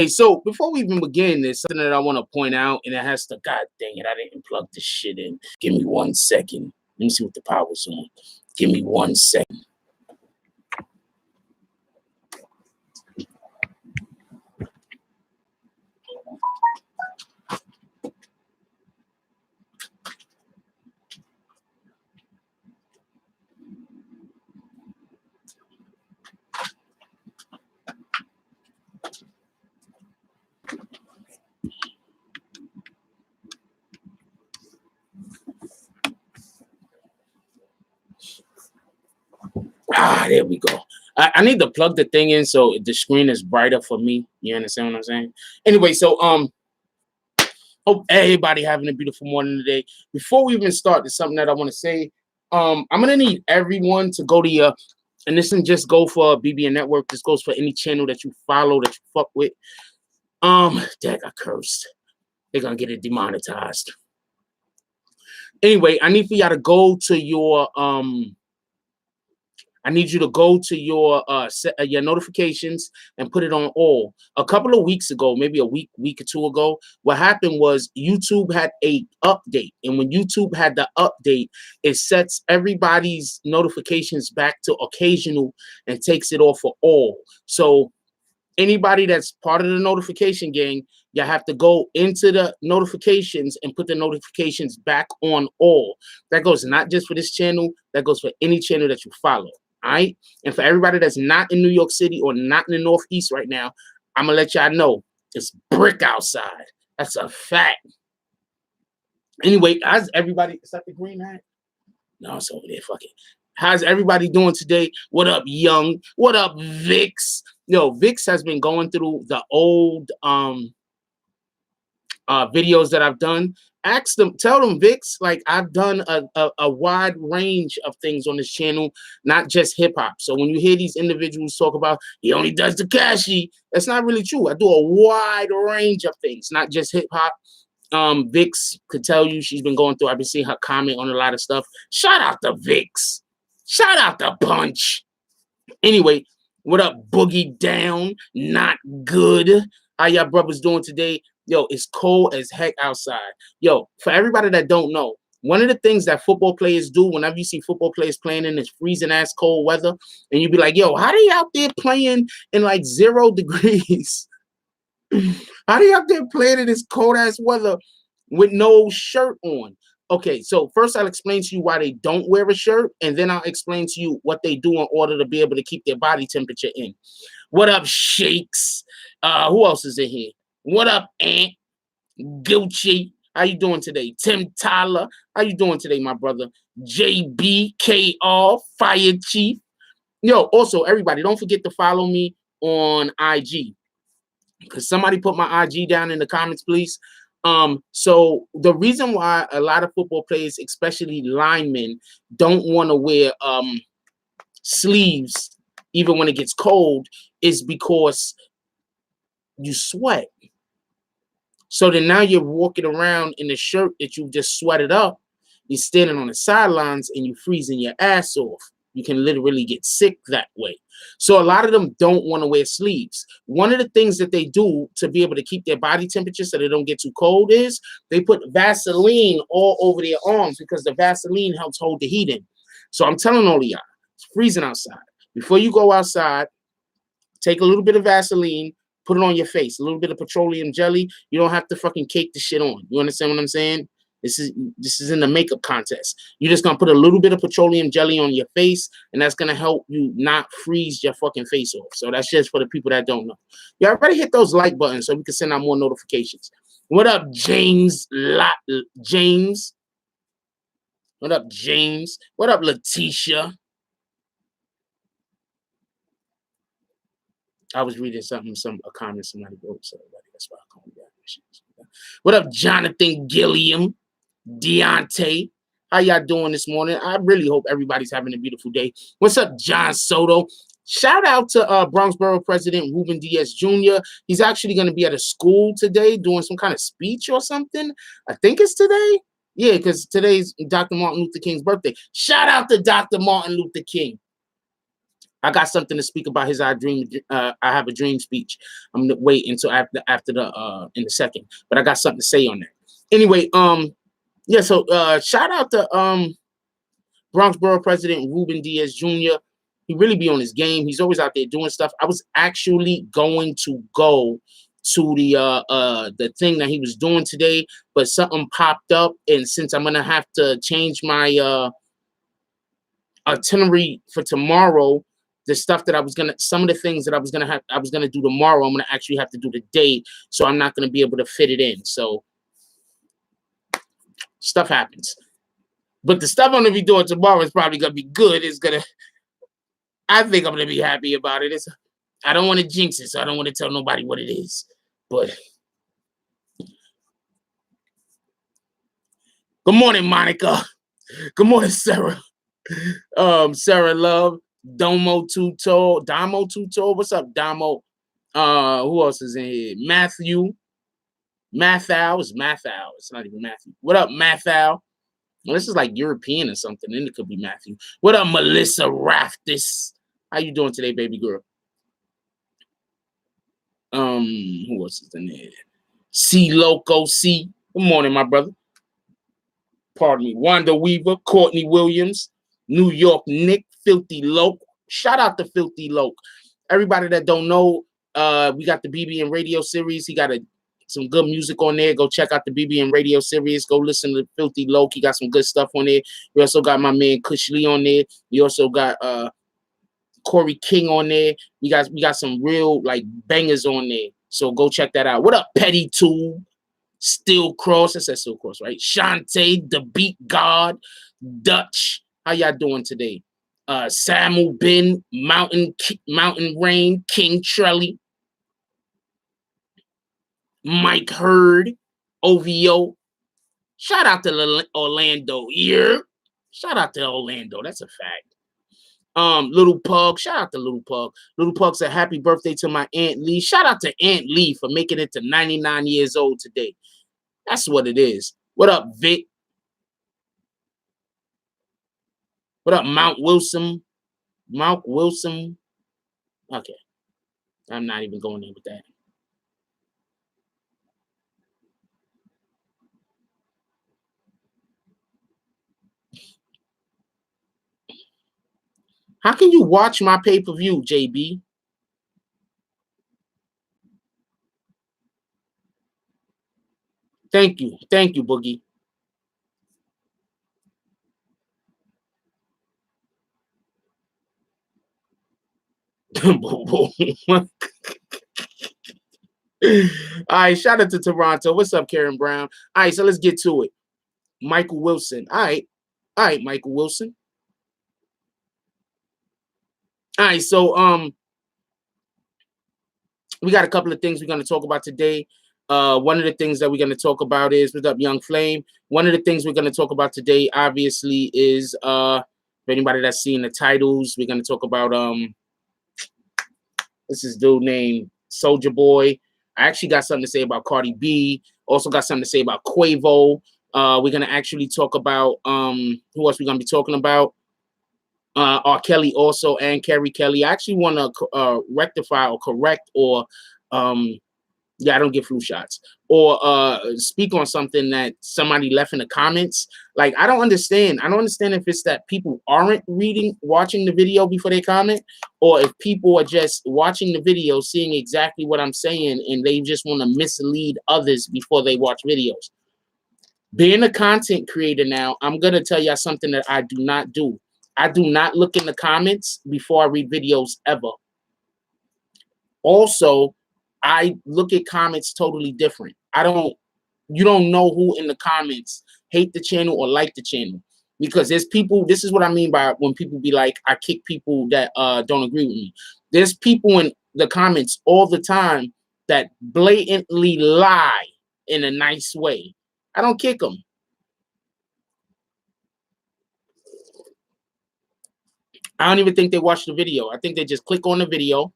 Hey, so before we even begin, there's something that I want to point out, and it has to, God dang it, I didn't plug this shit in. Give me 1 second. Let me see what the power's on. Give me 1 second. There we go. I need to plug the thing in so the screen is brighter for me. You understand what I'm saying? Anyway, so hope everybody having a beautiful morning today. Before we even start, there's something that I want to say. I'm gonna need everyone to go to your, and this doesn't just go for BBN Network. This goes for any channel that you follow, that you fuck with. Dad got cursed. They're gonna get it demonetized. Anyway, I need for y'all to go to your I need you to go to your notifications and put it on all. A couple of weeks ago, maybe a week or two ago, what happened was YouTube had a update. And when YouTube had the update, it sets everybody's notifications back to occasional and takes it off for all. So anybody that's part of the notification gang, you have to go into the notifications and put the notifications back on all. That goes not just for this channel, that goes for any channel that you follow. All right. And for everybody that's not in New York City or not in the Northeast right now, I'm going to let y'all know it's brick outside. That's a fact. Anyway, how's everybody? Is that the green hat? No, it's over there. Fuck it. How's everybody doing today? What up, Young? What up, Vix? Yo, Vix has been going through the old videos that I've done. Ask them, tell them, Vix, like I've done a wide range of things on this channel, not just hip hop. So when you hear these individuals talk about he only does the cashy, that's not really true. I do a wide range of things, not just hip hop. Vix could tell you she's been going through. I've been seeing her comment on a lot of stuff. Shout out to Vix. Shout out to Punch. Anyway, what up, Boogie Down? Not good. How y'all brothers doing today? Yo, it's cold as heck outside. Yo, for everybody that don't know, one of the things that football players do whenever you see football players playing in this freezing ass cold weather, and you be like, yo, how they out there playing in like 0 degrees? How they out there playing in this cold ass weather with no shirt on? Okay, so first I'll explain to you why they don't wear a shirt, and then I'll explain to you what they do in order to be able to keep their body temperature in. What up, Shakes? Who else is in here? What up, Ant? Gucci? How you doing today? Tim Tyler? How you doing today, my brother? JBKR, Fire Chief. Yo, also, everybody, don't forget to follow me on IG. Because somebody put my IG down in the comments, please. So the reason why a lot of football players, especially linemen, don't want to wear sleeves even when it gets cold is because you sweat. So then now you're walking around in the shirt that you just sweated up. You're standing on the sidelines and you're freezing your ass off. You can literally get sick that way. So a lot of them don't want to wear sleeves. One of the things that they do to be able to keep their body temperature so they don't get too cold is they put Vaseline all over their arms because the Vaseline helps hold the heat in. So I'm telling all of y'all, it's freezing outside. Before you go outside, take a little bit of Vaseline, put it on your face, a little bit of petroleum jelly. You don't have to fucking cake the shit on. You understand what I'm saying? This is in the makeup contest. You're just gonna put a little bit of petroleum jelly on your face, and that's gonna help you not freeze your fucking face off. So that's just for the people that don't know. You already hit those like buttons so we can send out more notifications. What up, James? James. What up, James? What up, Letitia? I was reading a comment somebody wrote, so that's why I called you that. What up, Jonathan Gilliam? Deontay, how y'all doing this morning? I really hope everybody's having a beautiful day. What's up, John Soto? Shout out to Bronx Borough President Ruben Diaz Jr. He's actually going to be at a school today doing some kind of speech or something. I think it's today. Yeah, because today's Dr. Martin Luther King's birthday. Shout out to Dr. Martin Luther King. I got something to speak about his I have a dream speech. I'm gonna wait until after the in a second, but I got something to say on that. Anyway, yeah, so shout out to Bronx Borough President Ruben Diaz Jr. He really be on his game. He's always out there doing stuff. I was actually going to go to the thing that he was doing today, but something popped up, and since I'm gonna have to change my itinerary for tomorrow, the stuff that some of the things that I was gonna do tomorrow, I'm gonna actually have to do today, so I'm not gonna be able to fit it in. So stuff happens. But the stuff I'm gonna be doing tomorrow is probably gonna be good. I think I'm gonna be happy about it. I don't want to jinx it, so I don't want to tell nobody what it is. But good morning, Monica. Good morning, Sarah. Sarah Love, Damo Tuto. What's up, Damo? Who else is in here? Matthew. Mathau. It's Mathau. It's not even Matthew. What up, Mathau? Well, this is like European or something, and it could be Matthew. What up, Melissa Raftis? How you doing today, baby girl? Who else is in there? C Loco C. Good morning, my brother. Pardon me. Wanda Weaver, Courtney Williams, New York Nick, Filthy Loke. Shout out to Filthy Loke. Everybody that don't know, we got the BBN radio series. He got some good music on there. Go check out the BBN radio series. Go listen to Filthy Loke. He got some good stuff on there. We also got my man Kush Lee on there. We also got Corey King on there. We got some real like bangers on there. So go check that out. What up, Petty Tube? Still Cross. It says Still Cross, right? Shantae, the Beat God, Dutch. How y'all doing today? Samuel Ben, Mountain Rain, King Trelly, Mike Hurd, OVO. Shout out to Orlando. Yeah. Shout out to Orlando. That's a fact. Little Pug. Shout out to Little Pug. Little Pug said, happy birthday to my Aunt Lee. Shout out to Aunt Lee for making it to 99 years old today. That's what it is. What up, Vic? What up, Mount Wilson? Mount Wilson. Okay. I'm not even going in with that. How can you watch my pay-per-view, JB? Thank you. Thank you, Boogie. All right, shout out to Toronto. What's up, Karen Brown? All right, so let's get to it. Michael Wilson. All right, Michael Wilson. All right, so we got a couple of things we're going to talk about today. One of the things that we're going to talk about is, what's up, Young Flame? One of the things we're going to talk about today, obviously, is for anybody that's seen the titles, we're going to talk about this is dude named Soulja Boy. I actually got something to say about Cardi B. Also got something to say about Quavo. We're gonna actually talk about who else we're gonna be talking about. R. Kelly also and Carrie Kelly. I actually want to rectify or correct or yeah, I don't get flu shots. Or speak on something that somebody left in the comments. Like, I don't understand. I don't understand if it's that people aren't watching the video before they comment, or if people are just watching the video, seeing exactly what I'm saying, and they just want to mislead others before they watch videos. Being a content creator now, I'm going to tell you something that I do not do. I do not look in the comments before I read videos ever. Also, I look at comments totally different. You don't know who in the comments hate the channel or like the channel, because there's people. This is what I mean by when people be like, I kick people that don't agree with me. There's people in the comments all the time that blatantly lie in a nice way. I don't kick them. I don't even think they watch the video. I think they just click on the video,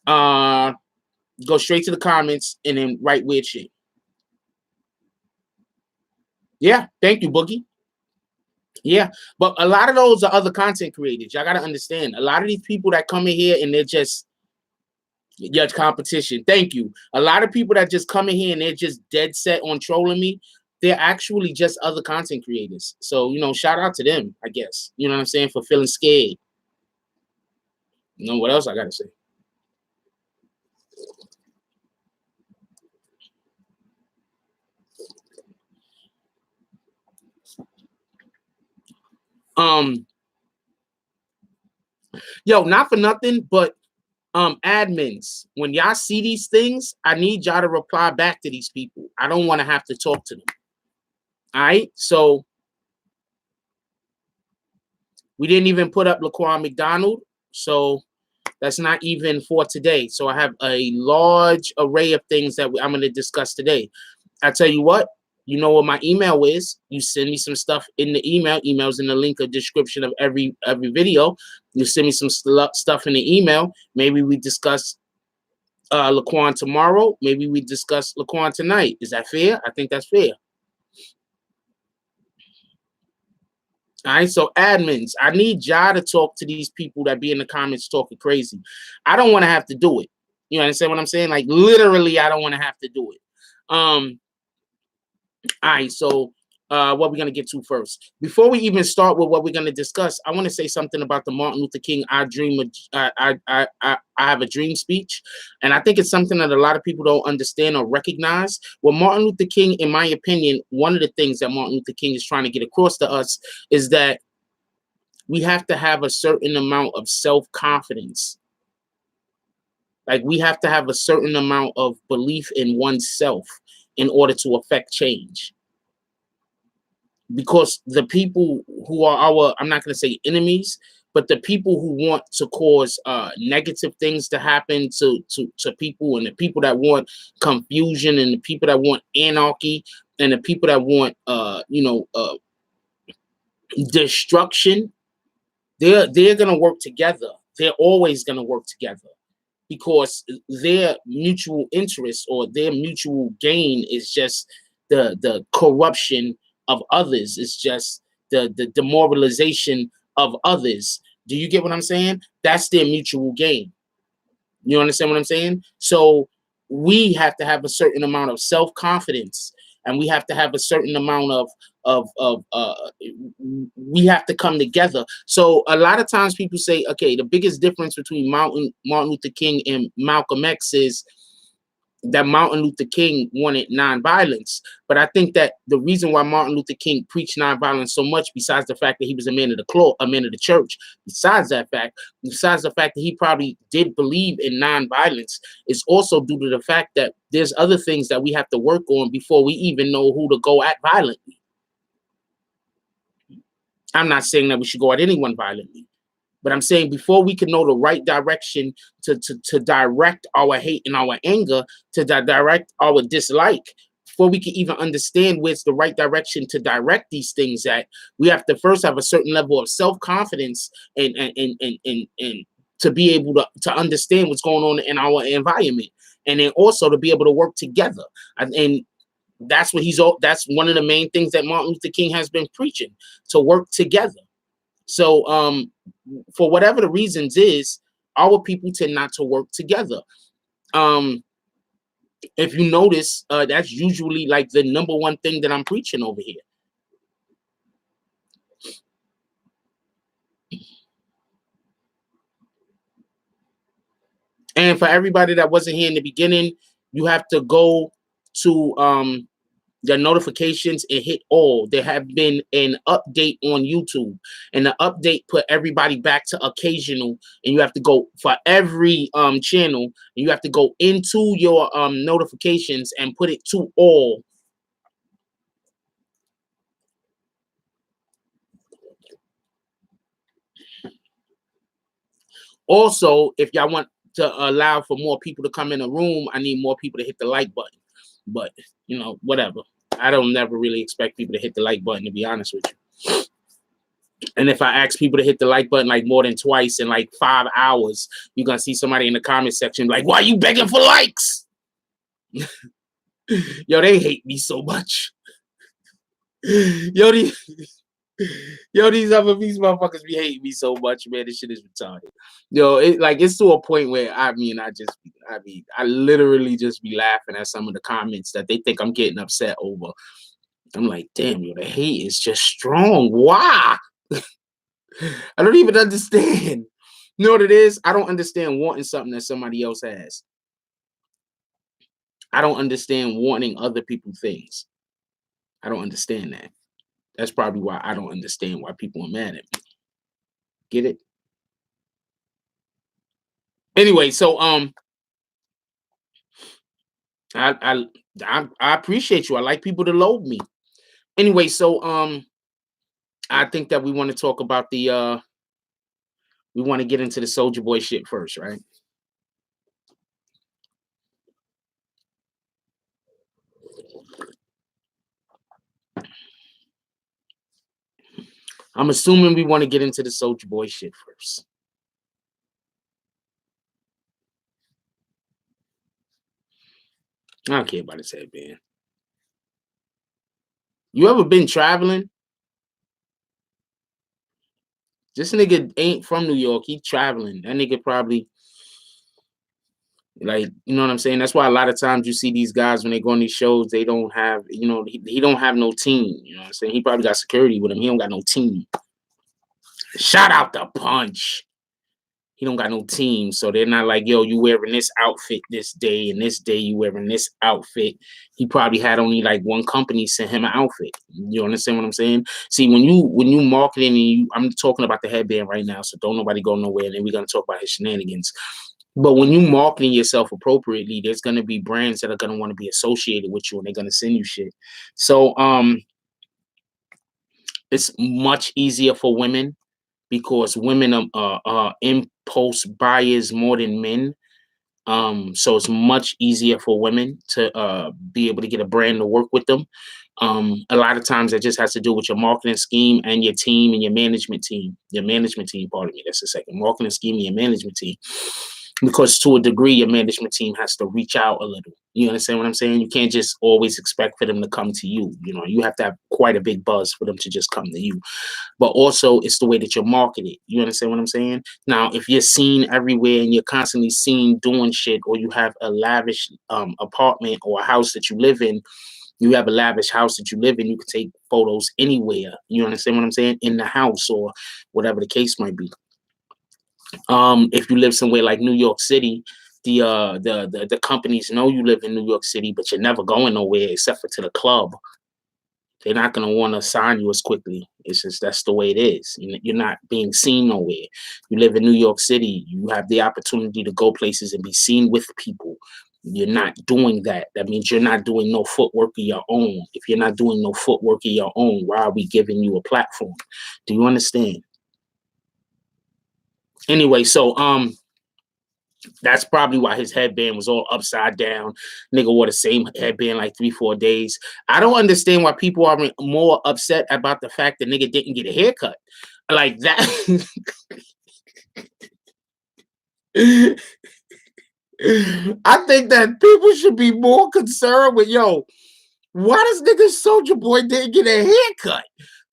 go straight to the comments, and then write weird shit. Yeah, thank you, Boogie. Yeah, but a lot of those are other content creators. Y'all gotta understand. A lot of these people that come in here and they're just your competition. Thank you. A lot of people that just come in here and they're just dead set on trolling me. They're actually just other content creators. So, you know, shout out to them, I guess. You know what I'm saying? For feeling scared. You know what else I gotta say? Um, yo, not for nothing, but admins, when y'all see these things, I need y'all to reply back to these people. I don't want to have to talk to them. All right. So we didn't even put up Laquan McDonald. So that's not even for today. So I have a large array of things that I'm going to discuss today. I tell you what, you know what my email is. You send me some stuff in the email. Email's in the link or description of every video. You send me some stuff in the email. Maybe we discuss Laquan tomorrow. Maybe we discuss Laquan tonight. Is that fair? I think that's fair. All right, so admins, I need y'all to talk to these people that be in the comments talking crazy. I don't want to have to do it. You understand what I'm saying? Like literally, I don't want to have to do it. All right, so what we're gonna get to first. Before we even start with what we're gonna discuss, I want to say something about the Martin Luther King I have a dream speech. And I think it's something that a lot of people don't understand or recognize. Well, Martin Luther King, in my opinion, one of the things that Martin Luther King is trying to get across to us is that we have to have a certain amount of self-confidence. Like we have to have a certain amount of belief in oneself in order to affect change. Because the people who are our, I'm not going to say enemies, but the people who want to cause negative things to happen to people, and the people that want confusion, and the people that want anarchy, and the people that want destruction, they're going to work together. They're always going to work together because their mutual interest or their mutual gain is just the corruption of others. It's just the demoralization of others. Do you get what I'm saying? That's their mutual gain. You understand what I'm saying? So we have to have a certain amount of self-confidence, and we have to have a certain amount of we have to come together. So a lot of times people say, okay, the biggest difference between Martin Luther King and Malcolm X is that Martin Luther King wanted nonviolence. But I think that the reason why Martin Luther King preached nonviolence so much, besides the fact that he was a man of the church, besides the fact that he probably did believe in nonviolence, is also due to the fact that there's other things that we have to work on before we even know who to go at violently. I'm not saying that we should go at anyone violently, but I'm saying before we can know the right direction to direct our hate and our anger, to direct our dislike, before we can even understand where's the right direction to direct these things at, we have to first have a certain level of self-confidence and to be able to understand what's going on in our environment, and then also to be able to work together. And that's what that's one of the main things that Martin Luther King has been preaching, to work together. So for whatever the reasons is, our people tend not to work together. If you notice, that's usually like the number one thing that I'm preaching over here. And for everybody that wasn't here in the beginning, you have to go to the notifications and hit all. There have been an update on YouTube, and the update put everybody back to occasional, and you have to go for every channel, and you have to go into your notifications and put it to all. Also, if y'all want to allow for more people to come in the room, I need more people to hit the like button. But you know, whatever. I don't never really expect people to hit the like button, to be honest with you. And if I ask people to hit the like button like more than twice in like 5 hours, you're gonna see somebody in the comment section like, "Why are you begging for likes?" Yo, they hate me so much. Yo, Yo, these motherfuckers be hating me so much, man. This shit is retarded. Yo, it's to a point where I literally just be laughing at some of the comments that they think I'm getting upset over. I'm like, damn, yo, the hate is just strong. Why? I don't even understand. You know what it is? I don't understand wanting something that somebody else has. I don't understand wanting other people things. I don't understand that. That's probably why I don't understand why people are mad at me. Get it? Anyway, so I I I appreciate you. I like people to load me. Anyway, so I think that we want to talk about we want to get into the Soulja Boy shit first, right? I'm assuming we want to get into the Soulja Boy shit first. I don't care about his headband. You ever been traveling? This nigga ain't from New York. He traveling. That nigga probably like, you know what I'm saying? That's why a lot of times you see these guys when they go on these shows, they don't have, he don't have no team. You know what I'm saying? He probably got security with him. He don't got no team. Shout out the punch. He don't got no team, so they're not like, yo, you wearing this outfit this day, and this day you wearing this outfit. He probably had only like one company send him an outfit. You understand what I'm saying? See, when you marketing, and I'm talking about the headband right now, so don't nobody go nowhere, and then we're gonna talk about his shenanigans. But when you marketing yourself appropriately, there's gonna be brands that are gonna want to be associated with you, and they're gonna send you shit. So it's much easier for women because women are impulse buyers more than men. So it's much easier for women to be able to get a brand to work with them. A lot of times that just has to do with your marketing scheme and your team and your management team. Your management team, pardon me, that's the second. Marketing scheme and your management team. Because to a degree, your management team has to reach out a little. You understand what I'm saying? You can't just always expect for them to come to you. You know, you have to have quite a big buzz for them to just come to you. But also it's the way that you're marketed. You understand what I'm saying? Now, if you're seen everywhere and you're constantly seen doing shit, or you have a lavish apartment or a house that you live in, you have a lavish house that you live in, you can take photos anywhere. You understand what I'm saying? In the house or whatever the case might be. If you live somewhere like New York City, the companies know you live in New York City, but you're never going nowhere except for to the club. They're not going to want to sign you as quickly. It's just that's the way it is. You're not being seen nowhere. You live in New York City. You have the opportunity to go places and be seen with people. You're not doing that. That means you're not doing no footwork of your own. If you're not doing no footwork of your own, why are we giving you a platform? Do you understand? Anyway, so that's probably why his headband was all upside down. Nigga wore the same headband like 3-4 days. I don't understand why people are more upset about the fact that nigga didn't get a haircut. Like that. I think that people should be more concerned with, yo, why does nigga Soulja Boy didn't get a haircut?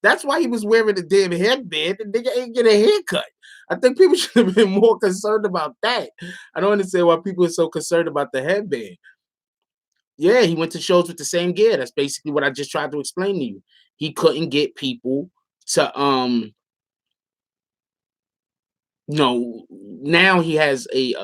That's why he was wearing the damn headband. The nigga ain't get a haircut. I think people should have been more concerned about that. I don't understand why people are so concerned about the headband. Yeah, he went to shows with the same gear. That's basically what I just tried to explain to you. He couldn't get people to now he has a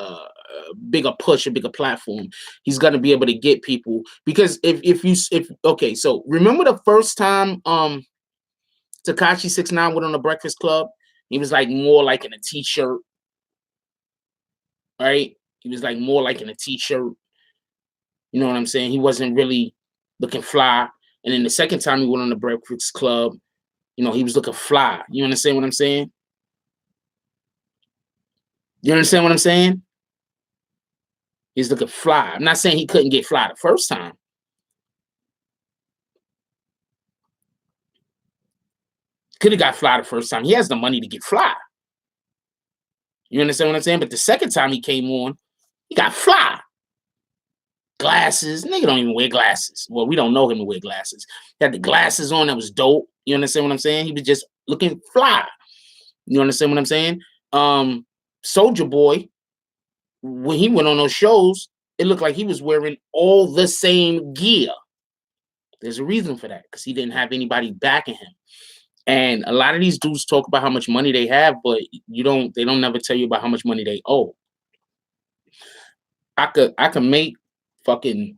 bigger push, a bigger platform. He's gonna be able to get people because if okay, so remember the first time Tekashi 6ix9ine went on the Breakfast Club? He was like more like in a t-shirt, right? He was like more like in a t-shirt. You know what I'm saying? He wasn't really looking fly. And then the second time he went on the Breakfast Club, he was looking fly. You understand what I'm saying? You understand what I'm saying? He's looking fly. I'm not saying he couldn't get fly the first time. Could have got fly the first time. He has the money to get fly. You understand what I'm saying? But the second time he came on, he got fly. glasses. Nigga don't even wear glasses. Well, we don't know him to wear glasses. He had the glasses on that was dope. You understand what I'm saying? He was just looking fly. You understand what I'm saying? Soulja Boy, when he went on those shows, it looked like he was wearing all the same gear. There's a reason for that, because he didn't have anybody backing him. And a lot of these dudes talk about how much money they have, but they don't never tell you about how much money they owe. I could make fucking,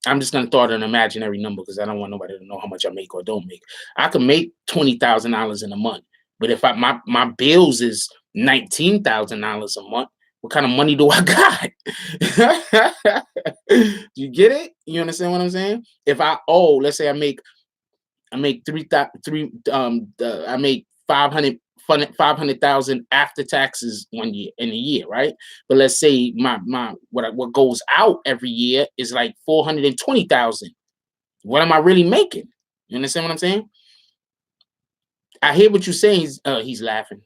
I'm just gonna throw out an imaginary number because I don't want nobody to know how much I make or don't make. I could make $20,000 in a month, but if my bills is $19,000 a month, what kind of money do I got? You get it? You understand what I'm saying? If I owe, let's say I make 500,000 after taxes one year in a year, right? But let's say what goes out every year is like 420,000. What am I really making? You understand what I'm saying? I hear what you're saying. He's laughing.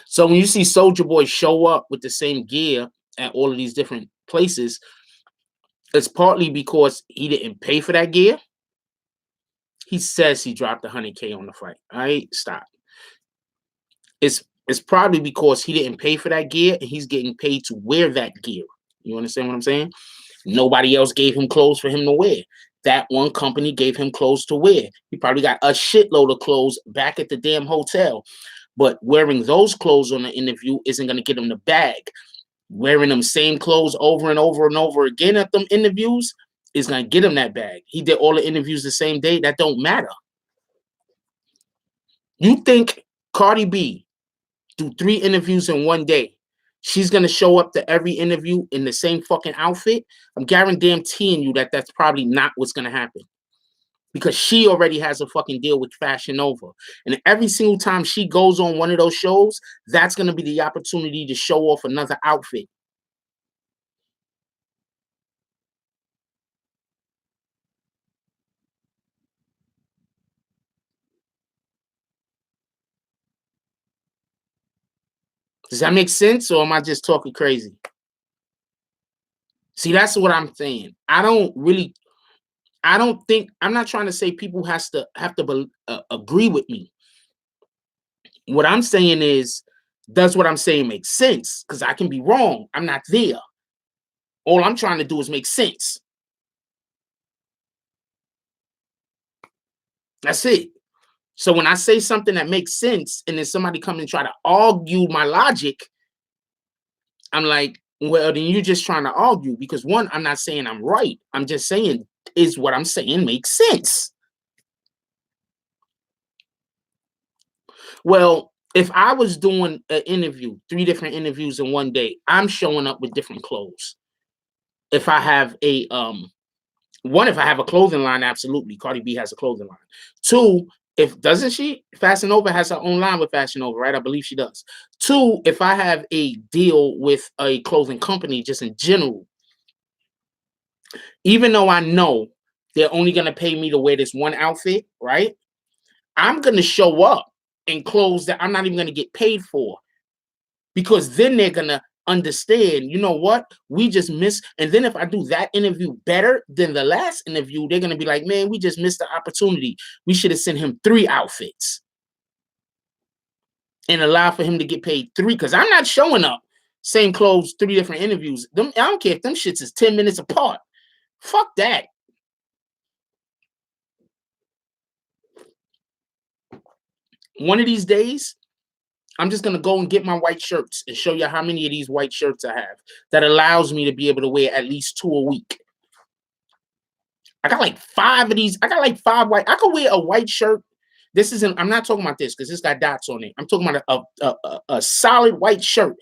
So when you see Soulja Boy show up with the same gear at all of these different places, it's partly because he didn't pay for that gear. He says he dropped 100K on the fight. All right, stop. It's probably because he didn't pay for that gear and he's getting paid to wear that gear. You understand what I'm saying? Nobody else gave him clothes for him to wear. That one company gave him clothes to wear. He probably got a shitload of clothes back at the damn hotel. But wearing those clothes on the interview isn't going to get him the bag. Wearing them same clothes over and over and over again at them interviews is going to get him that bag. He did all the interviews the same day. That don't matter. You think Cardi B do 3 interviews in one day, she's going to show up to every interview in the same fucking outfit? I'm guaranteeing you that that's probably not what's going to happen. Because she already has a fucking deal with Fashion Nova. And every single time she goes on one of those shows, that's going to be the opportunity to show off another outfit. Does that make sense, or am I just talking crazy? See, that's what I'm saying. I don't think, I'm not trying to say people have to agree with me. What I'm saying is, does what I'm saying make sense? Because I can be wrong. I'm not there. All I'm trying to do is make sense. That's it. So when I say something that makes sense and then somebody come and try to argue my logic, I'm like, well, then you're just trying to argue, because one, I'm not saying I'm right. I'm just saying, is what I'm saying makes sense? Well, if I was doing an interview, 3 different interviews in one day, I'm showing up with different clothes. If I have a one, if I have a clothing line, absolutely. Cardi B has a clothing line. 2, if doesn't she? Fashion Nova has her own line with Fashion Nova, right? I believe she does. 2, if I have a deal with a clothing company, just in general, even though I know they're only gonna pay me to wear this one outfit, right? I'm gonna show up in clothes that I'm not even gonna get paid for, because then they're gonna understand, you know what, we just missed. And then if I do that interview better than the last interview, they're gonna be like, man, we just missed the opportunity. We should have sent him 3 outfits and allow for him to get paid 3, because I'm not showing up same clothes 3 different interviews. I don't care if them shits is 10 minutes apart. Fuck that. One of these days, I'm just gonna go and get my white shirts and show you how many of these white shirts I have that allows me to be able to wear at least 2 a week. I got like 5 of these. I got like 5 white. I could wear a white shirt. This isn't. I'm not talking about this because this got dots on it. I'm talking about a solid white shirt.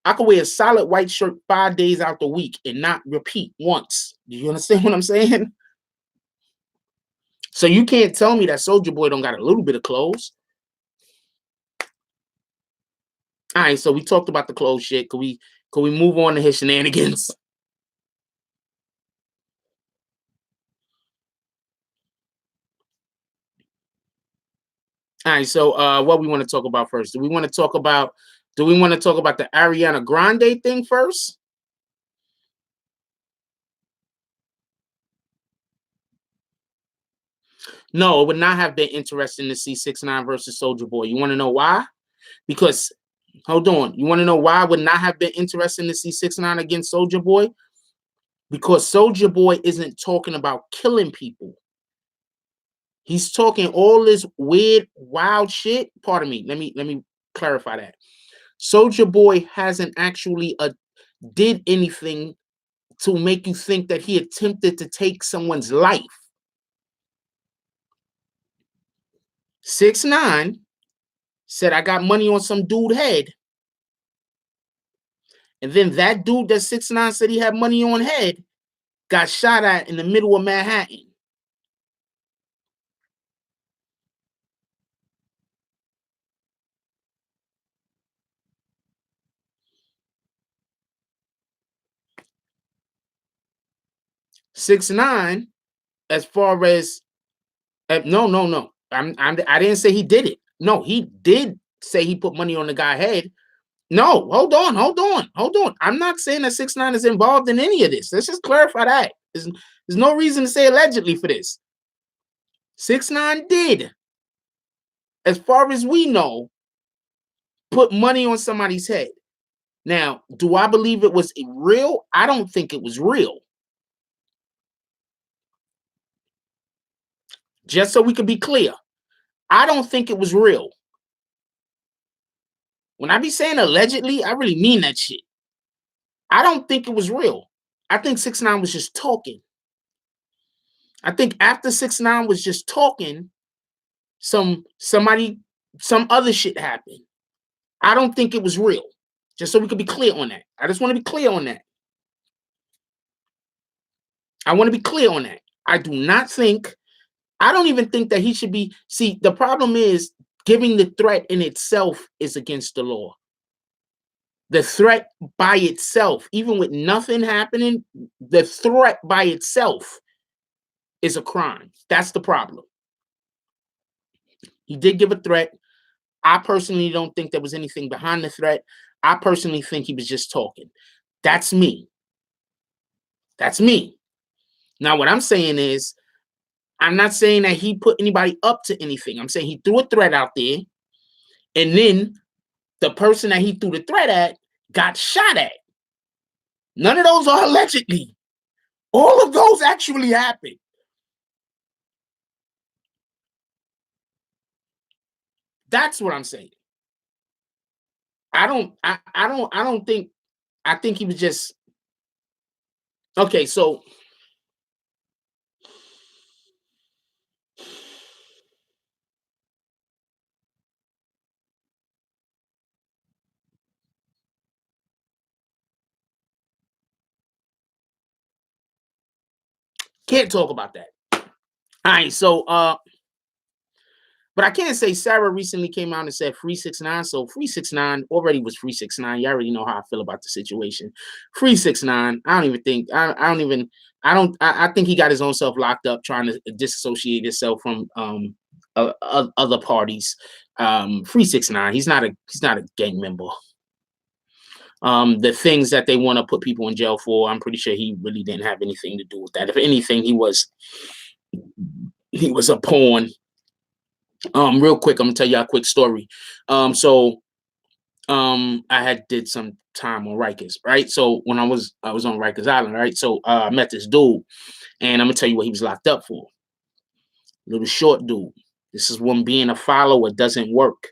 I could wear a solid white shirt 5 days out the week and not repeat once. Do you understand what I'm saying? So you can't tell me that Soulja Boy don't got a little bit of clothes. All right, so we talked about the clothes shit. Could we move on to his shenanigans? All right, so what we want to talk about first? Do we want to talk about Do we want to talk about the Ariana Grande thing first? No, it would not have been interesting to see 6ix9ine versus Soulja Boy. You want to know why? Because hold on, you want to know why it would not have been interesting to see 6ix9ine against Soulja Boy? Because Soulja Boy isn't talking about killing people. He's talking all this weird, wild shit. Pardon me. Let me clarify that. Soulja Boy hasn't actually did anything to make you think that he attempted to take someone's life. 6ix9ine said, I got money on some dude head. And then that dude that 6ix9ine said he had money on head got shot at in the middle of Manhattan. Six nine, as far as no. I didn't say he did it. No, he did say he put money on the guy's head. No, hold on. I'm not saying that 6ix9ine is involved in any of this. Let's just clarify that. There's no reason to say allegedly for this. 6ix9ine did, as far as we know, put money on somebody's head. Now, do I believe it was real? I don't think it was real. Just so we can be clear, I don't think it was real. When I be saying allegedly, I really mean that shit. I don't think it was real. I think 6ix9ine was just talking. I think after 6ix9ine was just talking, some other shit happened. I don't think it was real. Just so we could be clear on that. I just want to be clear on that. I want to be clear on that. I don't even think that he should be. See, the problem is giving the threat in itself is against the law. The threat by itself, even with nothing happening, the threat by itself is a crime. That's the problem. He did give a threat. I personally don't think there was anything behind the threat. I personally think he was just talking. That's me. That's me. Now, what I'm saying is, I'm not saying that he put anybody up to anything. I'm saying he threw a threat out there, and then the person that he threw the threat at got shot at. None of those are allegedly. All of those actually happened. That's what I'm saying. I don't think. I think he was just okay. So can't talk about that. All right. So but I can't say Sarah recently came out and said free 6ix9ine. So free 6ix9ine already was free 6ix9ine. You already know how I feel about the situation. Free 6ix9ine. I don't even think. I think he got his own self locked up trying to disassociate himself from other parties. Free 6ix9ine. He's not a gang member. The things that they want to put people in jail for, I'm pretty sure he really didn't have anything to do with that. If anything, he was a pawn. Real quick, I'm gonna tell you a quick story. So I had did some time on Rikers, right? So when I was on Rikers Island, right? So I met this dude, and I'm gonna tell you what he was locked up for. Little short dude. This is when being a follower doesn't work.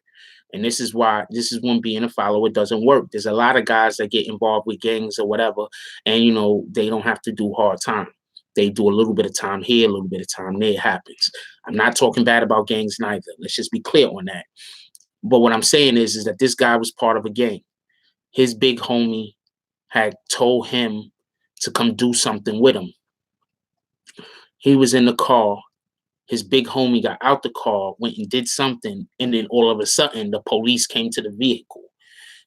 And this is when being a follower doesn't work. There's a lot of guys that get involved with gangs or whatever, and they don't have to do hard time. They do a little bit of time here, a little bit of time there. It happens. I'm not talking bad about gangs neither. Let's just be clear on that. But what I'm saying is that this guy was part of a gang. His big homie had told him to come do something with him. He was in the car. His big homie got out the car, went and did something, and then all of a sudden, the police came to the vehicle.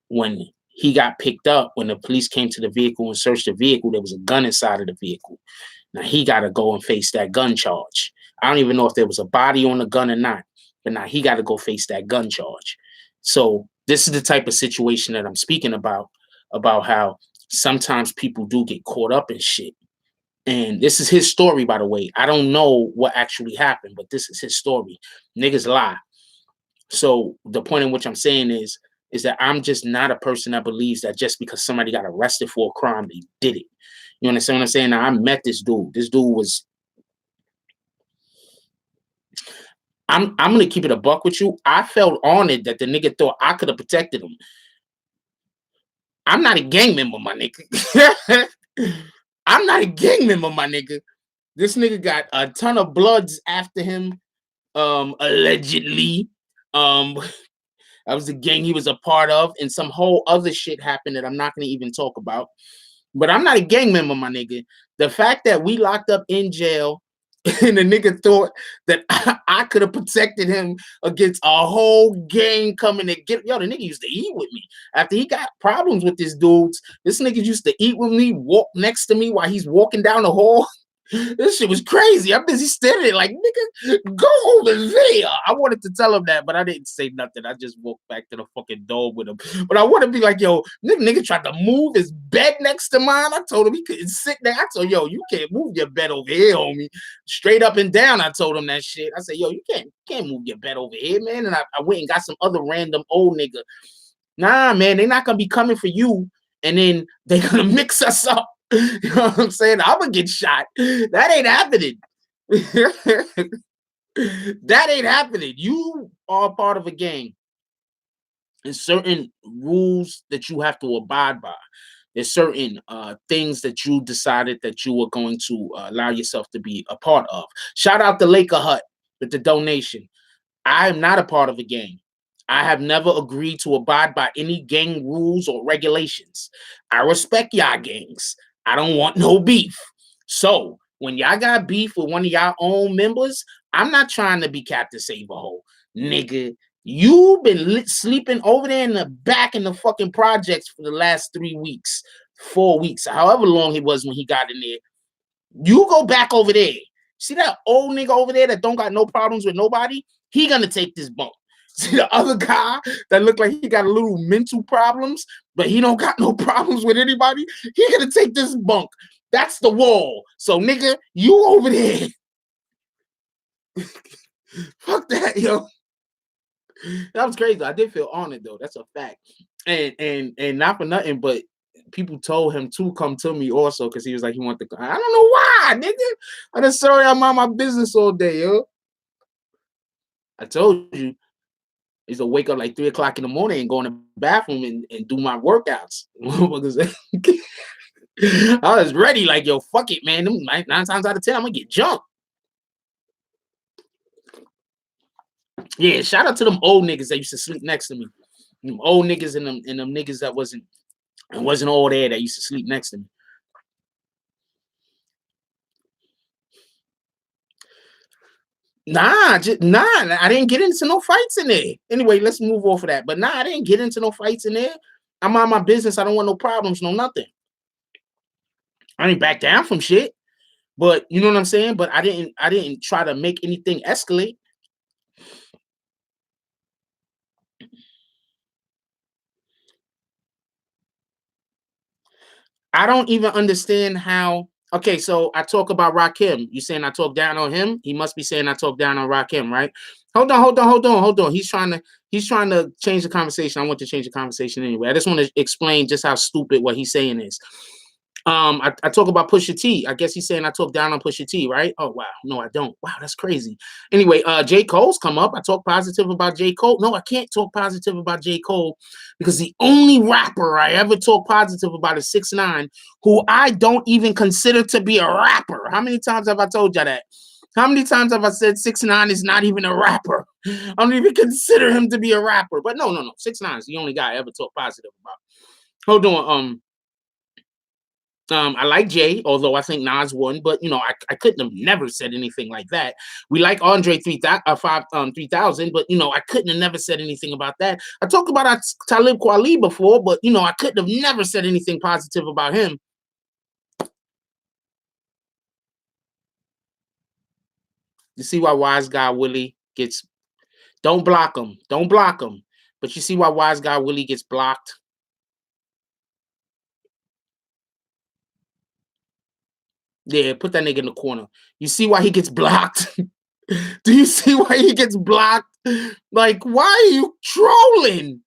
When he got picked up, when the police came to the vehicle and searched the vehicle, there was a gun inside of the vehicle. Now, he got to go and face that gun charge. I don't even know if there was a body on the gun or not, but now he got to go face that gun charge. So This is the type of situation that I'm speaking about how sometimes people do get caught up in shit. And this is his story, by the way. I don't know what actually happened, but this is his story. Niggas lie. So the point in which I'm saying is that I'm just not a person that believes that just because somebody got arrested for a crime, they did it. You understand what I'm saying? Now I met this dude. This dude was. I'm gonna keep it a buck with you. I felt honored that the nigga thought I could have protected him. I'm not a gang member, my nigga. I'm not a gang member, my nigga. This nigga got a ton of bloods after him, allegedly. Um, that was the gang he was a part of, and some whole other shit happened that I'm not gonna even talk about. But I'm not a gang member, my nigga. The fact that we locked up in jail and the nigga thought that I could have protected him against a whole gang coming to get. Yo, the nigga used to eat with me. After he got problems with this dudes, this nigga used to eat with me, walk next to me while he's walking down the hall. This shit was crazy. I'm busy staring at it like, nigga, go over there. I wanted to tell him that, but I didn't say nothing. I just walked back to the fucking door with him. But I want to be like, yo, nigga tried to move his bed next to mine. I told him he couldn't sit there. I told him, yo, you can't move your bed over here, homie. Straight up and down, I told him that shit. I said, yo, you can't move your bed over here, man. And I went and got some other random old nigga. Nah, man, they're not gonna be coming for you, and then they're gonna mix us up. You know what I'm saying? I'm gonna get shot. That ain't happening. That ain't happening. You are part of a gang. There's certain rules that you have to abide by. There's certain things that you decided that you were going to allow yourself to be a part of. Shout out to Laker Hut with the donation. I am not a part of a gang. I have never agreed to abide by any gang rules or regulations. I respect y'all gangs. I don't want no beef. So when y'all got beef with one of y'all own members, I'm not trying to be Captain Save-A-Hole. Nigga, you've been sleeping over there in the back in the fucking projects for the last 3 weeks, 4 weeks, however long it was when he got in there. You go back over there. See that old nigga over there that don't got no problems with nobody? He gonna take this bump. See the other guy that looked like he got a little mental problems, but he don't got no problems with anybody? He gonna take this bunk. That's the wall. So nigga, you over there. Fuck that, yo. That was crazy. I did feel honored though. That's a fact. And not for nothing, but people told him to come to me also because he was like he wanted to. I don't know why, nigga. I just sorry I'm on my business all day, yo. I told you. I used to wake up like 3 o'clock in the morning and go in the bathroom and do my workouts. I was ready, like, yo, fuck it, man. 9 times out of 10, I'm gonna get jumped. Yeah, shout out to them old niggas that used to sleep next to me. Them old niggas and them niggas that wasn't all there that used to sleep next to me. Nah, I didn't get into no fights in there. Anyway, let's move off of that. But nah, I didn't get into no fights in there. I'm on my business. I don't want no problems, no nothing. I ain't back down from shit. But you know what I'm saying? But I didn't try to make anything escalate. I don't even understand how. Okay, so I talk about Rakim. You saying I talk down on him? He must be saying I talk down on Rakim, right? Hold on. He's trying to change the conversation. I want to change the conversation anyway. I just want to explain just how stupid what he's saying is. I talk about Pusha T. I guess he's saying I talk down on Pusha T, right? Oh wow, no, I don't. Wow, that's crazy. Anyway, J. Cole's come up. I talk positive about J. Cole. No, I can't talk positive about J. Cole because the only rapper I ever talk positive about is 6ix9ine, who I don't even consider to be a rapper. How many times have I told you that? How many times have I said 6ix9ine is not even a rapper? I don't even consider him to be a rapper. But no. 6ix9ine is the only guy I ever talk positive about. Hold on. I like Jay, although I think Nas won, but I couldn't have never said anything like that. We like Andre 3000, but I couldn't have never said anything about that. I talked about Talib Kweli before, but I couldn't have never said anything positive about him. You see why Wise Guy Willie gets. Don't block him. Don't block him. But you see why Wise Guy Willie gets blocked? Yeah, put that nigga in the corner. You see why he gets blocked? Do you see why he gets blocked? Like, why are you trolling?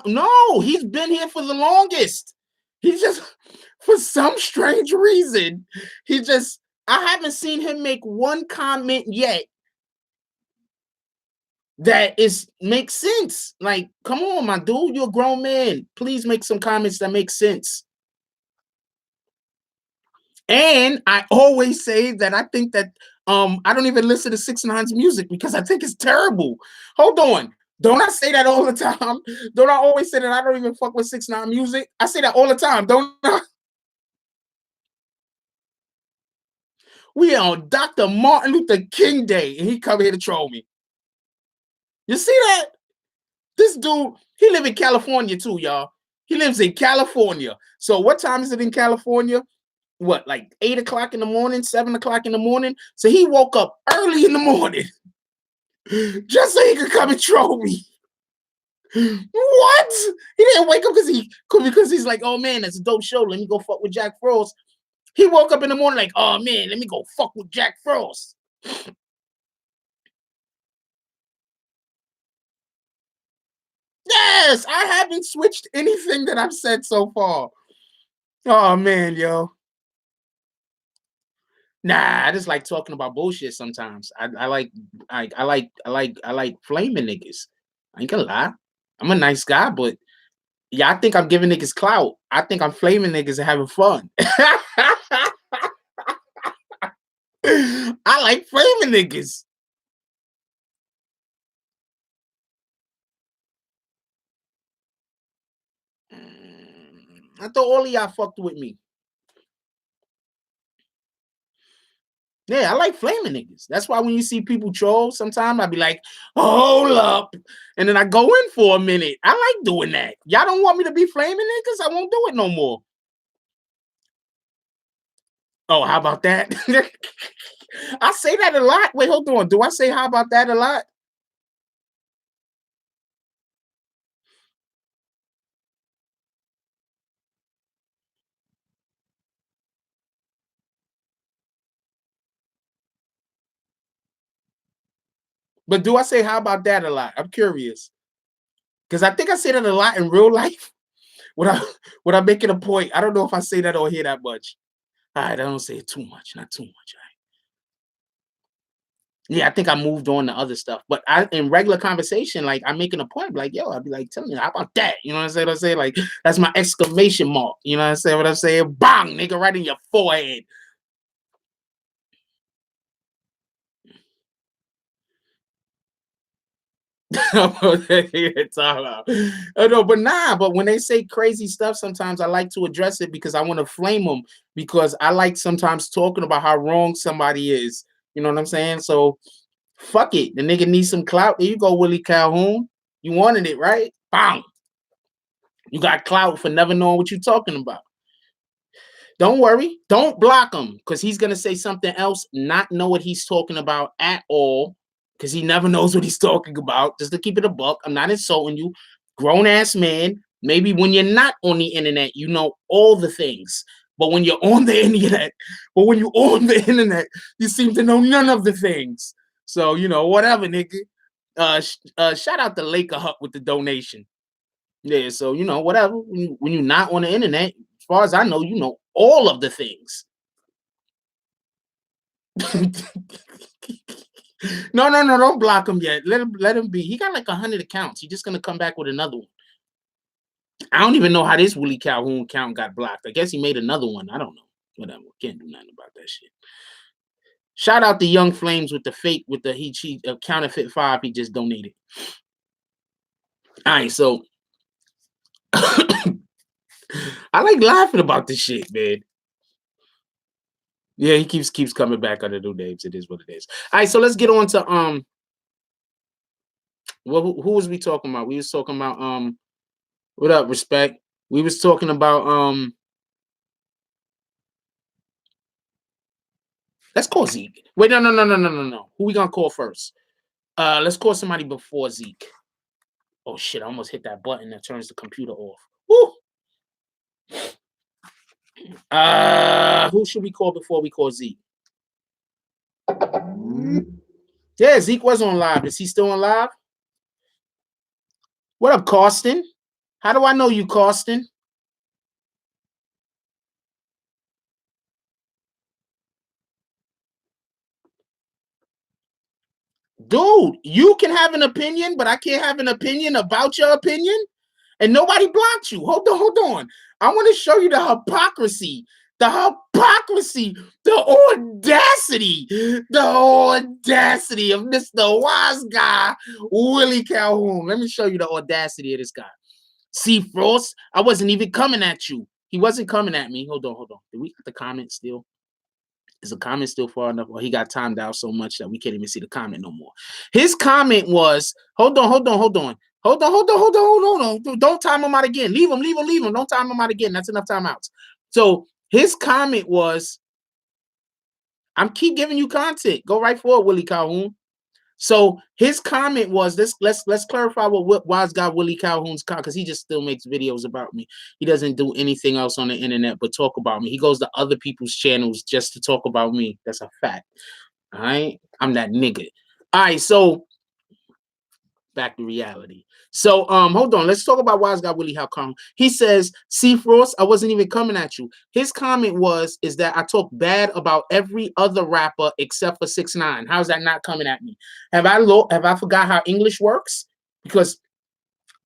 No, he's been here for the longest. He just, for some strange reason, he just, I haven't seen him make one comment yet that is makes sense. Like, come on, my dude, you're a grown man. Please make some comments that make sense. And I always say that I think that I don't even listen to 6ix9ine's music because I think it's terrible. Hold on. Don't I say that all the time? Don't I always say that I don't even fuck with 6ix9ine music? I say that all the time, don't I? We on Dr. Martin Luther King Day, and he come here to troll me. You see that? This dude, he live in California too, y'all. He lives in California. So what time is it in California? What, like 8 o'clock in the morning, 7 o'clock in the morning? So he woke up early in the morning just so he could come and troll me. What? He didn't wake up because he's like, oh man, that's a dope show. Let me go fuck with Jack Frost. He woke up in the morning like, oh man, let me go fuck with Jack Frost. Yes, I haven't switched anything that I've said so far. Oh man, yo. Nah, I just like talking about bullshit sometimes. I like flaming niggas. I ain't gonna lie. I'm a nice guy, but yeah, I think I'm giving niggas clout. I think I'm flaming niggas and having fun. I like flaming niggas. I thought all of y'all fucked with me. Yeah, I like flaming niggas. That's why when you see people troll, sometimes I be like, hold up. And then I go in for a minute. I like doing that. Y'all don't want me to be flaming niggas? I won't do it no more. Oh, how about that? I say that a lot. Wait, hold on. Do I say how about that a lot? But do I say how about that a lot? I'm curious. Because I think I say that a lot in real life. When I when I'm making a point. I don't know if I say that or hear that much. All right, I don't say it too much, not too much. Yeah, I think I moved on to other stuff. But I in regular conversation, like I'm making a point, like, yo, I'd be like, tell me, how about that? You know what I'm saying? I say, like, that's my exclamation mark. You know what I'm saying? What I'm saying? Bang, nigga, right in your forehead. It's all out. I know, but nah, but when they say crazy stuff, sometimes I like to address it because I want to flame them because I like sometimes talking about how wrong somebody is. You know what I'm saying? So fuck it. The nigga needs some clout. There you go, Willie Calhoun. You wanted it, right? Bang. You got clout for never knowing what you're talking about. Don't worry. Don't block him because he's going to say something else, not know what he's talking about at all because he never knows what he's talking about. Just to keep it a buck, I'm not insulting you. Grown ass man. Maybe when you're not on the internet, you know all the things. But when you're on the internet, you seem to know none of the things. So, whatever, nigga. Shout out to Laker Hut with the donation. Yeah, so whatever. When you're not on the internet, as far as I know, you know all of the things. No, no, no, don't block him yet. Let him be. He got like 100 accounts. He's just gonna come back with another one. I don't even know how this Willie Calhoun account got blocked. I guess he made another one. I don't know. Whatever. Can't do nothing about that shit. Shout out to Young Flames with the fake with the he counterfeit 5 he just donated. All right, so I like laughing about this shit, man. Yeah, he keeps coming back under new names. It is what it is. All right, so let's get on to who was we talking about? We was talking about what up, respect. We was talking about Let's call Zeke. Wait, no. Who we gonna call first? Let's call somebody before Zeke. Oh shit! I almost hit that button that turns the computer off. Woo! Who should we call before we call Zeke? Yeah, Zeke was on live. Is he still on live? What up, Carsten? How do I know you, Carsten? Dude, you can have an opinion, but I can't have an opinion about your opinion. And nobody blocked you. Hold on. I want to show you the hypocrisy, the audacity of Mr. Wise Guy, Willie Calhoun. Let me show you the audacity of this guy. See, Frost, I wasn't even coming at you. He wasn't coming at me. Hold on. Did we get the comment still? Is the comment still far enough? Or he got timed out so much that we can't even see the comment no more. His comment was, hold on. Don't time him out again. Leave him. Don't time him out again. That's enough timeouts. So his comment was, I'm keep giving you content. Go right for it, Willie Calhoun. So his comment was this. Let's clarify what Wise Guy Willie Calhoun's comment, because he just still makes videos about me. He doesn't do anything else on the internet but talk about me. He goes to other people's channels just to talk about me. That's a fact. All right, I'm that nigga. All right, so back to reality. So hold on. Let's talk about Wise Guy Willie Calhoun. He says, "See, Frost, I wasn't even coming at you." His comment is that I talk bad about every other rapper except for 6ix9ine. How's that not coming at me? Have I forgot how English works? Because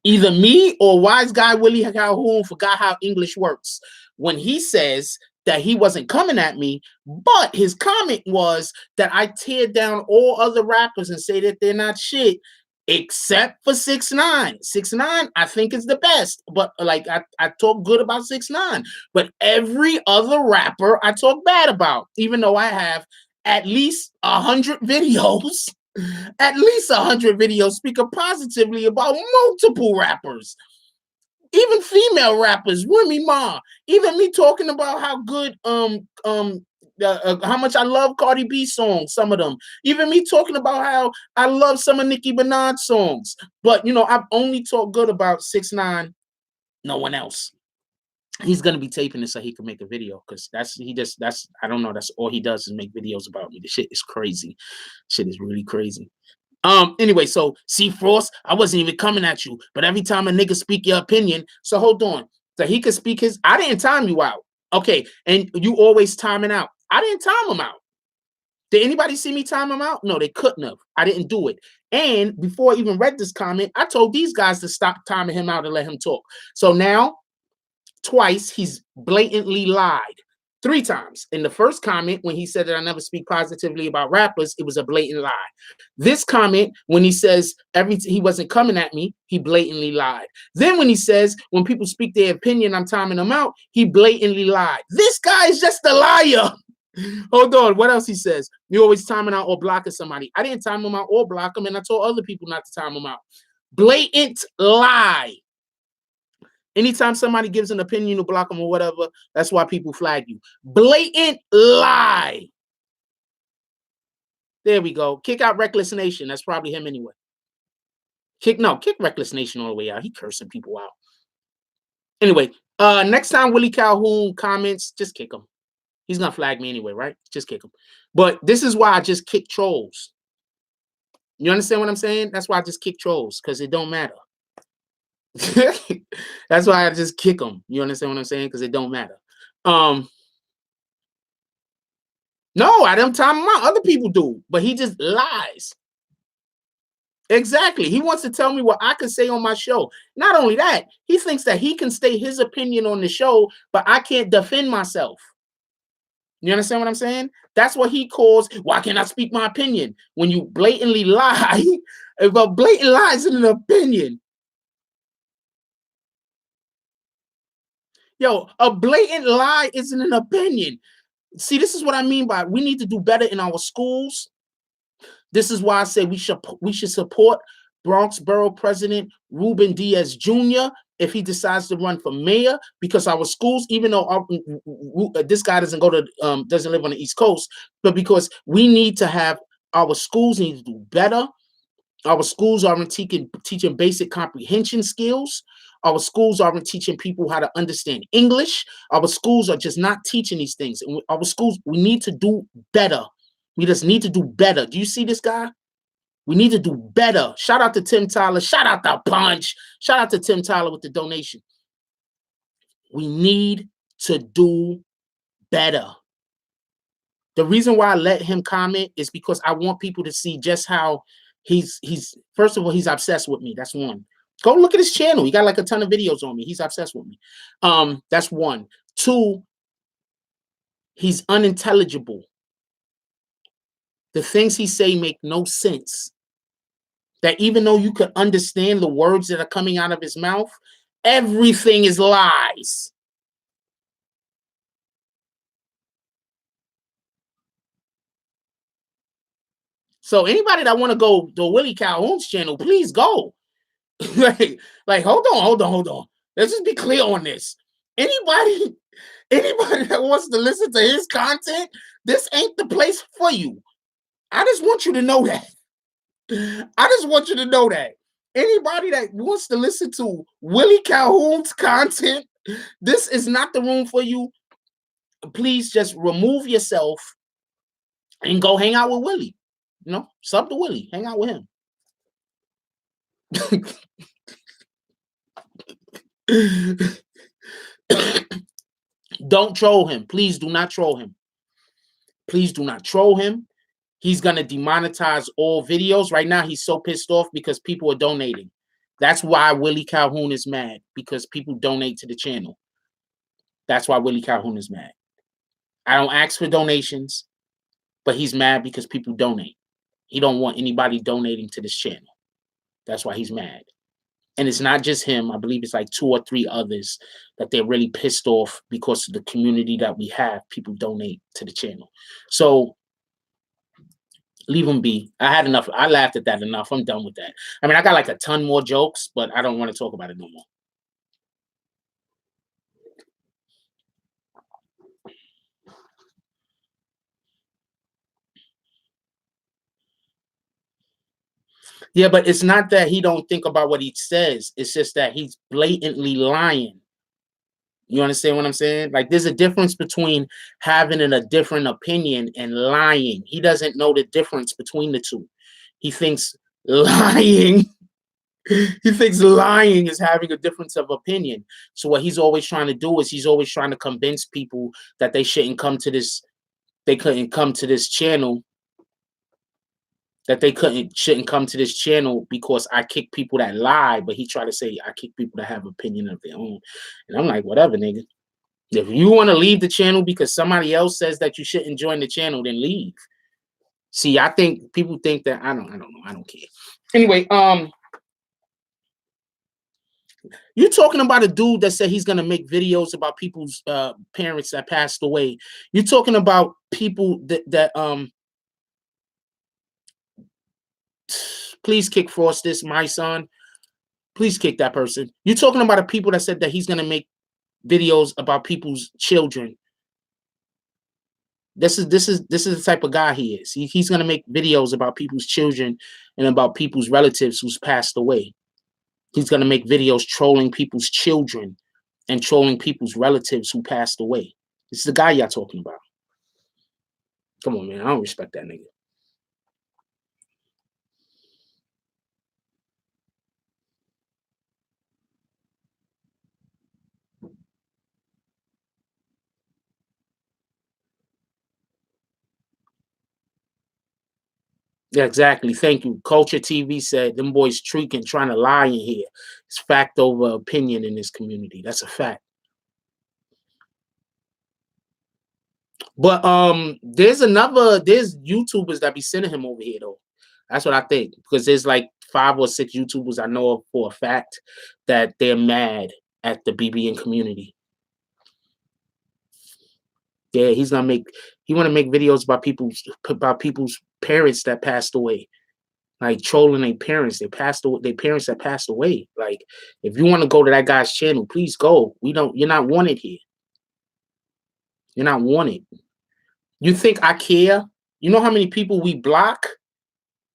either me or Wise Guy Willie Calhoun forgot how English works. When he says that he wasn't coming at me, but his comment was that I tear down all other rappers and say that they're not shit, except for 6ix9ine. 6ix9ine, I think, is the best. But like I talk good about 6ix9ine. But every other rapper I talk bad about, even though I have at least 100 videos. At least 100 videos speaking positively about multiple rappers. Even female rappers, Remy Ma. Even me talking about how good how much I love Cardi B songs, some of them. Even me talking about how I love some of Nicki Minaj songs. But, I've only talked good about 6ix9ine, no one else. He's going to be taping this so he can make a video, because I don't know, that's all he does is make videos about me. The shit is crazy. Shit is really crazy. Anyway, so see, Frost, I wasn't even coming at you, but every time a nigga speak your opinion, so hold on. So he could speak his, I didn't time you out. Okay, and you always timing out. I didn't time him out. Did anybody see me time him out? No, they couldn't have. I didn't do it. And before I even read this comment, I told these guys to stop timing him out and let him talk. So now, twice, he's blatantly lied. 3 times. In the first comment, when he said that I never speak positively about rappers, it was a blatant lie. This comment, when he says he wasn't coming at me, he blatantly lied. Then when he says when people speak their opinion, I'm timing them out, he blatantly lied. This guy is just a liar. Hold on. What else he says? You always timing out or blocking somebody. I didn't time him out or block him, and I told other people not to time him out. Blatant lie. Anytime somebody gives an opinion to block them or whatever, that's why people flag you. Blatant lie. There we go. Kick out Reckless Nation. That's probably him anyway. Kick Reckless Nation all the way out. He cursing people out. Anyway, next time Willie Calhoun comments, just kick him. He's gonna flag me anyway, right? Just kick him. But this is why I just kick trolls. You understand what I'm saying? That's why I just kick trolls, because it don't matter. That's why I just kick them. You understand what I'm saying? Because it don't matter. No, I don't time him out. Other people do, but he just lies. Exactly. He wants to tell me what I can say on my show. Not only that, he thinks that he can state his opinion on the show, but I can't defend myself. You understand what I'm saying? That's what he calls, why can't I speak my opinion? When you blatantly lie, if a blatant lie is an opinion. Yo, a blatant lie isn't an opinion. See, this is what I mean by we need to do better in our schools. This is why I say we should support Bronx Borough President Ruben Diaz Jr. if he decides to run for mayor, because our schools, even though this guy doesn't go to doesn't live on the East Coast, but because we need to have our schools need to do better. Our schools aren't teaching basic comprehension skills. Our schools aren't teaching people how to understand English. Our schools are just not teaching these things. And our schools, we need to do better. We just need to do better. Do you see this guy? We need to do better. Shout out to Tim Tyler. Shout out to Punch. Shout out to Tim Tyler with the donation. We need to do better. The reason why I let him comment is because I want people to see just how he's first of all, he's obsessed with me. That's one. Go look at his channel. He got like a ton of videos on me. He's obsessed with me. That's one. Two, he's unintelligible. The things he say make no sense. That even though you could understand the words that are coming out of his mouth, everything is lies. So anybody that want to go to Willie Calhoun's channel, please go. like, hold on. Let's just be clear on this. Anybody that wants to listen to his content, this ain't the place for you. I just want you to know that. I just want you to know that. Anybody that wants to listen to Willie Calhoun's content, this is not the room for you. Please just remove yourself and go hang out with Willie. You know, sub to Willie, hang out with him. Don't troll him. Please do not troll him. Please do not troll him. He's going to demonetize all videos. Right now, he's so pissed off because people are donating. That's why Willie Calhoun is mad, because people donate to the channel. That's why Willie Calhoun is mad. I don't ask for donations, but he's mad because people donate. He don't want anybody donating to this channel. That's why he's mad. And it's not just him. I believe it's like 2 or 3 others that they're really pissed off because of the community that we have. People donate to the channel. So leave him be. I had enough. I laughed at that enough. I'm done with that. I mean, I got like a ton more jokes, but I don't want to talk about it no more. Yeah, but it's not that he don't think about what he says. It's just that he's blatantly lying. You understand what I'm saying? Like, there's a difference between having a different opinion and lying. He doesn't know the difference between the two. He thinks lying he thinks lying is having a difference of opinion. So what he's always trying to do is he's always trying to convince people that they shouldn't come to this, they couldn't come to this channel, that they shouldn't come to this channel because I kick people that lie, but he tried to say I kick people that have opinion of their own. And I'm like, whatever, nigga. If you want to leave the channel because somebody else says that you shouldn't join the channel, then leave. See, I think people think that I don't know. I don't care. Anyway, you're talking about a dude that said he's gonna make videos about people's parents that passed away. You're talking about people that please kick Frostis, my son. Please kick that person. You're talking about a people that said that he's gonna make videos about people's children. This is the type of guy he is. He's gonna make videos about people's children and about people's relatives who's passed away. He's gonna make videos trolling people's children and trolling people's relatives who passed away. This is the guy y'all talking about. Come on, man. I don't respect that nigga. Yeah, exactly. Thank you. Culture TV said them boys tweaking, trying to lie in here. It's fact over opinion in this community. That's a fact. But there's YouTubers that be sending him over here though. That's what I think. Because there's like 5 or 6 YouTubers I know of for a fact that they're mad at the BBN community. Yeah, he want to make videos about people's parents that passed away. like trolling their parents. They passed away. Their parents that passed away. Like, if you want to go to that guy's channel, please go. We don't. You're not wanted here. You're not wanted. You think I care? You know how many people we block?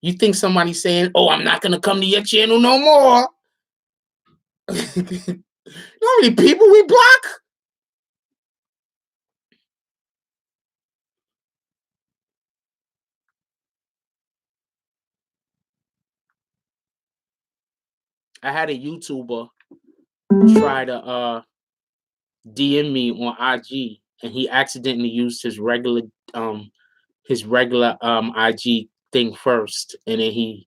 You think somebody's saying, "Oh, I'm not gonna come to your channel no more." You know how many people we block? I had a YouTuber try to DM me on IG, and he accidentally used his regular IG thing first, and then he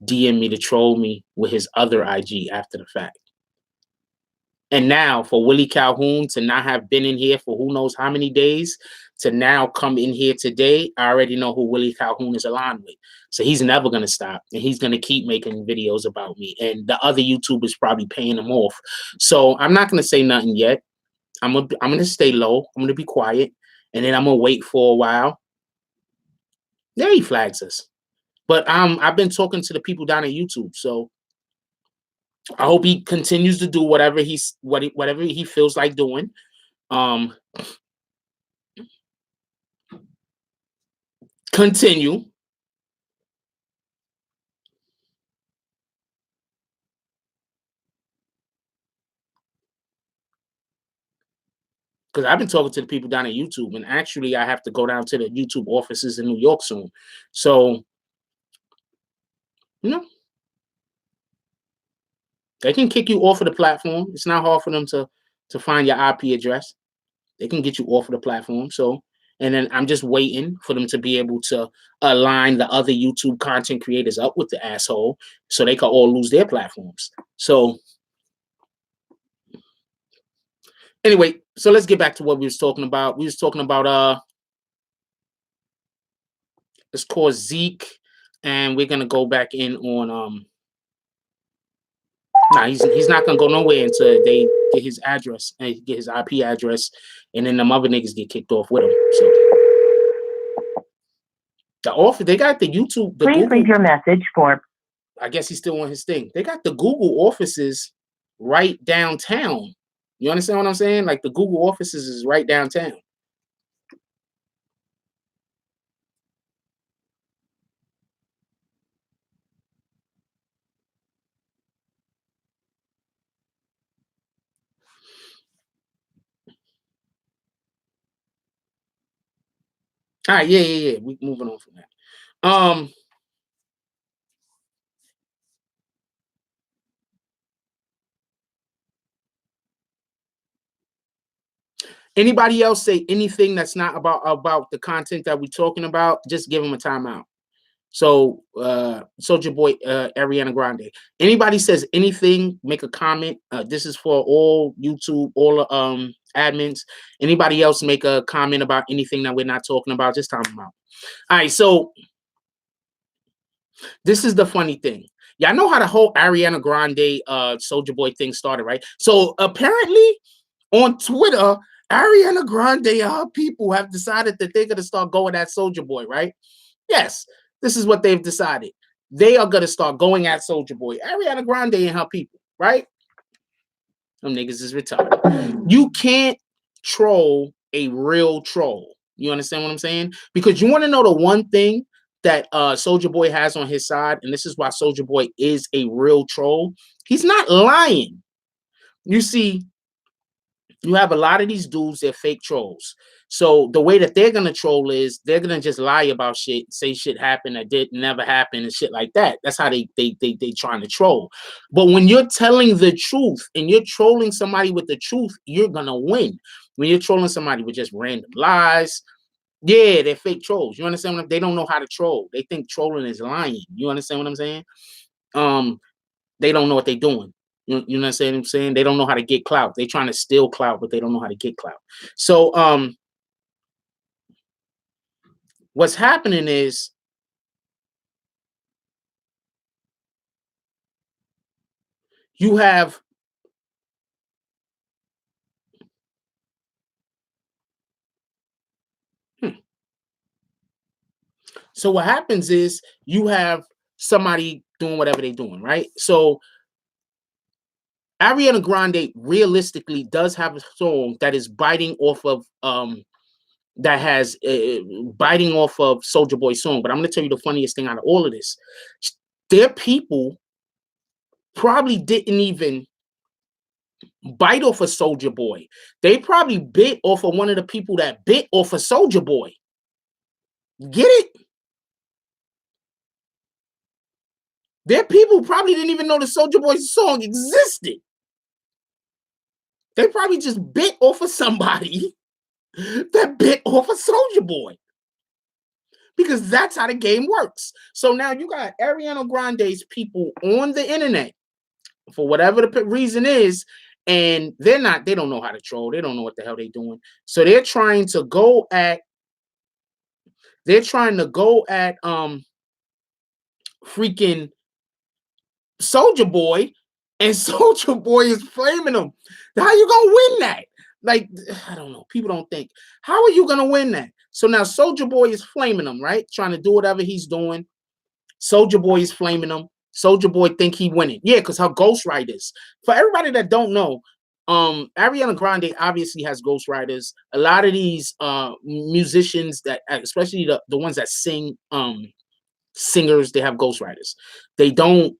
DM me to troll me with his other IG after the fact. And now for Willie Calhoun to not have been in here for who knows how many days, to now come in here today, I already know who Willie Calhoun is aligned with. So he's never going to stop, and he's going to keep making videos about me. And the other YouTubers probably paying him off. So I'm not going to say nothing yet. I'm gonna stay low. I'm gonna be quiet, and then I'm gonna wait for a while. There he flags us. But I've been talking to the people down at YouTube, so I hope he continues to do whatever he feels like doing. Continue. Because I've been talking to the people down at YouTube, and actually I have to go down to the YouTube offices in New York soon. So, you know, they can kick you off of the platform. It's not hard for them to find your IP address. They can get you off of the platform. So, and then I'm just waiting for them to be able to align the other YouTube content creators up with the asshole so they can all lose their platforms. So anyway, so let's get back to what we was talking about. We was talking about it's called Zeke, and we're gonna go back in on nah, he's not gonna go nowhere until they get his address and get his IP address, and then the other niggas get kicked off with him. So the office, they got the YouTube, the Please Google. leave your message for. I guess he's still on his thing. They got the Google offices right downtown. You understand what I'm saying? Like the Google offices is right downtown. All right, yeah. We moving on from that. Anybody else say anything that's not about the content that we're talking about? Just give them a timeout. So, Soulja Boy, Ariana Grande. Anybody says anything, make a comment. This is for all YouTube, all admins. Anybody else make a comment about anything that we're not talking about? Just time them out. All right, so this is the funny thing. Y'all know how the whole Ariana Grande Soulja Boy thing started, right? So apparently on Twitter, Ariana Grande and her people have decided that they're gonna start going at Soulja Boy, right? Yes, this is what they've decided. They are gonna start going at Soulja Boy, Ariana Grande and her people, right? Them niggas is retarded. You can't troll a real troll. You understand what I'm saying? Because you want to know the one thing that Soulja Boy has on his side, and this is why Soulja Boy is a real troll. He's not lying. You see, you have a lot of these dudes, they're fake trolls. So the way that they're gonna troll is they're gonna just lie about shit, say shit happened that did never happen and shit like that. That's how they trying to troll. But when you're telling the truth and you're trolling somebody with the truth, you're gonna win. When you're trolling somebody with just random lies, yeah, they're fake trolls. You understand what they don't know how to troll. They think trolling is lying. You understand what I'm saying? They don't know what they're doing. You know what I'm saying? They don't know how to get clout. They're trying to steal clout, but they don't know how to get clout. So what's happening is you have so what happens is you have somebody doing whatever they're doing, right? So Ariana Grande realistically does have a song that is biting off of that has biting off of Soulja Boy's song. But I'm going to tell you the funniest thing out of all of this. Their people probably didn't even bite off of Soulja Boy. They probably bit off of one of the people that bit off of Soulja Boy. Get it? Their people probably didn't even know the Soulja Boy's song existed. They probably just bit off of somebody that bit off of Soulja Boy. Because that's how the game works. So now you got Ariana Grande's people on the internet for whatever the reason is, and they don't know how to troll. They don't know what the hell they're doing. So they're trying to go at freaking Soulja Boy, and Soulja Boy is flaming them. How you gonna win that? Like, I don't know. People don't think. How are you gonna win that? So now Soulja Boy is flaming them, right? Trying to do whatever he's doing. Soulja Boy is flaming them. Soulja Boy think he winning. Yeah, because her ghostwriters. For everybody that don't know, Ariana Grande obviously has ghostwriters. A lot of these musicians that, especially the ones that sing, singers, they have ghostwriters. They don't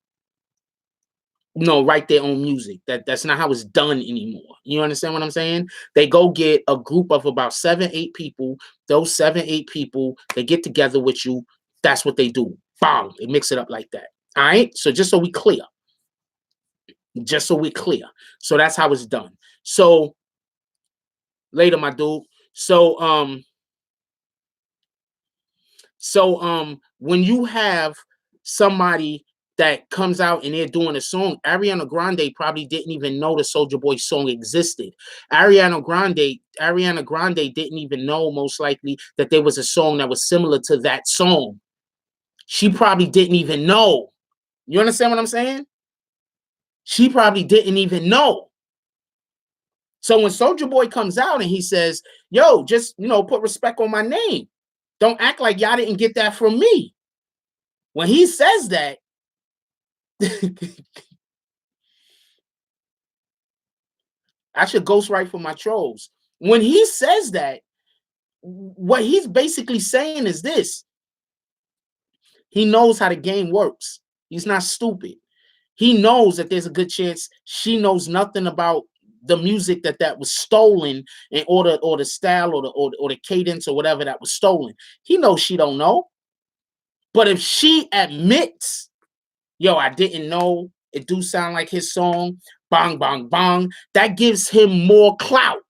write their own music. That's not how it's done anymore. You understand what I'm saying? They go get a group of about 7-8 people. Those 7-8 people, they get together with you. That's what they do. Bang, they mix it up like that. All right. So just so we clear. So that's how it's done. So later, my dude. So when you have somebody that comes out and they're doing a song, Ariana Grande probably didn't even know the Soulja Boy song existed. Ariana Grande didn't even know, most likely, that there was a song that was similar to that song. She probably didn't even know. You understand what I'm saying? She probably didn't even know. So when Soulja Boy comes out and he says, yo, just, put respect on my name. Don't act like y'all didn't get that from me. When he says that, I should ghostwrite for my trolls. When he says that, what he's basically saying is this. He knows how the game works. He's not stupid. He knows that there's a good chance she knows nothing about the music that was stolen, or the style or the cadence or whatever that was stolen. He knows she don't know. But if she admits, yo, I didn't know, it do sound like his song, bang, bang, bang, that gives him more clout.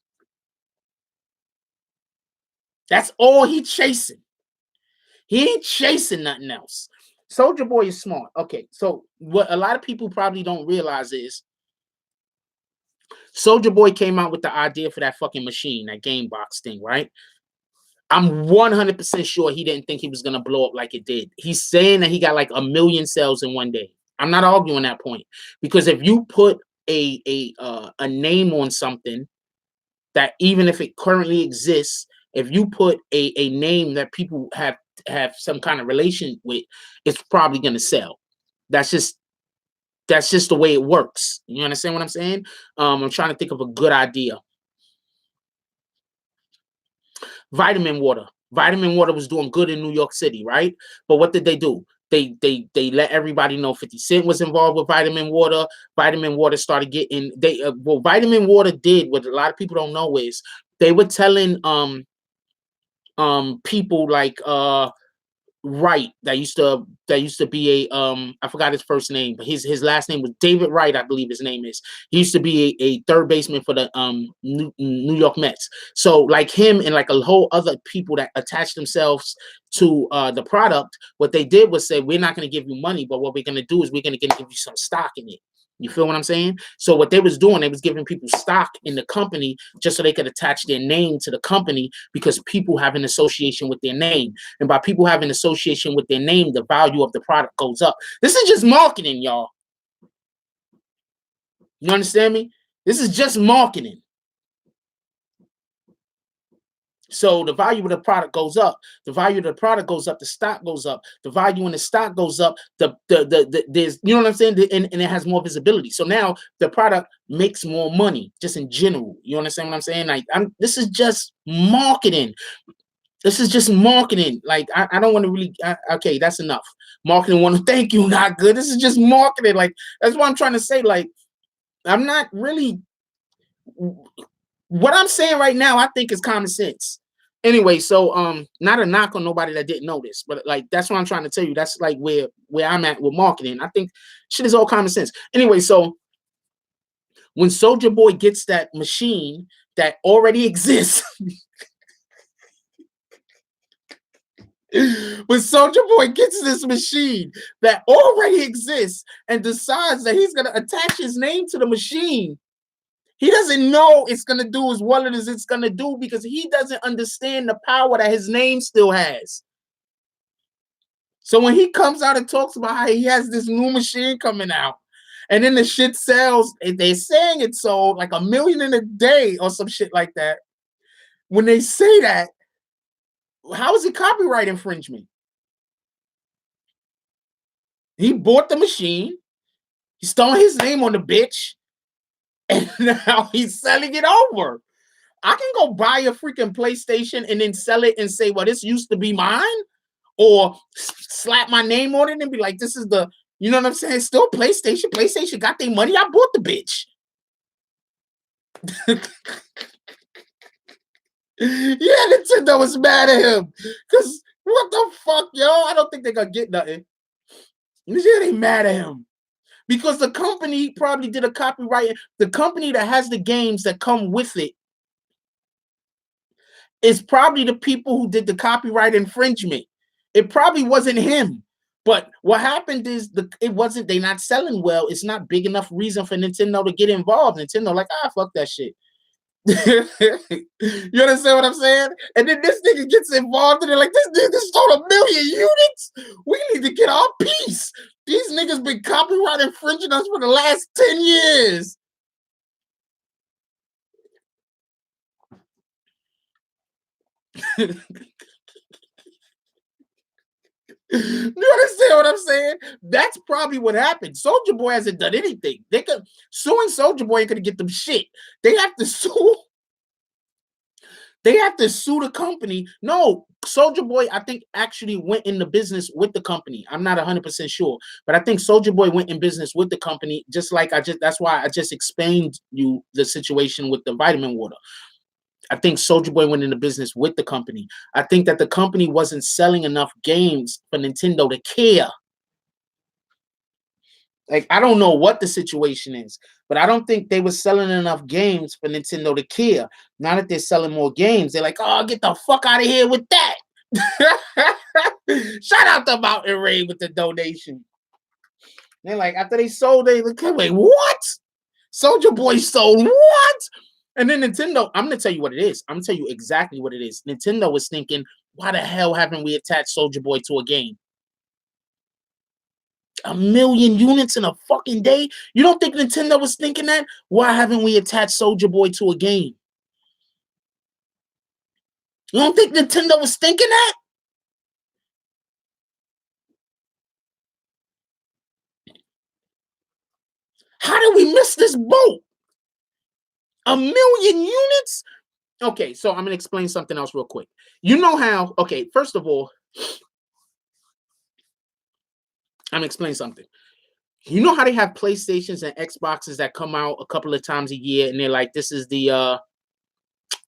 That's all he chasing. He ain't chasing nothing else. Soulja Boy is smart. Okay, so what a lot of people probably don't realize is Soulja Boy came out with the idea for that fucking machine, that game box thing, right? I'm 100% sure he didn't think he was going to blow up like it did. He's saying that he got like 1 million sales in one day. I'm not arguing that point, because if you put a name on something that, even if it currently exists, if you put a name that people have some kind of relation with, it's probably going to sell. That's just the way it works. You understand what I'm saying? I'm trying to think of a good idea. Vitamin water. Vitamin water was doing good in New York City, right? But what did they do? They let everybody know 50 Cent was involved with vitamin water. Vitamin water started getting vitamin water did what a lot of people don't know is they were telling people like Wright that used to be a I forgot his first name, but his last name was David Wright, I believe his name is. He used to be a third baseman for the New York Mets. So like him and like a whole other people that attached themselves to the product, what they did was say, we're not going to give you money, but what we're going to do is we're going to give you some stock in it. You feel what I'm saying? So what they was doing, they was giving people stock in the company just so they could attach their name to the company, because people have an association with their name. And by people having association with their name, the value of the product goes up. This is just marketing, y'all. You understand me? This is just marketing. So the value of the product goes up. The value of the product goes up. The stock goes up. The value in the stock goes up. There's, you know what I'm saying? And it has more visibility. So now the product makes more money just in general. You understand what I'm saying? Like, this is just marketing. This is just marketing. Like, I don't want to really, okay, that's enough. Marketing want to thank you, not good. This is just marketing. Like, that's what I'm trying to say. Like, I'm not really, what I'm saying right now, I think is common sense. Anyway, so not a knock on nobody that didn't know this, but like that's what I'm trying to tell you. That's like where I'm at with marketing. I think shit is all common sense. Anyway, so when Soulja Boy gets that machine that already exists, when Soulja Boy gets this machine that already exists and decides that he's gonna attach his name to the machine, he doesn't know it's going to do as well as it's going to do because he doesn't understand the power that his name still has. So when he comes out and talks about how he has this new machine coming out, and then the shit sells, they're saying it sold like 1 million in a day or some shit like that. When they say that, how is it copyright infringement? He bought the machine, he's throwing his name on the bitch, and now he's selling it over. I can go buy a freaking PlayStation and then sell it and say, well, this used to be mine, or slap my name on it and be like, this is the, you know what I'm saying? Still PlayStation. PlayStation got their money. I bought the bitch. Yeah, Nintendo was mad at him. Because what the fuck, yo? I don't think they're going to get nothing. Yeah, they mad at him. Because the company probably did a copyright. The company that has the games that come with it is probably the people who did the copyright infringement. It probably wasn't him. But what happened is they're not selling well. It's not big enough reason for Nintendo to get involved. Nintendo like, fuck that shit. You understand what I'm saying? And then this nigga gets involved and they're like, this nigga stole 1 million units. We need to get our piece. These niggas been copyright infringing us for the last 10 years. You understand what I'm saying? That's probably what happened. Soulja Boy hasn't done anything. They could suing Soulja Boy could get them shit. They have to sue. They have to sue the company. No, Soulja Boy, I think, actually went into business with the company. I'm not 100% sure, but I think Soulja Boy went in business with the company. That's why I just explained you the situation with the vitamin water. I think Soulja Boy went into business with the company. I think that the company wasn't selling enough games for Nintendo to care. Like, I don't know what the situation is, but I don't think they were selling enough games for Nintendo to care. Now that they're selling more games, they're like, oh, get the fuck out of here with that. Shout out to Mountain Raid with the donation. They're like, after they sold, they like, wait, what? Soulja Boy sold what? And then Nintendo, I'm going to tell you what it is. I'm going to tell you exactly what it is. Nintendo was thinking, why the hell haven't we attached Soulja Boy to a game? 1 million units in a fucking day? You don't think Nintendo was thinking that? Why haven't we attached Soulja Boy to a game? You don't think Nintendo was thinking that? How did we miss this boat? 1 million units? Okay, so I'm going to explain something else real quick. You know how, okay, first of all, I'm going to explain something. You know how they have PlayStations and Xboxes that come out a couple of times a year, and they're like, this is the,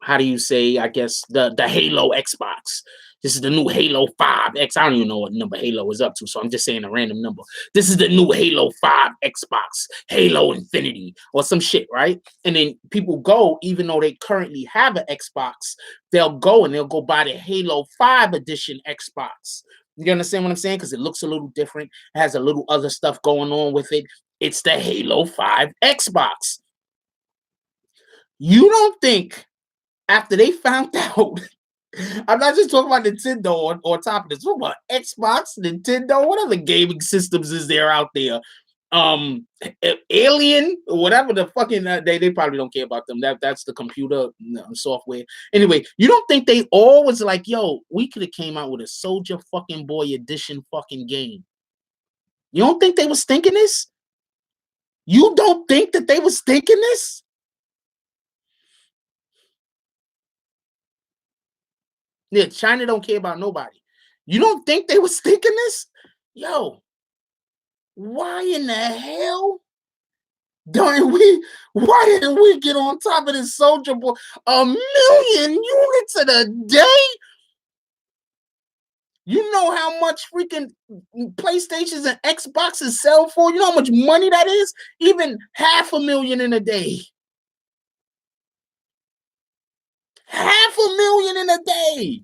how do you say, I guess, the Halo Xbox. This is the new Halo 5X. I don't even know what number Halo is up to, so I'm just saying a random number. This is the new Halo 5 Xbox, Halo Infinity, or some shit, right? And then people go, even though they currently have an Xbox, they'll go buy the Halo 5 edition Xbox. You understand what I'm saying? Because it looks a little different. It has a little other stuff going on with it. It's the Halo 5 Xbox. You don't think after they found out, I'm not just talking about Nintendo on top of this, I'm talking about Xbox, Nintendo, what other gaming systems is there out there? Alien, whatever the fucking they probably don't care about them. That's the computer software. Anyway, you don't think they all was like, yo, we could have came out with a Soulja fucking Boy edition fucking game? You don't think they was thinking this? You don't think that they was thinking this? Yeah, China don't care about nobody. You don't think they was thinking this? Yo, why in the hell why didn't we get on top of this Soulja Boy? 1,000,000 units in a day? You know how much freaking PlayStations and Xboxes sell for? You know how much money that is? Even 500,000 in a day. 500,000 in a day.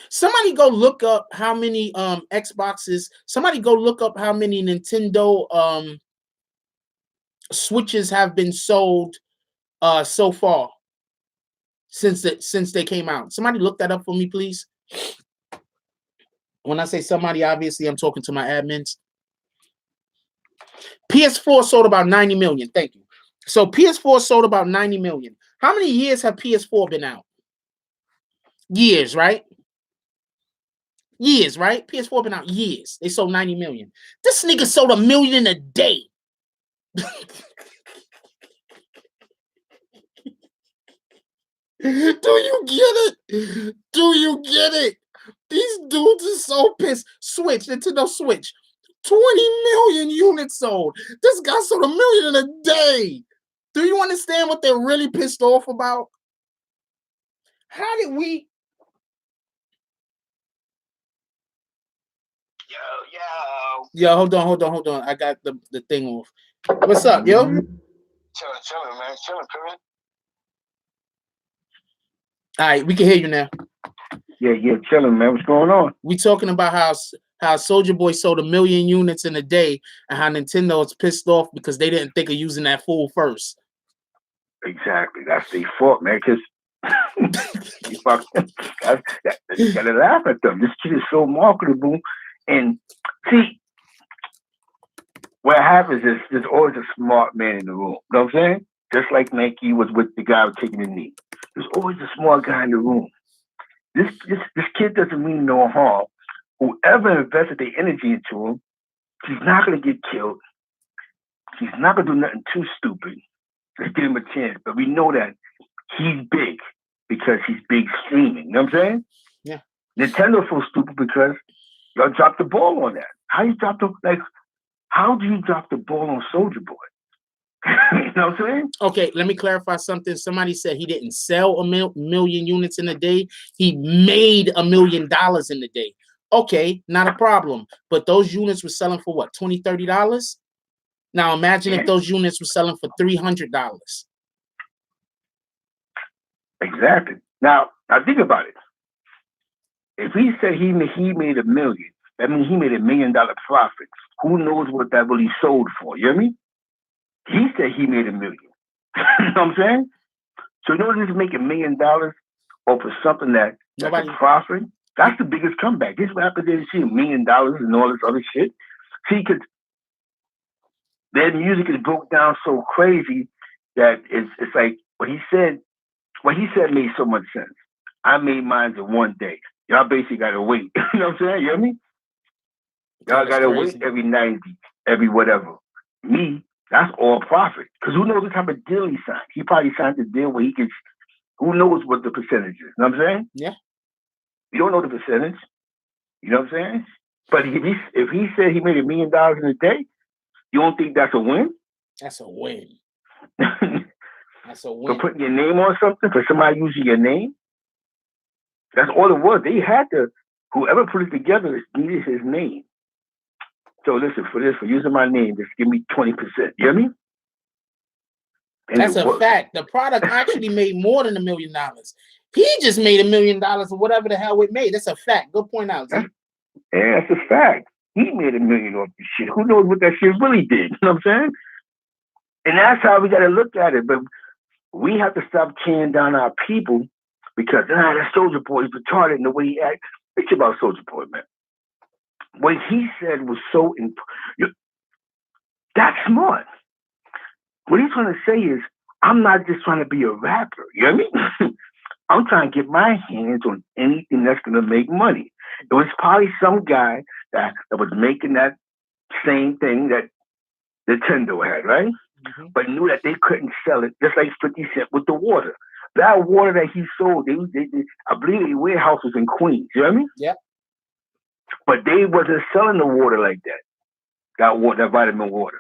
Somebody go look up how many Xboxes. Somebody go look up how many Nintendo Switches have been sold so far since they came out. Somebody look that up for me, please. When I say somebody, obviously I'm talking to my admins. PS4 sold about 90 million. Thank you. So PS4 sold about 90 million. How many years have PS4 been out? Years, right? Years, right? PS4 been out years. They sold 90 million. This nigga sold 1,000,000 in a day. Do you get it? Do you get it? These dudes are so pissed. Switch, Nintendo Switch. 20 million units sold. This guy sold 1,000,000 in a day. Do you understand what they're really pissed off about? How did we? Yo, hold on. I got the thing off. What's up, yo? Chilling, man. Chilling, man. All right, we can hear you now. Yeah, chilling, man. What's going on? We talking about how Soulja Boy sold 1,000,000 units in a day, and how Nintendo is pissed off because they didn't think of using that fool first. Exactly. That's their fault, man. Because you gotta laugh at them. This kid is so marketable, and see, what happens is there's always a smart man in the room. You know what I'm saying? Just like Nike was with the guy taking the knee. There's always a smart guy in the room. This kid doesn't mean no harm. Whoever invested their energy into him, he's not gonna get killed. He's not gonna do nothing too stupid. Let's give him a chance. But we know that he's big because he's big streaming. You know what I'm saying? Yeah. Nintendo's so stupid because y'all dropped the ball on that. How do you drop the ball on Soulja Boy? You know what I'm saying? Okay, let me clarify something. Somebody said he didn't sell 1,000,000 units in a day. He made $1 million in a day. Okay, not a problem. But those units were selling for what, $20, $30? Now imagine if those units were selling for $300. Exactly. Now think about it. If he said he made $1 million, that means he made $1 million profit. Who knows what that really sold for? You hear me? He said he made $1 million. You know what I'm saying? So in order to make $1 million off of something that's a profit, that's the biggest comeback. This rapper didn't see $1 million and all this other shit. See, because their music is broke down so crazy that it's like what he said made so much sense. I made mine in one day. Y'all basically gotta wait. You know what I'm saying? You hear me? Y'all gotta wait every 90, every whatever. Me, that's all profit. Because who knows what type of deal he signed? He probably signed a deal where he could, who knows what the percentage is. You know what I'm saying? Yeah. You don't know the percentage. You know what I'm saying? But if he said he made $1 million in a day, you don't think that's a win? That's a win. That's a win. For putting your name on something, for somebody using your name? That's all it was. They had to, whoever put it together needed his name. So listen, for using my name, just give me 20%. You hear me? And that's a fact. The product actually made more than $1 million. He just made $1 million or whatever the hell it made. That's a fact. Good point out, Z. Yeah, that's a fact. He made $1 million off this shit. Who knows what that shit really did? You know what I'm saying? And that's how we got to look at it. But we have to stop tearing down our people because that Soulja Boy is retarded in the way he acts. Think about Soulja Boy, man. what he said was so that's smart. What he's trying to say is, I'm not just trying to be a rapper. You know what I mean? I'm trying to get my hands on anything that's going to make money. It was probably some guy that was making that same thing that Nintendo had, right? Mm-hmm. But knew that they couldn't sell it, just like 50 Cent with the water. That water that he sold, they I believe the warehouse was in Queens. You know what I mean? Yeah. But they wasn't selling the water like that. That vitamin water.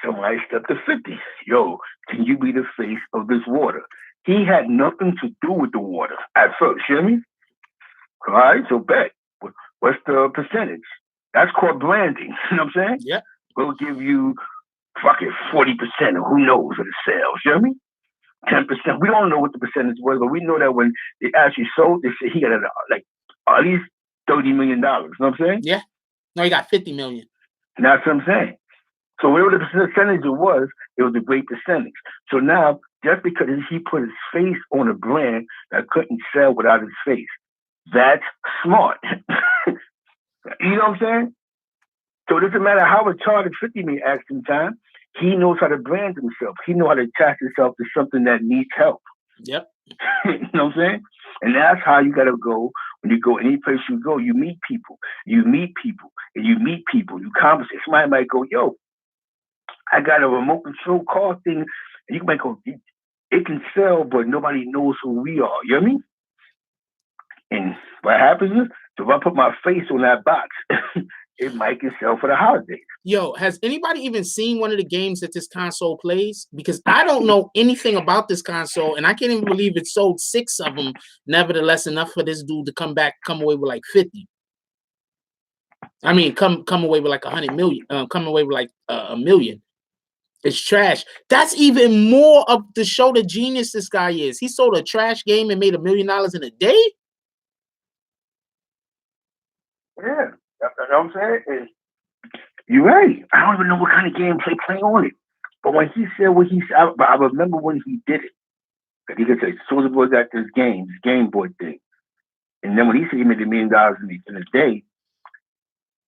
Somebody stepped to 50. Yo, can you be the face of this water? He had nothing to do with the water at first. You know what I mean? All right, so bet. What's the percentage? That's called branding. You know what I'm saying? Yeah. We'll give you fucking 40% or who knows of the sales. You know what I mean? 10%. We don't know what the percentage was, but we know that when they actually sold this shit, he got like at least $30 million. You know what I'm saying? Yeah. No, he got 50 million. That's what I'm saying. So whatever the percentage it was a great percentage. So now, just because he put his face on a brand that couldn't sell without his face, that's smart. You know what I'm saying? So it doesn't matter how retarded 50 may act sometimes. He knows how to brand himself. He knows how to attach himself to something that needs help. Yep. You know what I'm saying? And that's how you got to go. When you go any place you go, you meet people. You meet people. And you meet people. You conversate. Somebody might go, yo, I got a remote control car thing. And you might go, it can sell, but nobody knows who we are. You know what I mean? And what happens is, if I put my face on that box, it might get sell for the holidays. Yo, has anybody even seen one of the games that this console plays? Because I don't know anything about this console, and I can't even believe it sold 6 of them. Nevertheless, enough for this dude to come away with like 50. I mean, come away with like 100 million. Come away with like a million. It's trash. That's even more of the show the genius this guy is. He sold a trash game and made $1 million in a day. Yeah, that's what I'm saying. And you're right. I don't even know what kind of game play on it. But when he said what he said, I remember when he did it. Like he could say, Soulja Boy got this Game Boy thing. And then when he said he made $1 million in a day,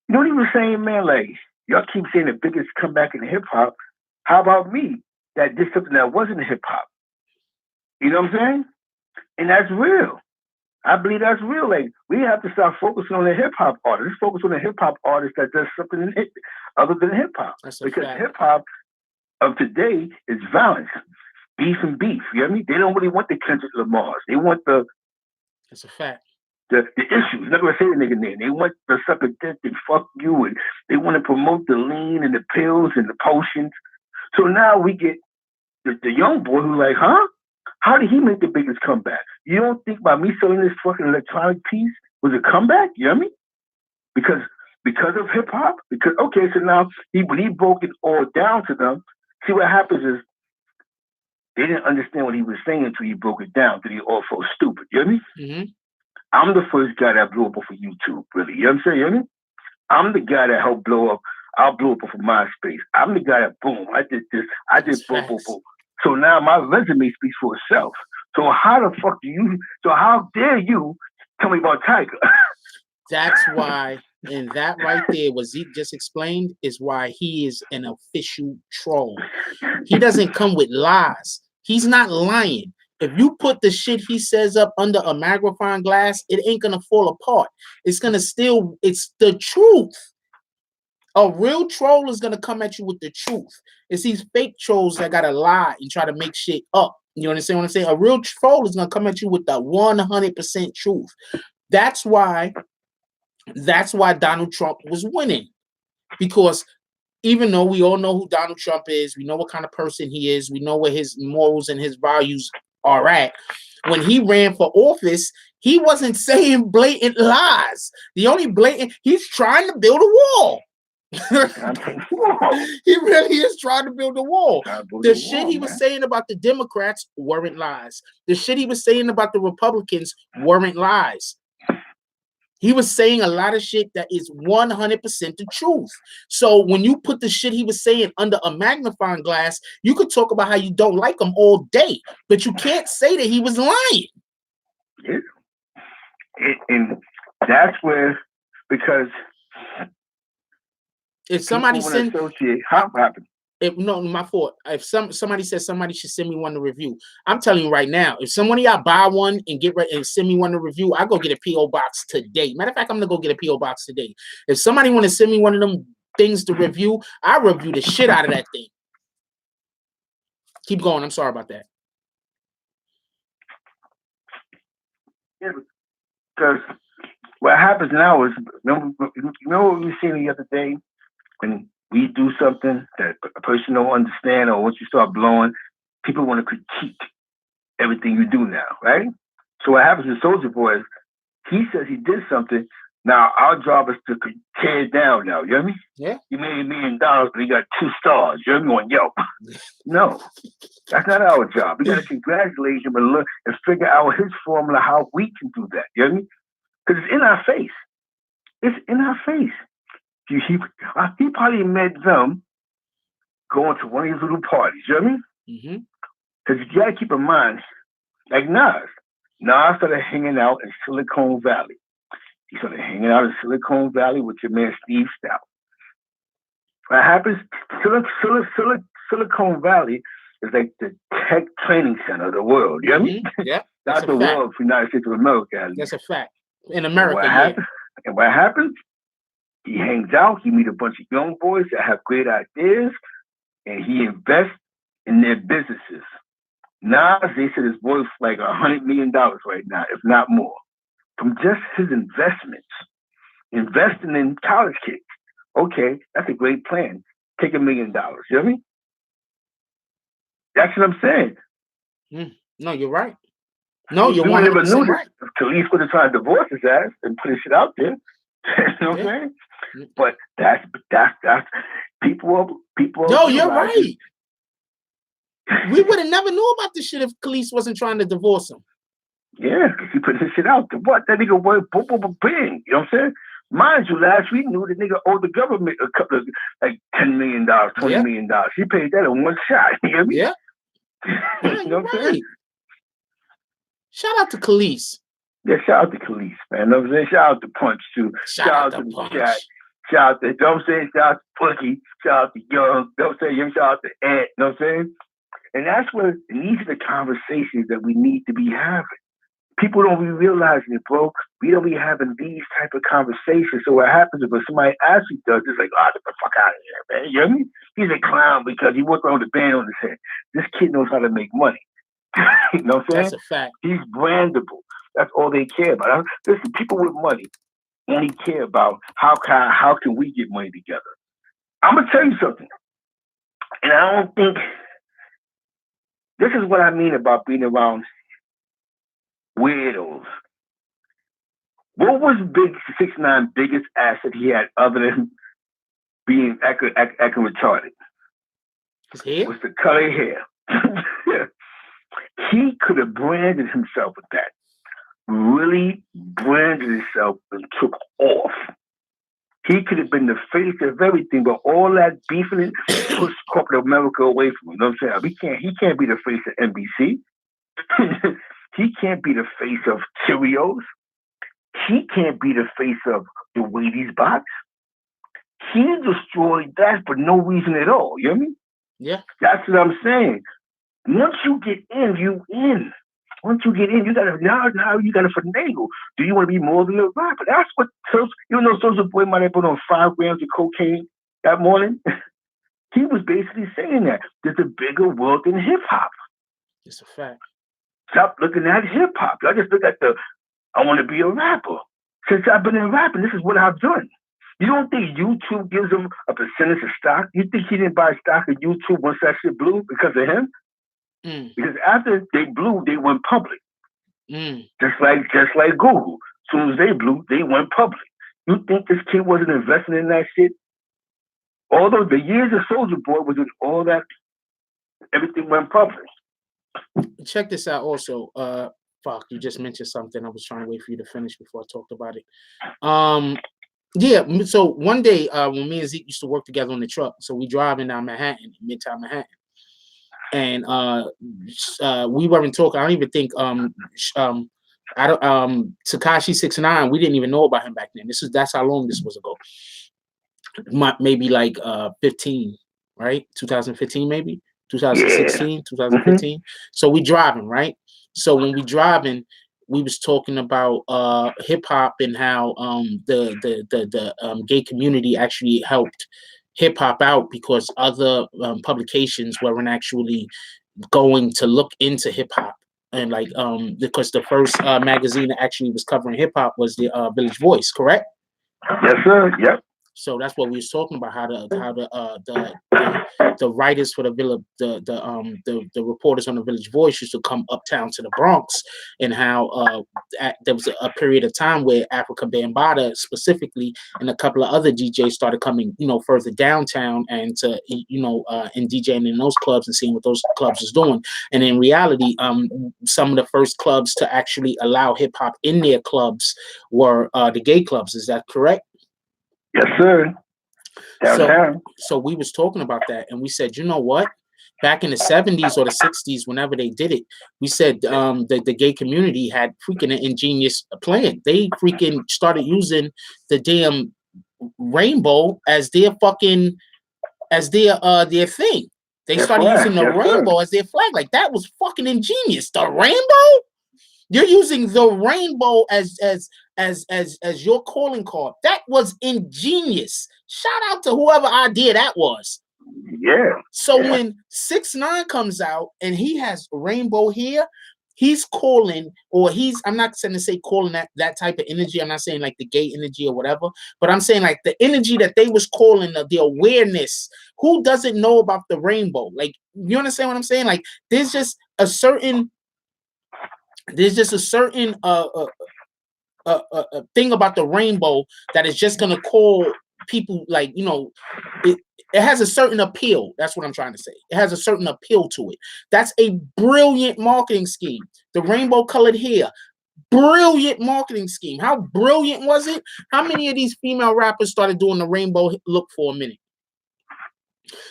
you know what he was saying, man? Like, y'all keep saying the biggest comeback in hip hop. How about me that did something that wasn't hip hop? You know what I'm saying? And that's real. I believe that's real. Like, we have to start focusing on the hip hop artist. Let's focus on the hip hop artist that does something other than hip hop. Because hip hop of today is violence, beef and beef. You know what I mean? They don't really want the Kendrick Lamars. They want the. That's a fact. The issues. Not gonna say the nigga name. They want the suck a dick and fuck you, and they want to promote the lean and the pills and the potions. So now we get the young boy who's like, huh? How did he make the biggest comeback? You don't think by me selling this fucking electronic piece was a comeback? You know what I mean? Because of hip hop? Because okay, so now when he broke it all down to them, see what happens is they didn't understand what he was saying until he broke it down, until he all felt stupid. You know what I mean? Mm-hmm. I'm the first guy that blew up off of YouTube, really. You know what I'm saying? You know what I mean? I'm the guy that helped blow up. I'll blow up off of MySpace. I'm the guy that, boom, I did this. I did boom, boom, boom. So now my resume speaks for itself. So how dare you tell me about Tiger? That's why, and that right there, what Zeke just explained, is why he is an official troll. He doesn't come with lies. He's not lying. If you put the shit he says up under a magnifying glass, it ain't gonna fall apart. It's the truth. A real troll is gonna come at you with the truth. It's these fake trolls that gotta lie and try to make shit up. You understand what I'm saying? A real troll is gonna come at you with the 100% truth. That's why Donald Trump was winning. Because even though we all know who Donald Trump is, we know what kind of person he is, we know where his morals and his values are at. When he ran for office, he wasn't saying blatant lies. The only blatant, he's trying to build a wall. He really is trying to build a wall. The shit he was saying about the Democrats weren't lies. The shit he was saying about the Republicans weren't lies. He was saying a lot of shit that is 100% the truth. So when you put the shit he was saying under a magnifying glass, you could talk about how you don't like him all day, but you can't say that he was lying. Yeah. And that's where, because If somebody People want send, to associate. How happened? no, my fault. If somebody says somebody should send me one to review, I'm telling you right now, if someone of y'all buy one and get ready and send me one to review, I go get a PO box today. Matter of fact, I'm gonna go get a PO box today. If somebody want to send me one of them things to review, I review the shit out of that thing. Keep going. I'm sorry about that. Yeah, because what happens now is, remember what we were saying the other day, when we do something that a person don't understand, or once you start blowing, people want to critique everything you do now, right? So what happens with Soulja Boy is, he says he did something. Now our job is to tear it down now. You know what I mean? Yeah. He made $1 million, but he got 2 stars. You know what I mean? On Yelp. No, that's not our job. We got to congratulate him and look and figure out his formula, how we can do that. You know what I mean? Because it's in our face. It's in our face. He probably met them going to one of these little parties. You know what I mean? Because you got to keep in mind, like Nas. Nas started hanging out in Silicon Valley. He started hanging out in Silicon Valley with your man Steve Stout. What happens? Silicon Valley is like the tech training center of the world. You know what I mean? Yeah. Not the world for the United States of America. That's a fact. In America, and what happens? He hangs out. He meets a bunch of young boys that have great ideas, and he invests in their businesses. Nas, they said his worth like $100 million right now, if not more, from just his investments. Investing in college kids. Okay, that's a great plan. Take $1 million. You know what I mean? That's what I'm saying. No, you're right. No, you're 100% never knew right. If Khalees would have tried to divorce his ass and put his shit out there. You know what I'm saying? But that's people. No, you're right. We would have never knew about this shit if Khalees wasn't trying to divorce him. Yeah, because he put his shit out there. What? That nigga went boom, boom, boom, bang. You know what I'm saying? Mind you, last week knew the nigga owed the government a couple of like $10 million, $20 million. He paid that in one shot. You know what I mean? Yeah. You know what I'm saying? Shout out to Khalees. Yeah, shout out to Khalees, man. You know what I'm saying? Shout out to Punch too. Shout out to the chat. Shout out to, you know what I'm saying? Shout out to Punky. Shout out to Young. You know what I'm saying? Shout out to Ant. You know what I'm saying? And that's where these are the conversations that we need to be having. People don't be realizing it, bro. We don't be having these type of conversations. So what happens if somebody actually does this, like, get the fuck out of here, man. You know what I mean? He's a clown because he walked around with a band on his head. This kid knows how to make money. You know what I'm saying? That's a fact. He's brandable. That's all they care about. Listen, people with money only care about how can we get money together. I'm gonna tell you something, and I don't think this is what I mean about being around weirdos. What was Big 6ix9ine biggest asset he had other than being acting retarded? His hair? Was the color hair. He could have branded himself with that. Really branded himself and took off. He could have been the face of everything, but all that beefing pushed corporate America away from him. You know what I'm saying? He can't be the face of NBC. He can't be the face of Cheerios. He can't be the face of the Wheaties box. He destroyed that for no reason at all. You know what I mean? Yeah. That's what I'm saying. Once you get in, you in. Once you get in, you gotta now you gotta finagle. Do you want to be more than a rapper? That's what even though Soulja Boy might have put on 5 grams of cocaine that morning, he was basically saying that there's a bigger world than hip hop. It's a fact. Stop looking at hip hop. I just look at I want to be a rapper. Since I've been in rapping, this is what I've done. You don't think YouTube gives him a percentage of stock? You think he didn't buy stock of YouTube once that shit blew because of him? Because after they blew, they went public. Just like Google. As soon as they blew, they went public. You think this kid wasn't investing in that shit? Although the years of Soulja Boy was in all that, everything went public. Check this out also. Fuck, you just mentioned something. I was trying to wait for you to finish before I talked about it. Yeah, so one day when me and Zeke used to work together on the truck, so we driving down Manhattan, Midtown Manhattan. And we weren't talking. I don't even think I don't Tekashi 6ix9ine, we didn't even know about him back then. That's how long this was ago. Maybe like 15, right? 2015, maybe 2016, 2015. So we driving, right? So when we driving, we was talking about hip hop and how the gay community actually helped hip hop out because other publications weren't actually going to look into hip hop. And like because the first magazine that actually was covering hip hop was the Village Voice, correct? Yes, sir. Yep. So that's what we was talking about, how the writers for the the reporters on the Village Voice used to come uptown to the Bronx, and how there was a period of time where Africa Bambaataa specifically and a couple of other DJs started coming, further downtown and to and DJing in those clubs and seeing what those clubs was doing. And in reality, some of the first clubs to actually allow hip hop in their clubs were the gay clubs. Is that correct? Yes, sir. Downtown. So we was talking about that, and we said, you know what? Back in the 70s or the 60s, whenever they did it, we said the gay community had freaking an ingenious plan. They freaking started using the damn rainbow as their fucking their thing. They started using the rainbow as their flag. Like, that was fucking ingenious. The rainbow? You're using the rainbow as your calling card. That was ingenious. Shout out to whoever idea that was. Yeah. So when 6ix9ine comes out and he has rainbow here, he's calling, or I'm not saying to say calling that type of energy. I'm not saying like the gay energy or whatever, but I'm saying like the energy that they was calling, the awareness. Who doesn't know about the rainbow? Like, you understand what I'm saying? Like, there's just a certain thing about the rainbow that is just gonna call people, like, it has a certain appeal. That's what I'm trying to say. It has a certain appeal to it. That's a brilliant marketing scheme. The rainbow colored hair, brilliant marketing scheme. How brilliant was it? How many of these female rappers started doing the rainbow look for a minute?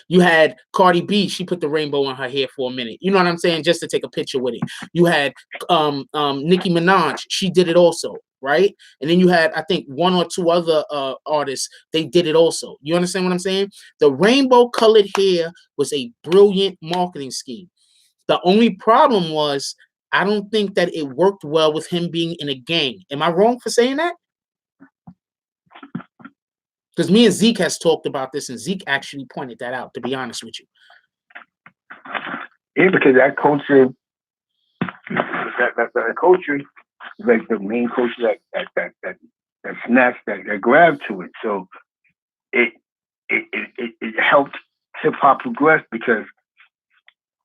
You had Cardi B, she put the rainbow on her hair for a minute. You know what I'm saying? Just to take a picture with it. You had Nicki Minaj, she did it also, right? And then you had, I think, one or two other artists, they did it also. You understand what I'm saying? The rainbow colored hair was a brilliant marketing scheme. The only problem was, I don't think that it worked well with him being in a gang. Am I wrong for saying that? Because me and Zeke has talked about this, and Zeke actually pointed that out, to be honest with you. Yeah, because that culture, that culture is like the main culture that snatched, that grabbed to it. So it helped hip hop progress, because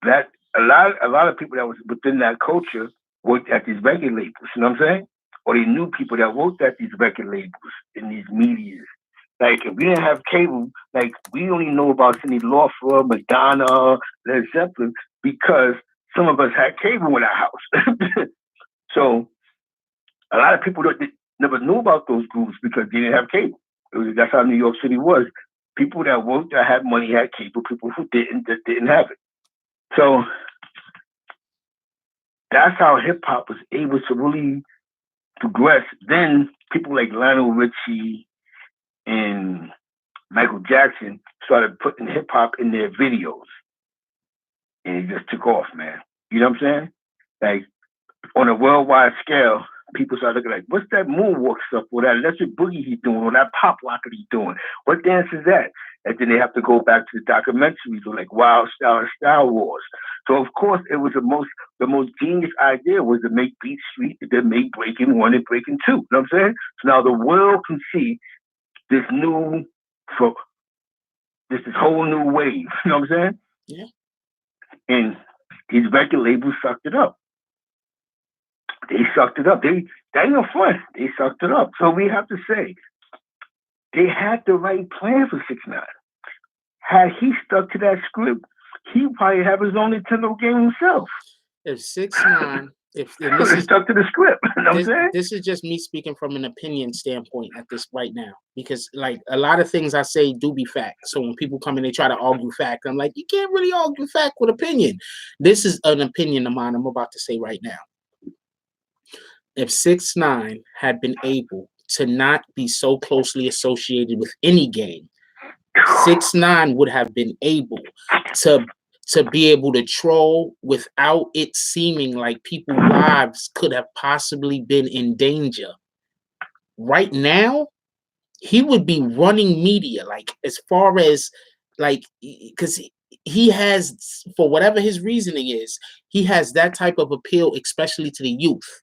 that a lot of people that was within that culture worked at these record labels. You know what I'm saying? Or they knew people that worked at these record labels in these medias. Like, if we didn't have cable, like, we only know about Cyndi Lauper, Madonna, Led Zeppelin, because some of us had cable in our house. So a lot of people never knew about those groups because they didn't have cable. That's how New York City was. People that worked, that had money, had cable. People who didn't have it. So that's how hip hop was able to really progress. Then people like Lionel Richie and Michael Jackson started putting hip hop in their videos, and it just took off, man. You know what I'm saying? Like, on a worldwide scale, people started looking like, what's that moonwalk stuff, or that electric boogie he's doing, or that pop locker he's doing? What dance is that? And then they have to go back to the documentaries, or like Wild Style and Style Wars. So of course, it was the most genius idea was to make Beat Street, and then make Breaking 1 and Breaking 2. You know what I'm saying? So now the world can see this whole new wave. You know what I'm saying? Yeah. And these record labels sucked it up. They sucked it up. They ain't no fun. They sucked it up. So we have to say, they had the right plan for 6ix9ine. Had he stuck to that script, he probably have his own Nintendo game himself. If 6ix9ine, if this is stuck to the script, you know what I'm saying? This is just me speaking from an opinion standpoint at this right now, because like a lot of things I say do be fact. So when people come in, they try to argue fact. I'm like, you can't really argue fact with opinion. This is an opinion of mine I'm about to say right now. if 6ix9ine had been able to not be so closely associated with any gang, 6ix9ine would have been able to be able to troll without it seeming like people's lives could have possibly been in danger. Right now, he would be running media, like as far as like, because he has, for whatever his reasoning is, he has that type of appeal, especially to the youth.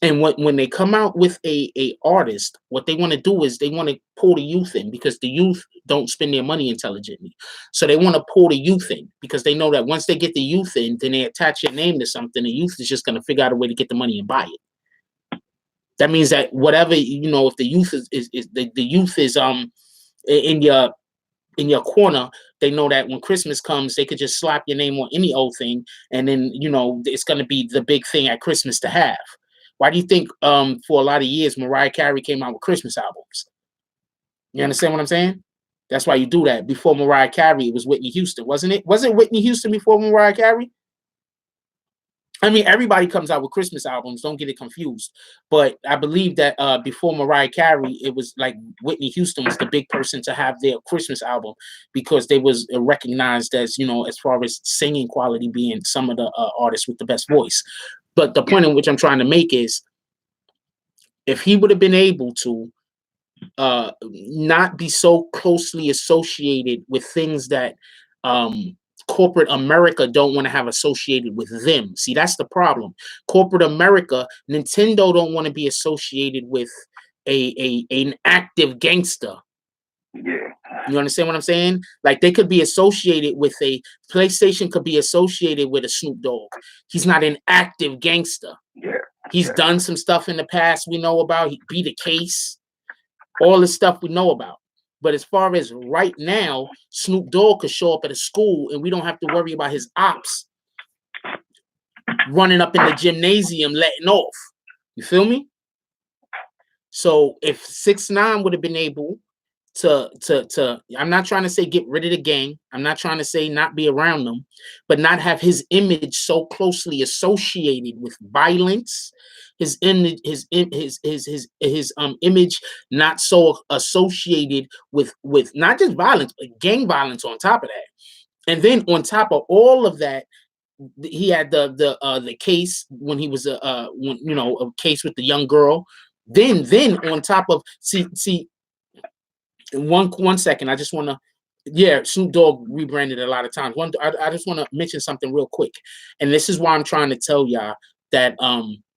And when they come out with a artist, what they want to do is they want to pull the youth in, because the youth don't spend their money intelligently. So they want to pull the youth in, because they know that once they get the youth in, then they attach your name to something. The youth is just going to figure out a way to get the money and buy it. That means that whatever, if the youth is the youth is in your corner, they know that when Christmas comes, they could just slap your name on any old thing, and then it's going to be the big thing at Christmas to have. Why do you think for a lot of years Mariah Carey came out with Christmas albums? You understand what I'm saying? That's why you do that. Before Mariah Carey, it was Whitney Houston, wasn't it? Was it Whitney Houston before Mariah Carey? I mean, everybody comes out with Christmas albums. Don't get it confused. But I believe that before Mariah Carey, it was like Whitney Houston was the big person to have their Christmas album, because they was recognized as, as far as singing quality, being some of the artists with the best voice. But the point in which I'm trying to make is, if he would have been able to not be so closely associated with things that corporate America don't want to have associated with them. See, that's the problem. Corporate America, Nintendo don't want to be associated with an active gangster. Yeah. You understand what I'm saying? Like, they could be associated with PlayStation could be associated with a Snoop Dogg. He's not an active gangster. Yeah. He's done some stuff in the past we know about. He beat a case. All the stuff we know about. But as far as right now, Snoop Dogg could show up at a school and we don't have to worry about his ops running up in the gymnasium letting off. You feel me? So if 6ix9ine would have been able to I'm not trying to say get rid of the gang. I'm not trying to say not be around them, but not have his image so closely associated with violence. His image, his image not so associated with not just violence, but gang violence on top of that. And then on top of all of that, he had the case when he was a case with the young girl. Then on top of see. One second, I just want to, Snoop Dogg rebranded a lot of times. I just want to mention something real quick, and this is why I'm trying to tell y'all that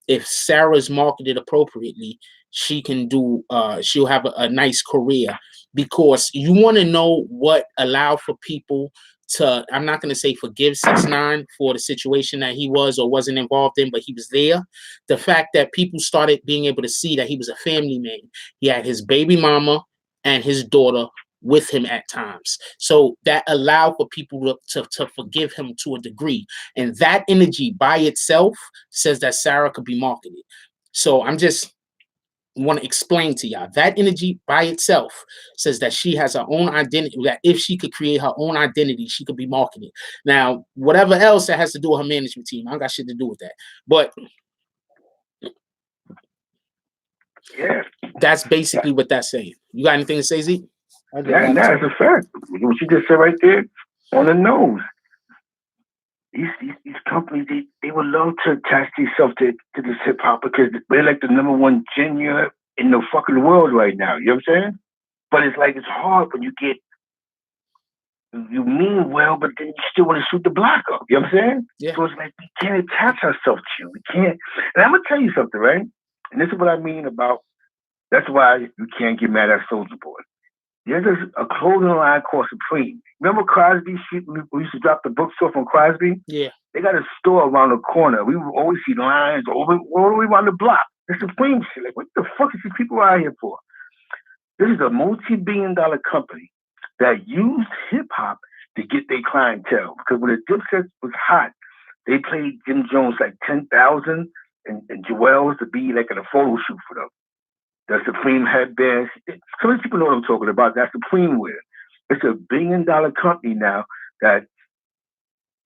if Sarah's marketed appropriately, she can do she'll have a nice career, because you want to know what allowed for people to, I'm not going to say forgive 6ix9ine for the situation that he was or wasn't involved in, but he was there. The fact that people started being able to see that he was a family man. He had his baby mama and his daughter with him at times. So that allowed for people to forgive him to a degree. And that energy by itself says that Sarah could be marketed. So I'm just want to explain to y'all, that energy by itself says that she has her own identity, that if she could create her own identity, she could be marketed. Now, whatever else that has to do with her management team, I don't got shit to do with that. But yeah, that's basically what that's saying. You got anything to say, Zeke? Yeah, that's a fact. What you just said right there, on the nose. These companies, they would love to attach themselves to this hip hop, because they're like the number one genre in the fucking world right now. You know what I'm saying? But it's like, it's hard when you mean well, but then you still want to shoot the block up. You know what I'm saying? Yeah. So it's like, we can't attach ourselves to you. We can't. And I'm gonna tell you something, right? And this is what I mean about. That's why you can't get mad at Soulja Boy. There's a clothing line called Supreme. Remember Crosby? We used to drop the bookstore from Crosby? Yeah. They got a store around the corner. We would always see lines all the way around the block. The Supreme shit. Like, what the fuck is these people out here for? This is a multi-billion-dollar company that used hip-hop to get their clientele. Because when the Dipset was hot, they paid Jim Jones like $10,000 and Joel's to be like in a photo shoot for them. The Supreme headbands. So many people know what I'm talking about. That's Supreme wear. It's a billion-dollar company now that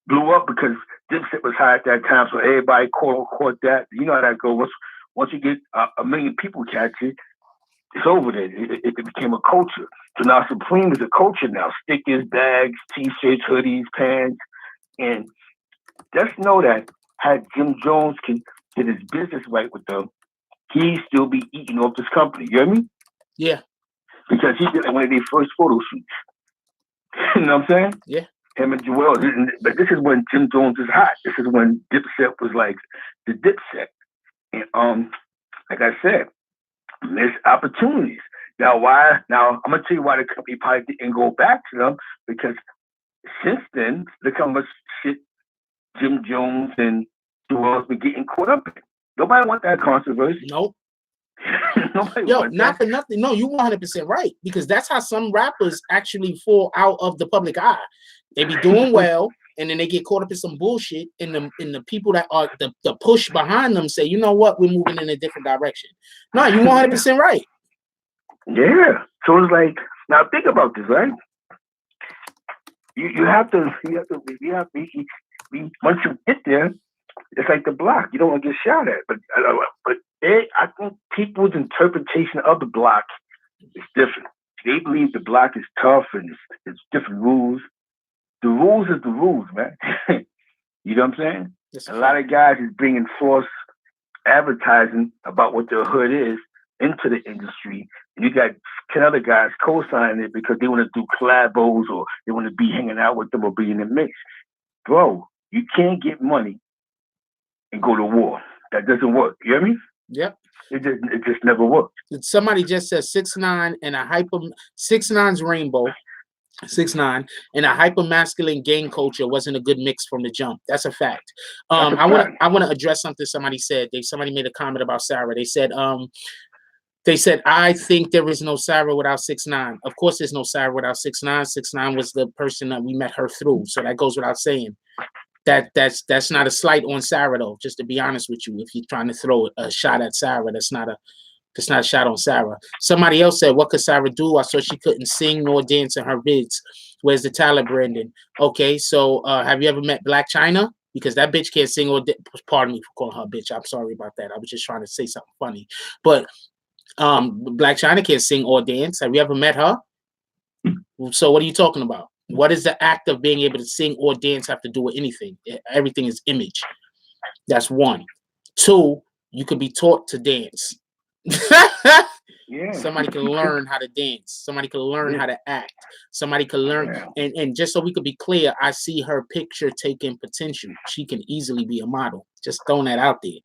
blew up because Dipset was high at that time, so everybody caught that. You know how that goes. once you get a million people catch it, it's over there. It became a culture. So now Supreme is a culture now. Stickers, bags, t-shirts, hoodies, pants. And just know that had Jim Jones can get his business right with them, he'd still be eating off this company. You hear me? Yeah. Because he did one of their first photo shoots. You know what I'm saying? Yeah. Him and Joel. But this is when Jim Jones is hot. This is when Dipset was like the Dipset. And like I said, missed opportunities. Now I'm gonna tell you why the company probably didn't go back to them, because since then, look how much shit Jim Jones and Joel's been getting caught up in. Nobody want that controversy. Nope. Nobody Yo, want not that. for nothing. No, you 100% right, because that's how some rappers actually fall out of the public eye. They be doing well, and then they get caught up in some bullshit, and the people that are the push behind them say, you know what, we're moving in a different direction. No, you 100% right. Yeah. So it's like, now think about this, right? You have to once you get there, it's like the block. You don't want to get shot at. But I think people's interpretation of the block is different. They believe the block is tough and it's different rules. The rules is the rules, man. You know what I'm saying? A lot of guys is bringing false advertising about what their hood is into the industry. And you got 10 other guys co-signing it because they want to do collabos or they want to be hanging out with them or be in the mix. Bro, you can't get money and go to war. That doesn't work. You hear me? Yep. It just never worked. Somebody just said 6ix9ine and a 6ix9ine's Rainbow. 6ix9ine and a hyper masculine gang culture wasn't a good mix from the jump. That's a fact. I want to address something somebody said. Somebody made a comment about Sarah. They said I think there is no Sarah without 6ix9ine. Of course, there's no Sarah without 6ix9ine. 6ix9ine was the person that we met her through, so that goes without saying. That's not a slight on Sarah, though. Just to be honest with you, if you're trying to throw a shot at Sarah, that's not a shot on Sarah. Somebody else said, what could Sarah do? I saw she couldn't sing nor dance in her vids. Where's the talent, Brandon? Okay, so have you ever met Black China? Because that bitch can't sing or pardon me for calling her a bitch. I'm sorry about that. I was just trying to say something funny. But Black China can't sing or dance. Have you ever met her? So what are you talking about? What does the act of being able to sing or dance have to do with anything? Everything is image. That's one. Two, you could be taught to dance. Yeah. Somebody can learn how to dance. Somebody can learn how to act. Somebody can learn. And just so we could be clear, I see her picture taking potential. She can easily be a model. Just throwing that out there.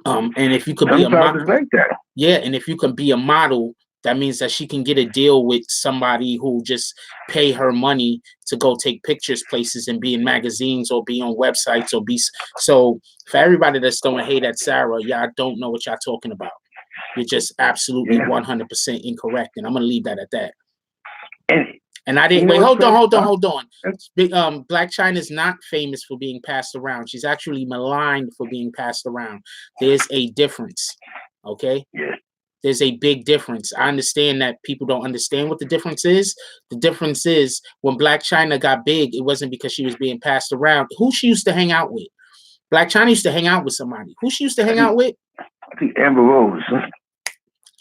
And if you could be a model, like that. Yeah, and if you can be a model, that means that she can get a deal with somebody who just pay her money to go take pictures places and be in magazines or be on websites or be. So for everybody that's throwing hate at Sarah, y'all don't know what y'all talking about. You're just absolutely 100% incorrect, and I'm gonna leave that at that. And I didn't wait. Hold on. Black China is not famous for being passed around. She's actually maligned for being passed around. There's a difference. Okay. Yeah. There's a big difference. I understand that people don't understand what the difference is. The difference is when Black China got big, it wasn't because she was being passed around. Who she used to hang out with? Black China used to hang out with somebody. Who she used to hang out with? I think Amber Rose.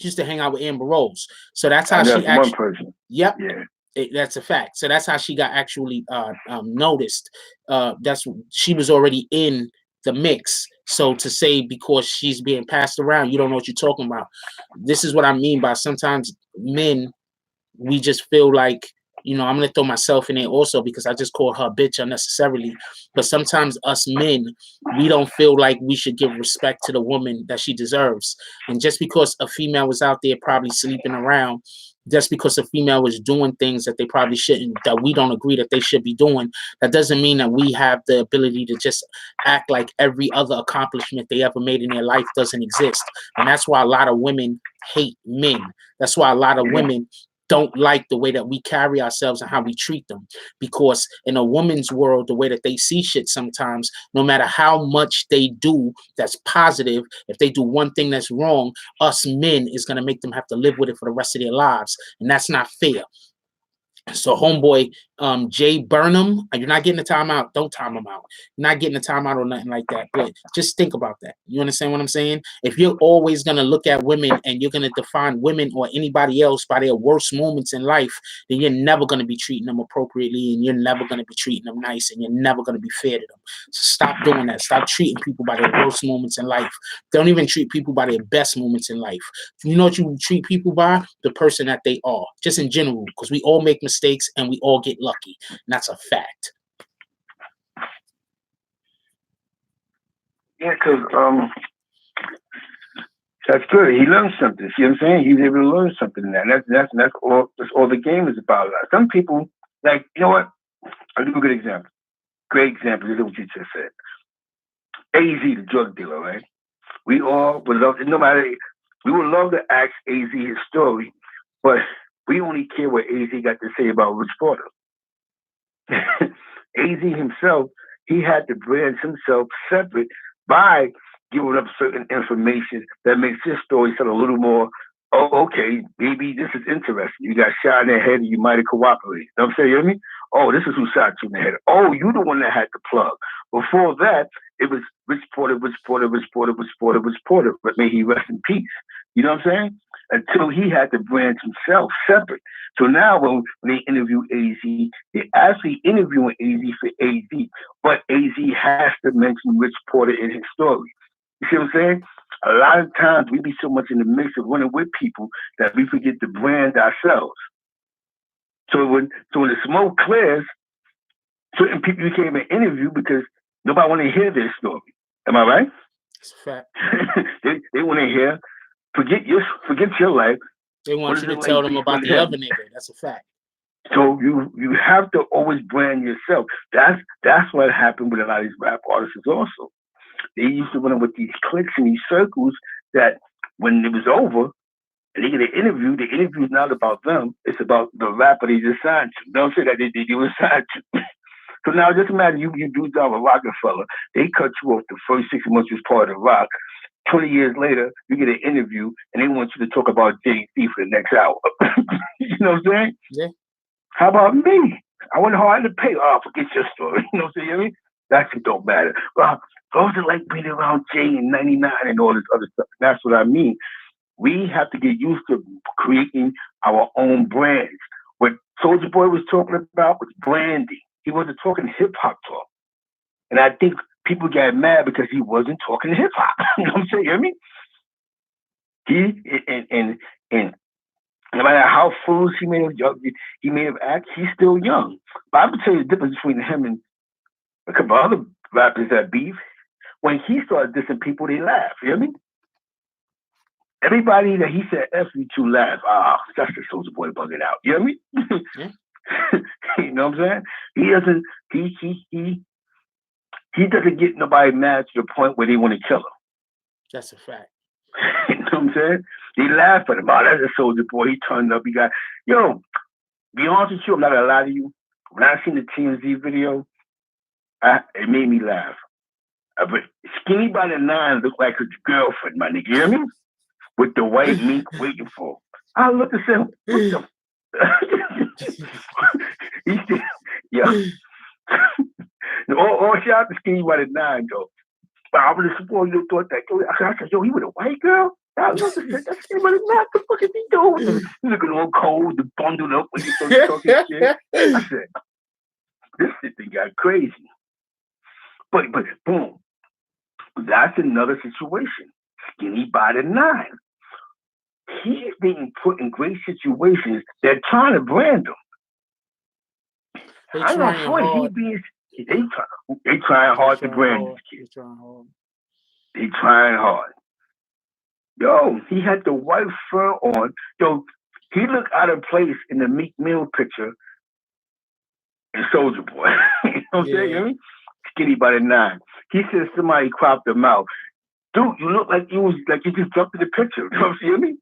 She used to hang out with Amber Rose. So that's how she actually. One person. Yep. Yeah. That's a fact. So that's how she got actually noticed. She was already in the mix. So to say because she's being passed around, you don't know what you're talking about. This is what I mean by sometimes men, we just feel like, I'm going to throw myself in there also because I just called her a bitch unnecessarily. But sometimes us men, we don't feel like we should give respect to the woman that she deserves. And just because a female was out there probably sleeping around, just because a female was doing things that they probably shouldn't, that we don't agree that they should be doing, that doesn't mean that we have the ability to just act like every other accomplishment they ever made in their life doesn't exist. And that's why a lot of women hate men. That's why a lot of women don't like the way that we carry ourselves and how we treat them. Because in a woman's world, the way that they see shit sometimes, no matter how much they do that's positive, if they do one thing that's wrong, us men is going to make them have to live with it for the rest of their lives. And that's not fair. So homeboy Jay Burnham. You're not getting a timeout. Don't time them out. You're not getting a timeout or nothing like that. But just think about that. You understand what I'm saying? If you're always gonna look at women and you're gonna define women or anybody else by their worst moments in life, then you're never gonna be treating them appropriately, and you're never gonna be treating them nice, and you're never gonna be fair to them. So stop doing that. Stop treating people by their worst moments in life. Don't even treat people by their best moments in life. You know what you treat people by? The person that they are, just in general, because we all make mistakes and we all get lucky. And that's a fact. Yeah, because that's good. He learned something. See what I'm saying? He's able to learn something in that. That's all the game is about. Some people, like, you know what? I'll give you a good example. Great example. This is what you just said. AZ, the drug dealer, right? We all would love, no matter, we would love to ask AZ his story, but we only care what AZ got to say about Rich Porter. AZ himself, he had to brand himself separate by giving up certain information that makes his story sound a little more, oh, okay, maybe this is interesting. You got shot in the head and you might have cooperated. You know what I'm saying? You hear me? Oh, this is who shot you in the head. Oh, you the one that had the plug. Before that, it was Rich Porter, but may he rest in peace. You know what I'm saying? Until he had to brand himself separate. So now when they interview AZ, they're actually interviewing AZ for AZ, but AZ has to mention Rich Porter in his story. You see what I'm saying? A lot of times we be so much in the mix of running with people that we forget to brand ourselves. So when the smoke clears, certain people you can't even interview because nobody want to hear their story. Am I right? That's a fact. they want to hear. Forget your life. They want you to tell them about the other nigga. That's a fact. So you have to always brand yourself. That's what happened with a lot of these rap artists also. They used to run with these cliques and these circles that when it was over and they get an interview, the interview is not about them. It's about the rapper they just signed to. Don't say that they were signed to. So now just imagine you do job with Rockefeller. They cut you off the first 6 months you was part of the Rock. 20 years later, you get an interview and they want you to talk about Jay-Z for the next hour. You know what I'm saying? Yeah. How about me? I went hard to pay. Oh, forget your story. You know what I'm saying? That shit don't matter. Well, what was it like being around Jay in 99 and all this other stuff? That's what I mean. We have to get used to creating our own brands. What Soulja Boy was talking about was branding. He wasn't talking hip-hop talk. And I think people got mad because he wasn't talking hip-hop. You know what I'm saying? You hear me? And no matter how foolish he may have acted, he's still young. But I would tell you the difference between him and a couple other rappers that beef. When he started dissing people, they laugh. You hear me? Everybody that he said F you to laugh. That's the Soulja Boy bugging out. You hear me? Yeah. You know what I'm saying? He doesn't get nobody mad to the point where they want to kill him. That's a fact. You know what I'm saying? They laugh at him. Oh, that's a Soulja Boy. He turned up. He got, yo, be honest with you, I'm not going to lie to you. When I seen the TMZ video, it made me laugh. But Skinny by the 9 looked like his girlfriend, my nigga. You hear me? With the white mink waiting for him. I looked at him. What the? He said, yo. All shout out to Skinny by the 9, though. But I would have supposed you thought that. I said, yo, he with a white girl? I looked at that. That's Skinny by the 9. What the fuck is he doing? He's looking all cold, bundled up when he started talking shit. I said, this shit got crazy. But boom. That's another situation. Skinny by the 9. He's being put in great situations. They're trying to brand him. They trying hard. They trying hard to brand these kids. They trying hard. Yo, he had the white fur on. Yo, he looked out of place in the Meek Mill picture in Soulja Boy. You know what I'm saying? Skinny by the 9. He said somebody cropped him out. Dude, you look like you just jumped in the picture. You know what I'm saying?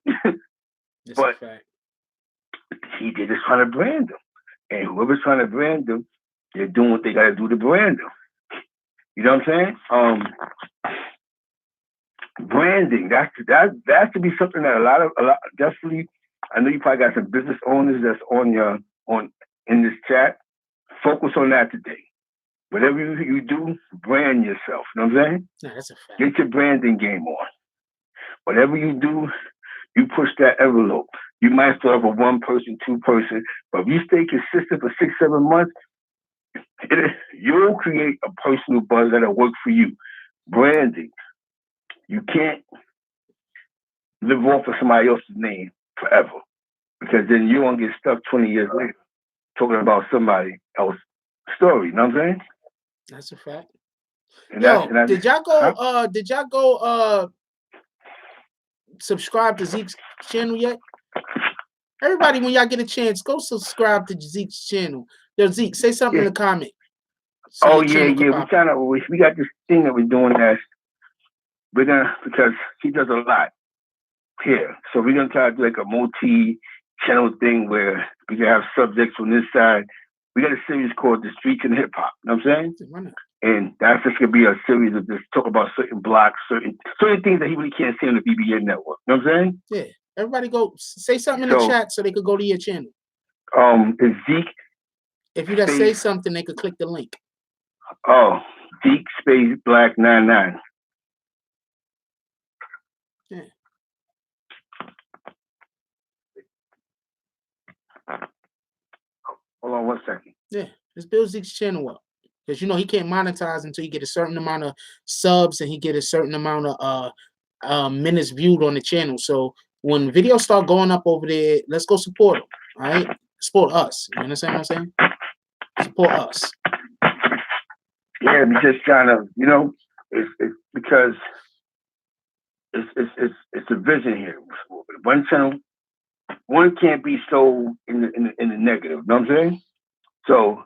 But they're just trying to brand them. And whoever's trying to brand them, they're doing what they got to do to brand them. You know what I'm saying? Branding, that should be something that a lot definitely. I know you probably got some business owners that's in this chat. Focus on that today. Whatever you do, brand yourself. You know what I'm saying? Yeah, that's a fact. Get your branding game on. Whatever you do, you push that envelope. You might start off with one person, two person, but if you stay consistent for 6, 7 months, you'll create a personal buzz that'll work for you. Branding. You can't live off of somebody else's name forever, because then you're gonna get stuck 20 years later talking about somebody else's story. You know what I'm saying? That's a fact. And Yo, that's, did y'all go? huh? Did y'all go? Subscribe to Zeke's channel yet? Everybody, when y'all get a chance, go subscribe to Zeke's channel. Yo, Zeke, say something in the comment. So Oh yeah. We got this thing that we're doing that because he does a lot here. So we're gonna try to do like a multi-channel thing where we can have subjects on this side. We got a series called The Streets and Hip Hop. You know what I'm saying? And that's just gonna be a series of just talk about certain blocks, certain things that he really can't see on the BBN network. You know what I'm saying? Yeah. Everybody go say something in the chat so they could go to your channel. It's Zeke. If you just say something, they could click the link. Oh, Zeke space Black 99. Yeah. Hold on 1 second. Yeah, let's build Zeke's channel up. Because you know he can't monetize until you get a certain amount of subs and he get a certain amount of minutes viewed on the channel. So when videos start going up over there, let's go support them. All right, support us. You understand what I'm saying? Support us. Yeah, we just trying to, it's because it's a vision here. One channel, one can't be so in the negative. You know what I'm saying? So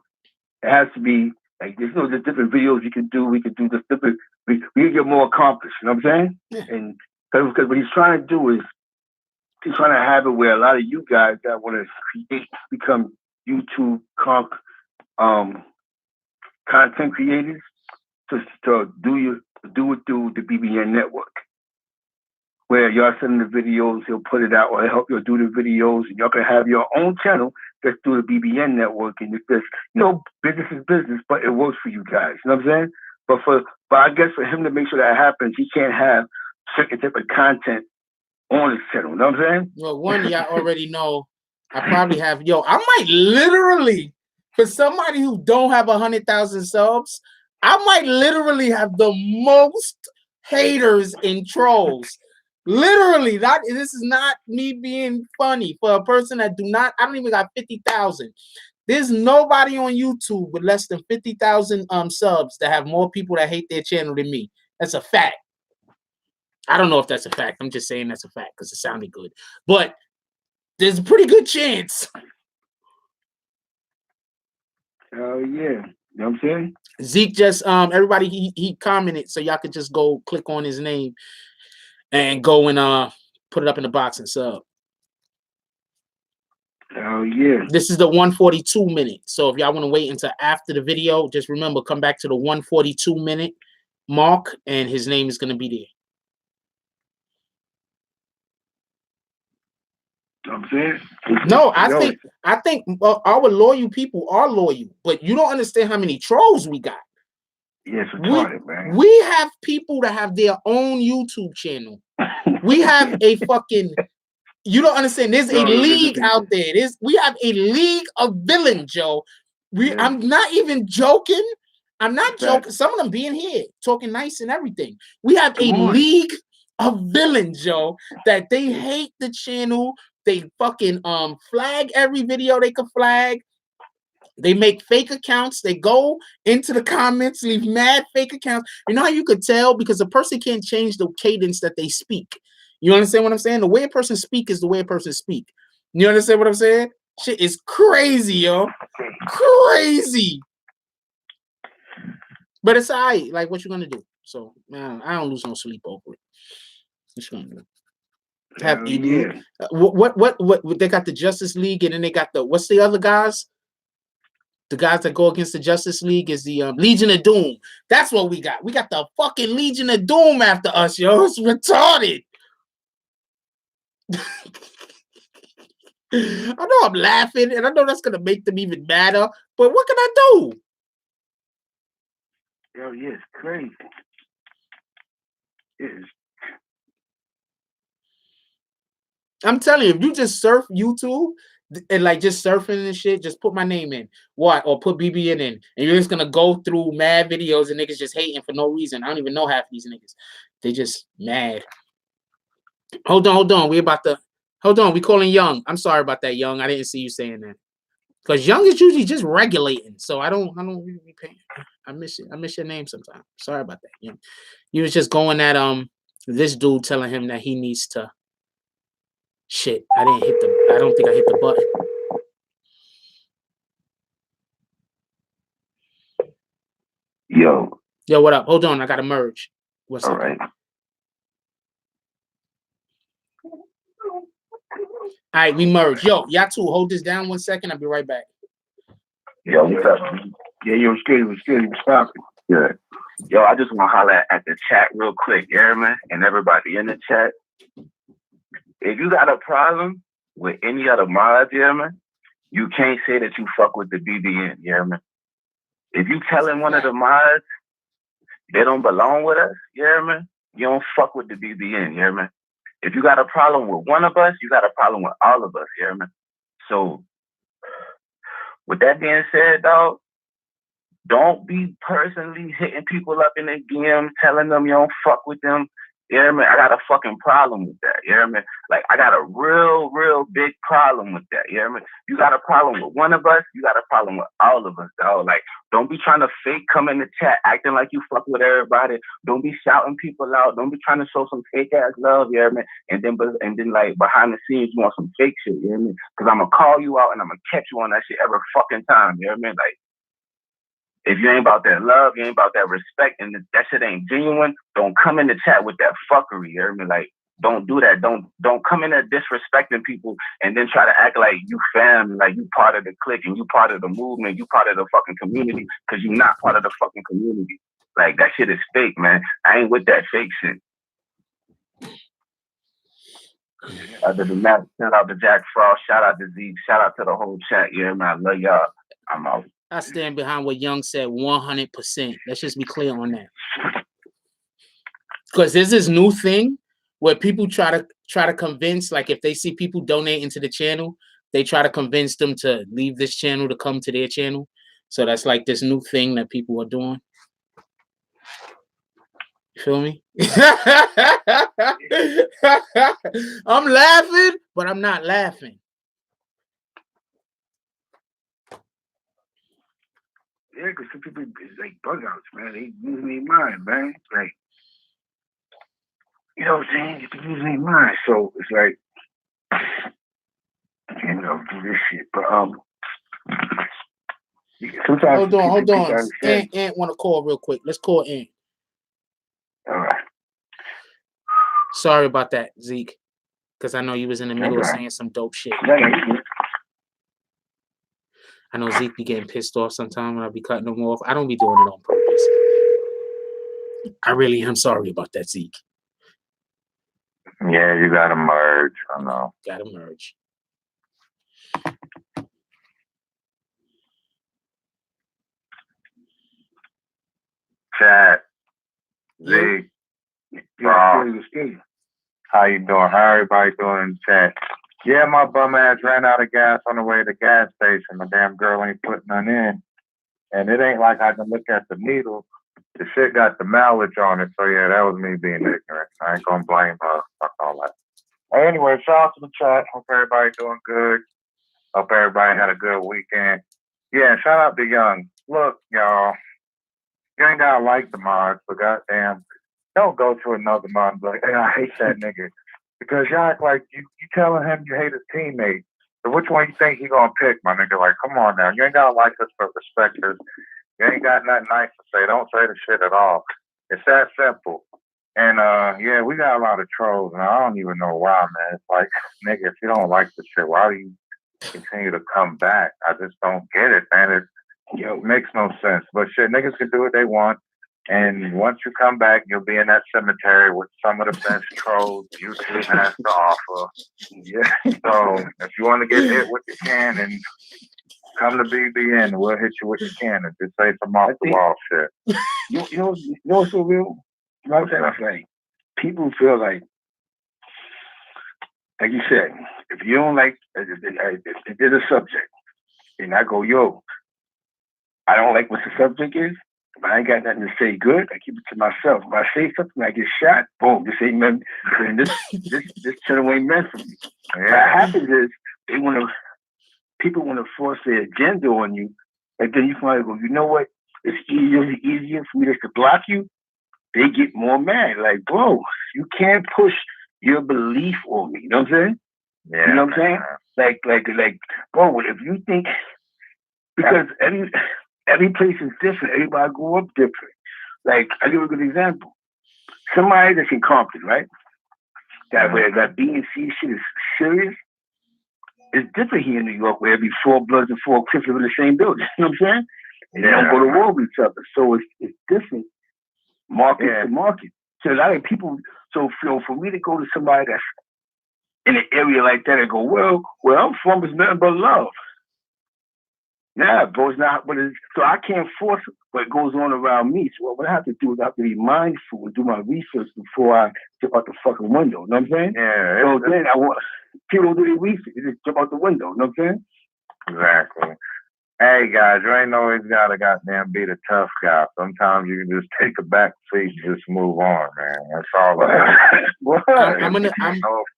it has to be like there's the different videos you can do. We can do this different. We can get more accomplished. You know what I'm saying? Yeah. And because what he's trying to do is he's trying to have it where a lot of you guys that want to create become YouTube content creators to do it through the BBN network, where y'all send the videos, he'll put it out, or he'll help you do the videos, and y'all can have your own channel that's through the BBN network. And it's just, business is business, but it works for you guys. You know what I'm saying? But I guess for him to make sure that happens, he can't have certain type of content on his channel. You know what I'm saying? Well, one, y'all already know. I probably have. I might literally, for somebody who don't have 100,000 subs, I might literally have the most haters and trolls. Literally, this is not me being funny. For a person that I don't even got 50,000. There's nobody on YouTube with less than 50,000 subs that have more people that hate their channel than me. That's a fact. I don't know if that's a fact. I'm just saying that's a fact because it sounded good. But there's a pretty good chance. Oh yeah. You know what I'm saying? Zeke just everybody he commented, so y'all could just go click on his name and go and put it up in the box and sub. Oh yeah. This is the 142 minute. So if y'all want to wait until after the video, just remember, come back to the 142 minute mark and his name is going to be there. I'm saying? No, I think our loyal people are loyal, but you don't understand how many trolls we got. Yes, retarded, man. We have people that have their own YouTube channel. We have a fucking, you don't understand. There's a league out there. We have a league of villains, Joe. I'm not even joking. I'm not joking. Some of them being here, talking nice and everything. We have a league of villains, Joe, that they hate the channel. They fucking flag every video they can flag. They make fake accounts. They go into the comments, leave mad fake accounts. You know how you could tell? Because a person can't change the cadence that they speak. You understand what I'm saying? The way a person speak is the way a person speak. You understand what I'm saying? Shit is crazy, yo. Crazy. But it's all right. Like, what you gonna do? So, man, I don't lose no sleep over it. What you gonna do? Have what they got the Justice League, and then they got what's the other guys? The guys that go against the Justice League is the Legion of Doom. That's what we got. We got the fucking Legion of Doom after us, yo. It's retarded. I know I'm laughing, and I know that's gonna make them even madder. But what can I do? Yo, yeah, it's crazy. It's I'm telling you, if you just surf YouTube and like just surfing and shit, just put my name in. What? Or put BBN in. And you're just gonna go through mad videos and niggas just hating for no reason. I don't even know half of these niggas. They just mad. Hold on. We about to hold on. We calling Young. I'm sorry about that, Young. I didn't see you saying that. Because Young is usually just regulating. So I don't really be paying. I miss it. I miss your name sometimes. Sorry about that, Young. You was just going at this dude telling him that he needs to. Shit, I don't think I hit the button. Yo, what up? Hold on, I gotta merge. What's all up? right. All right, we merge. Yo, y'all two, hold this down 1 second. I'll be right back. Yo, what's up? Yeah, yo, it's good. Stop it. Good. Yo, I just want to holler at the chat real quick, man, and everybody in the chat. If you got a problem with any other mods, man, you can't say that you fuck with the BBN, man. If you telling one of the mods they don't belong with us, man, you don't fuck with the BBN, man. If you got a problem with one of us, you got a problem with all of us, man. So, with that being said, dog, don't be personally hitting people up in the DM, telling them you don't fuck with them. Yeah, man, I got a fucking problem with that. Yeah, man. Like, I got a real big problem with that. Yeah, man. You got a problem with one of us, you got a problem with all of us, dog. Like, don't be trying to fake come in the chat acting like you fuck with everybody. Don't be shouting people out. Don't be trying to show some fake ass love, yeah, man. And then like behind the scenes you want some fake shit, yeah, man. Because I'm gonna call you out and I'm gonna catch you on that shit every fucking time, yeah, man. Like, if you ain't about that love, you ain't about that respect, and that shit ain't genuine, don't come in the chat with that fuckery. You hear me? Like, don't do that. Don't come in there disrespecting people and then try to act like you fam, like you part of the clique and you part of the movement, you part of the fucking community, because you're not part of the fucking community. Like, that shit is fake, man. I ain't with that fake shit. Other than that, shout out to Jack Frost, shout out to Zeke, shout out to the whole chat. Yeah, man, I love y'all. I'm out. I stand behind what Young said 100%. Let's just be clear on that. Because there's this new thing where people try to convince, like if they see people donating to the channel, they try to convince them to leave this channel to come to their channel. So that's like this new thing that people are doing. You feel me? I'm laughing, but I'm not laughing. Yeah, because some people is like bug outs, man. They using their mind, man. Like, you know what I'm saying? They're using their mind. So it's like, you know, do this shit. But sometimes hold on. Ant want to call real quick. Let's call Ant. All right. Sorry about that, Zeke. Because I know you was in the middle of saying some dope shit. I know Zeke be getting pissed off sometimes when I be cutting him off. I don't be doing it on purpose. I really am sorry about that, Zeke. Yeah, you gotta merge. I know. Gotta merge. Chat. Zeke. How you doing? How everybody doing in the chat? Yeah, my bum ass ran out of gas on the way to the gas station. My damn girl ain't putting none in. And it ain't like I can look at the needle. The shit got the mileage on it. So yeah, that was me being ignorant. I ain't gonna blame her. Fuck all that. Anyway, shout out to the chat. Hope everybody doing good. Hope everybody had a good weekend. Yeah, shout out to Young. Look, y'all, you ain't gotta like the mods, but goddamn, don't go to another mod and be like, hey, I hate that nigga. Because you act like you telling him you hate his teammate. So which one you think he gonna pick, my nigga? Like, come on now. You ain't gotta like us for respect us. You ain't got nothing nice to say. Don't say the shit at all. It's that simple. And yeah, we got a lot of trolls, and I don't even know why, man. It's like, nigga, if you don't like the shit, why do you continue to come back? I just don't get it, man. It makes no sense. But shit, niggas can do what they want. And once you come back, you'll be in that cemetery with some of the best trolls YouTube has to offer. Yeah. So if you want to get hit with the cannon, come to BBN. We'll hit you with the cannon. Just say some off the wall shit. You know what's so real? You know what I'm saying? It's like people feel like you said, if you don't like, if there's a subject, and I go, yo, I don't like what the subject is, but I ain't got nothing to say good. I keep it to myself. If I say something, I get shot. Boom, this ain't meant. This channel ain't meant for me. What happens is people want to force their agenda on you, and then you finally go, you know what? It's easier for me just to block you. They get more mad. Like, bro, you can't push your belief on me. You know what I'm saying? Yeah, you know what I'm saying? Like, bro, if you think, because every place is different. Everybody grew up different. Like, I give a good example. Somebody that's in Compton, right? That B and C shit is serious. It's different here in New York, where every 4 Bloods and 4 Crips live in the same building. You know what I'm saying? And they don't go to war with each other. So it's different, market to market. So a lot of people. So for me to go to somebody that's in an area like that and go, well, where I'm from is nothing but love. Nah, bro, it's not. But so I can't force what goes on around me. So what I have to do is I have to be mindful and do my research before I jump out the fucking window. You know what I'm saying? Yeah. So then I want people to do their research. They just jump out the window. You know what I'm saying? Exactly. Hey guys, you ain't always gotta goddamn be the tough guy. Sometimes you can just take a back seat and just move on, man. That's all it is. No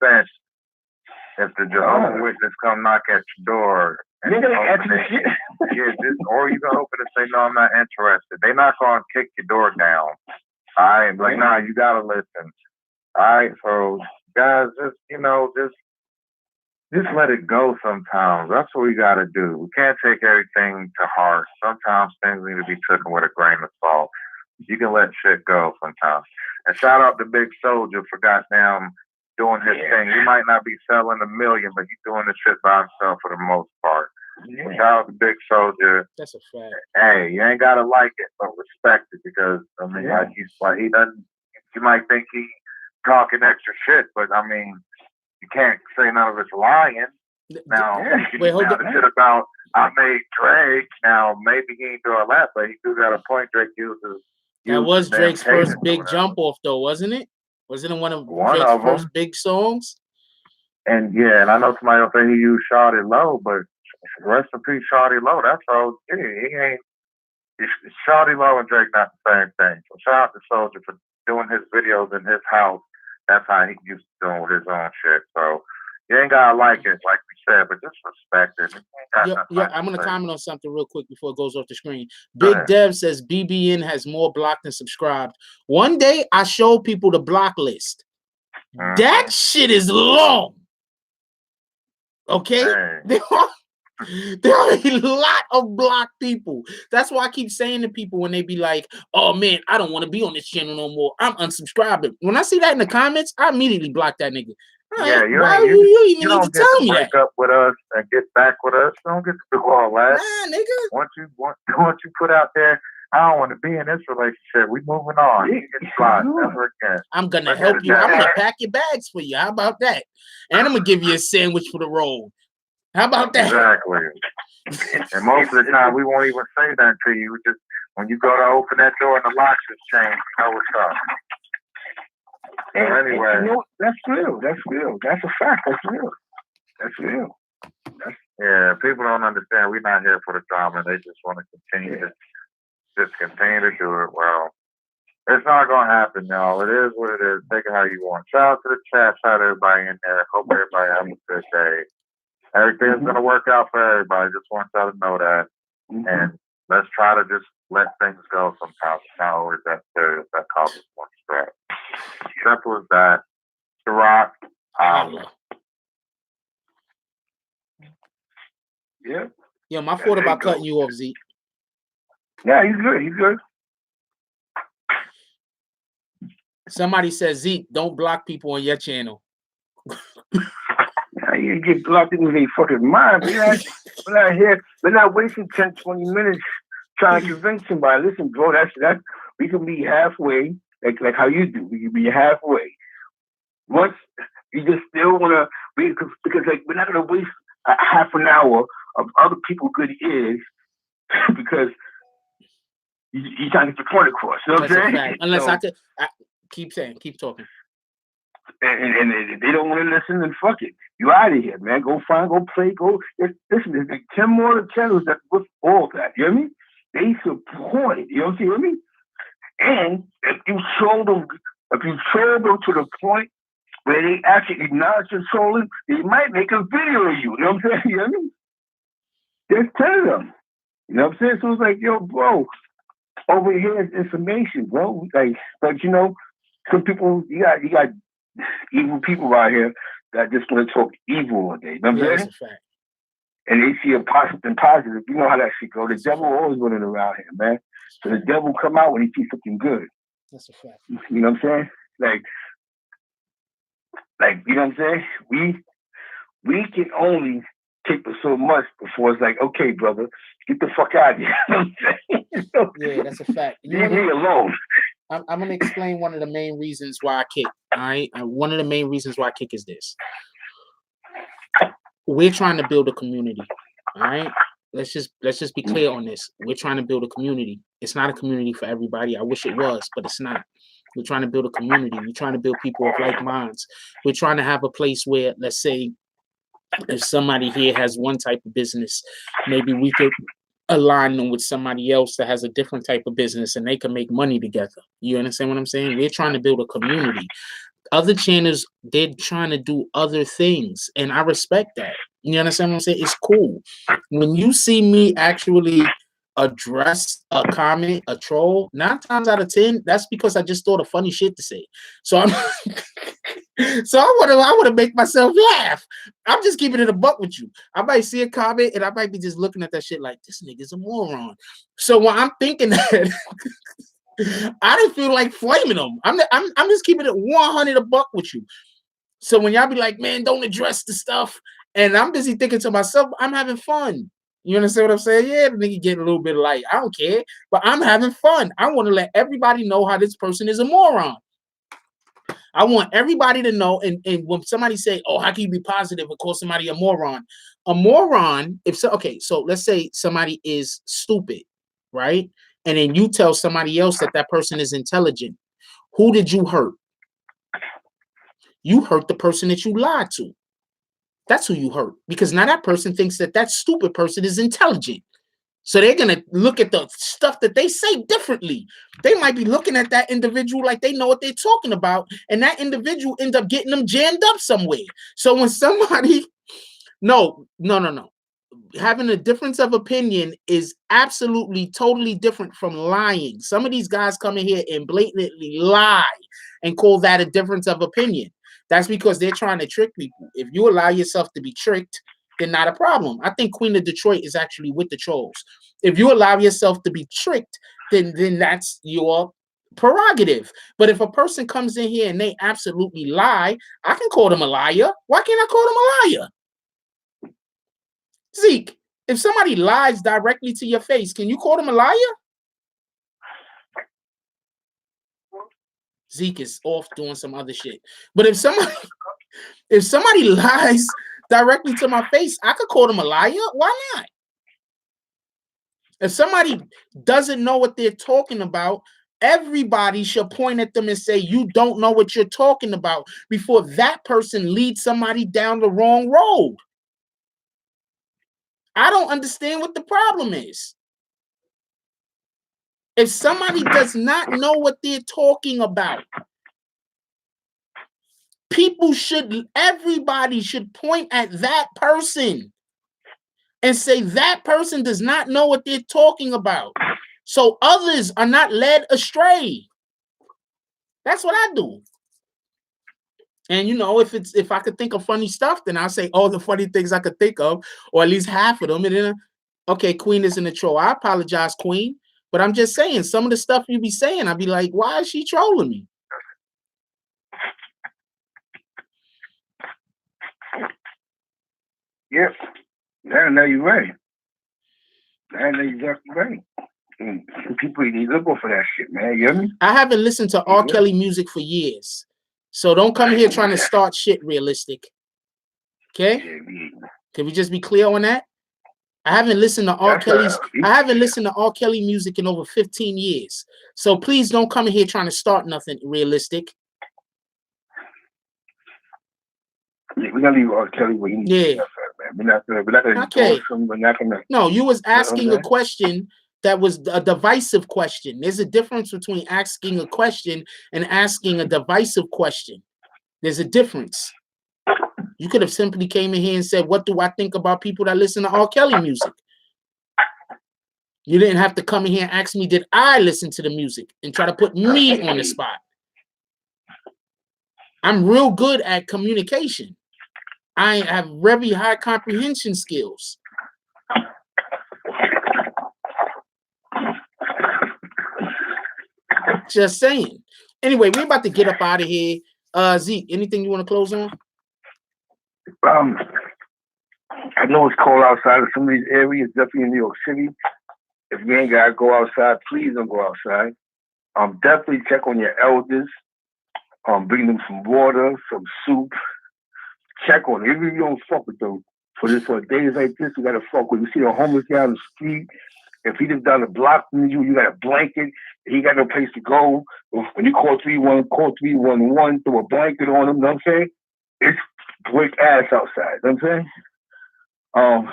offense. If the Jehovah's Witness come knock at your door, and or you can open and say, no, I'm not interested. They're not gonna kick your door down. All right, like, nah, you gotta listen. All right, so guys, just let it go sometimes. That's what we gotta do. We can't take everything to heart. Sometimes things need to be taken with a grain of salt. You can let shit go sometimes. And shout out to Big Soulja for goddamn doing his thing. He might not be selling 1 million, but he's doing this shit by himself for the most part. Yeah. Shout out to Big Soulja. That's a fact. Hey, you ain't gotta like it, but respect it, because I mean, he doesn't. You might think he talking extra shit, but I mean, you can't say none of it's lying. Now, wait, hold on. The shit about I made Drake. Now, maybe he ain't do all that, but he do got a point. Drake uses. That was Drake's first big jump off, though, wasn't it? Wasn't it one of Drake's first big songs? And and I know somebody will say he used Shawty Low, but rest in peace, Shawty Low. That's all. He ain't. Shawty Low and Drake not the same thing. So shout out to Soulja for doing his videos in his house. That's how he used to doing with his own shit. So you ain't gotta like it, like we said, but just respect it. I'm gonna comment on something real quick before it goes off the screen. Big Dev says BBN has more blocked than subscribed. One day I showed people the block list. That shit is long. Okay, there are a lot of blocked people. That's why I keep saying to people when they be like, "Oh man, I don't want to be on this channel no more. I'm unsubscribing." When I see that in the comments, I immediately block that nigga. Yeah, you even don't need to tell me break up with us and get back with us. You don't get to do all that. Nah, nigga. Once you put out there, I don't want to be in this relationship. We moving on. You get blocked. Never again. I'm gonna help you. I'm gonna pack your bags for you. How about that? And I'm gonna give you a sandwich for the road. How about that? Exactly. And most of the time, we won't even say that to you. Just when you go to open that door and the locks is changed, you know what's up. Anyway, and you know, that's real. That's real. That's a fact. That's real. That's real. People don't understand. We're not here for the drama. They just want to continue to do it. Well, it's not gonna happen, y'all. It is what it is. Take it how you want. Shout out to the chat. Shout out to everybody in there. Hope everybody has a good day. Everything's gonna work out for everybody. Just want y'all to know that. And let's try to just let things go sometimes. It's not always that serious. That causes more stress. Simple as that. The Rock. Yeah, my fault about cutting you off, Zeke. Yeah, he's good. He's good. Somebody says, Zeke, don't block people on your channel. You get blocked in their fucking mind. We're not here. We're not wasting 10, 20 minutes trying to convince somebody. Listen, bro, that's We can be halfway, like how you do. We can be halfway. Once you just still wanna, because like we're not gonna waste a half an hour of other people good ears because you trying to get your point across. You know what I'm saying? Unless keep talking. And if they don't want to listen, then fuck it. You out of here, man. Go play, listen, there's like 10 more channels that with all that. You know what I mean? They support it. You know what I mean? And if you troll them to the point where they actually acknowledge you're trolling, they might make a video of you. You know what I'm saying? You know what I mean? Just tell them. You know what I'm saying? So it's like, yo, bro, over here is information, bro. Like, but you know, some people, you got evil people out here that just want to talk evil all day. You know what I'm saying? That's a fact. And they see a positive. You know how that shit go. The devil always running around here, man. So the devil come out when he sees something good. That's a fact. You know what I'm saying? Like you know what I'm saying? We can only take so much before it's like, okay, brother, get the fuck out of here. You know what I'm saying? Yeah, that's a fact. Leave me alone. I'm going to explain one of the main reasons why I kick. All right. One of the main reasons why I kick is this. We're trying to build a community. All right. Let's just be clear on this. We're trying to build a community. It's not a community for everybody. I wish it was, but it's not. We're trying to build a community. We're trying to build people of like minds. We're trying to have a place where, let's say, if somebody here has one type of business, maybe we could align them with somebody else that has a different type of business and they can make money together. You understand what I'm saying? We're trying to build a community. Other channels, they're trying to do other things, and I respect that. You understand what I'm saying? It's cool. When you see me actually address a comment, a troll, 9 times out of 10, that's because I just thought of funny shit to say. So I'm so I want to make myself laugh. I'm just keeping it a buck with you. I might see a comment and I might be just looking at that shit like, this nigga's a moron. So when I'm thinking that, I didn't feel like flaming them. I'm just keeping it 100 a buck with you. So when y'all be like, man, don't address the stuff, and I'm busy thinking to myself, I'm having fun. You understand what I'm saying? Yeah, the nigga getting a little bit light. I don't care, but I'm having fun. I want to let everybody know how this person is a moron. I want everybody to know. And when somebody say, oh, how can you be positive and call somebody a moron? A moron, so let's say somebody is stupid, right? And then you tell somebody else that person is intelligent. Who did you hurt? You hurt the person that you lied to. That's who you hurt, because now that person thinks that stupid person is intelligent. So they're going to look at the stuff that they say differently. They might be looking at that individual like they know what they're talking about, and that individual ends up getting them jammed up somewhere. So when somebody, no. Having a difference of opinion is absolutely totally different from lying. Some of these guys come in here and blatantly lie and call that a difference of opinion. That's because they're trying to trick people. If you allow yourself to be tricked, then not a problem. I think Queen of Detroit is actually with the trolls. If you allow yourself to be tricked, then that's your prerogative. But if a person comes in here and they absolutely lie, I can call them a liar. Why can't I call them a liar? Zeke, if somebody lies directly to your face, can you call them a liar? Zeke is off doing some other shit. But if somebody lies directly to my face, I could call them a liar. Why not? If somebody doesn't know what they're talking about, everybody should point at them and say, you don't know what you're talking about, before that person leads somebody down the wrong road. I don't understand what the problem is. If somebody does not know what they're talking about, everybody should point at that person and say that person does not know what they're talking about, so others are not led astray. That's what I do. And if I could think of funny stuff, then I'll say all the funny things I could think of, or at least half of them. And then, okay, Queen isn't a troll. I apologize, Queen. But I'm just saying, some of the stuff you be saying, I'd be like, why is she trolling me? Yep. I know you're right. I know you're exactly right. People need to go for that shit, man. You hear me? I haven't listened to R. Kelly music for years. So don't come here trying to start shit realistic. Okay? Can we just be clear on that? I haven't listened to R. Kelly music in over 15 years. So please don't come in here trying to start nothing realistic. Yeah, we're gonna leave R. Kelly where he needs to be, man. We're not gonna Okay. We're not gonna. No, you was asking a question that was a divisive question. There's a difference between asking a question and asking a divisive question. There's a difference. You could have simply came in here and said, what do I think about people that listen to R. Kelly music? You didn't have to come in here and ask me, did I listen to the music and try to put me on the spot? I'm real good at communication. I have very high comprehension skills. Just saying. Anyway, we're about to get up out of here. Zeke, anything you want to close on? I know it's cold outside of some of these areas, definitely in New York City. If you ain't gotta go outside, please don't go outside. Definitely check on your elders. Bring them some water, some soup. Check on them. Even if you don't fuck with them for days like this, you gotta fuck with them. You see a homeless guy on the street. If he lives down the block from you, you got a blanket. He got no place to go. When you call 311, call 311, throw a blanket on him. You know what I'm saying? It's brick ass outside. You know what I'm saying?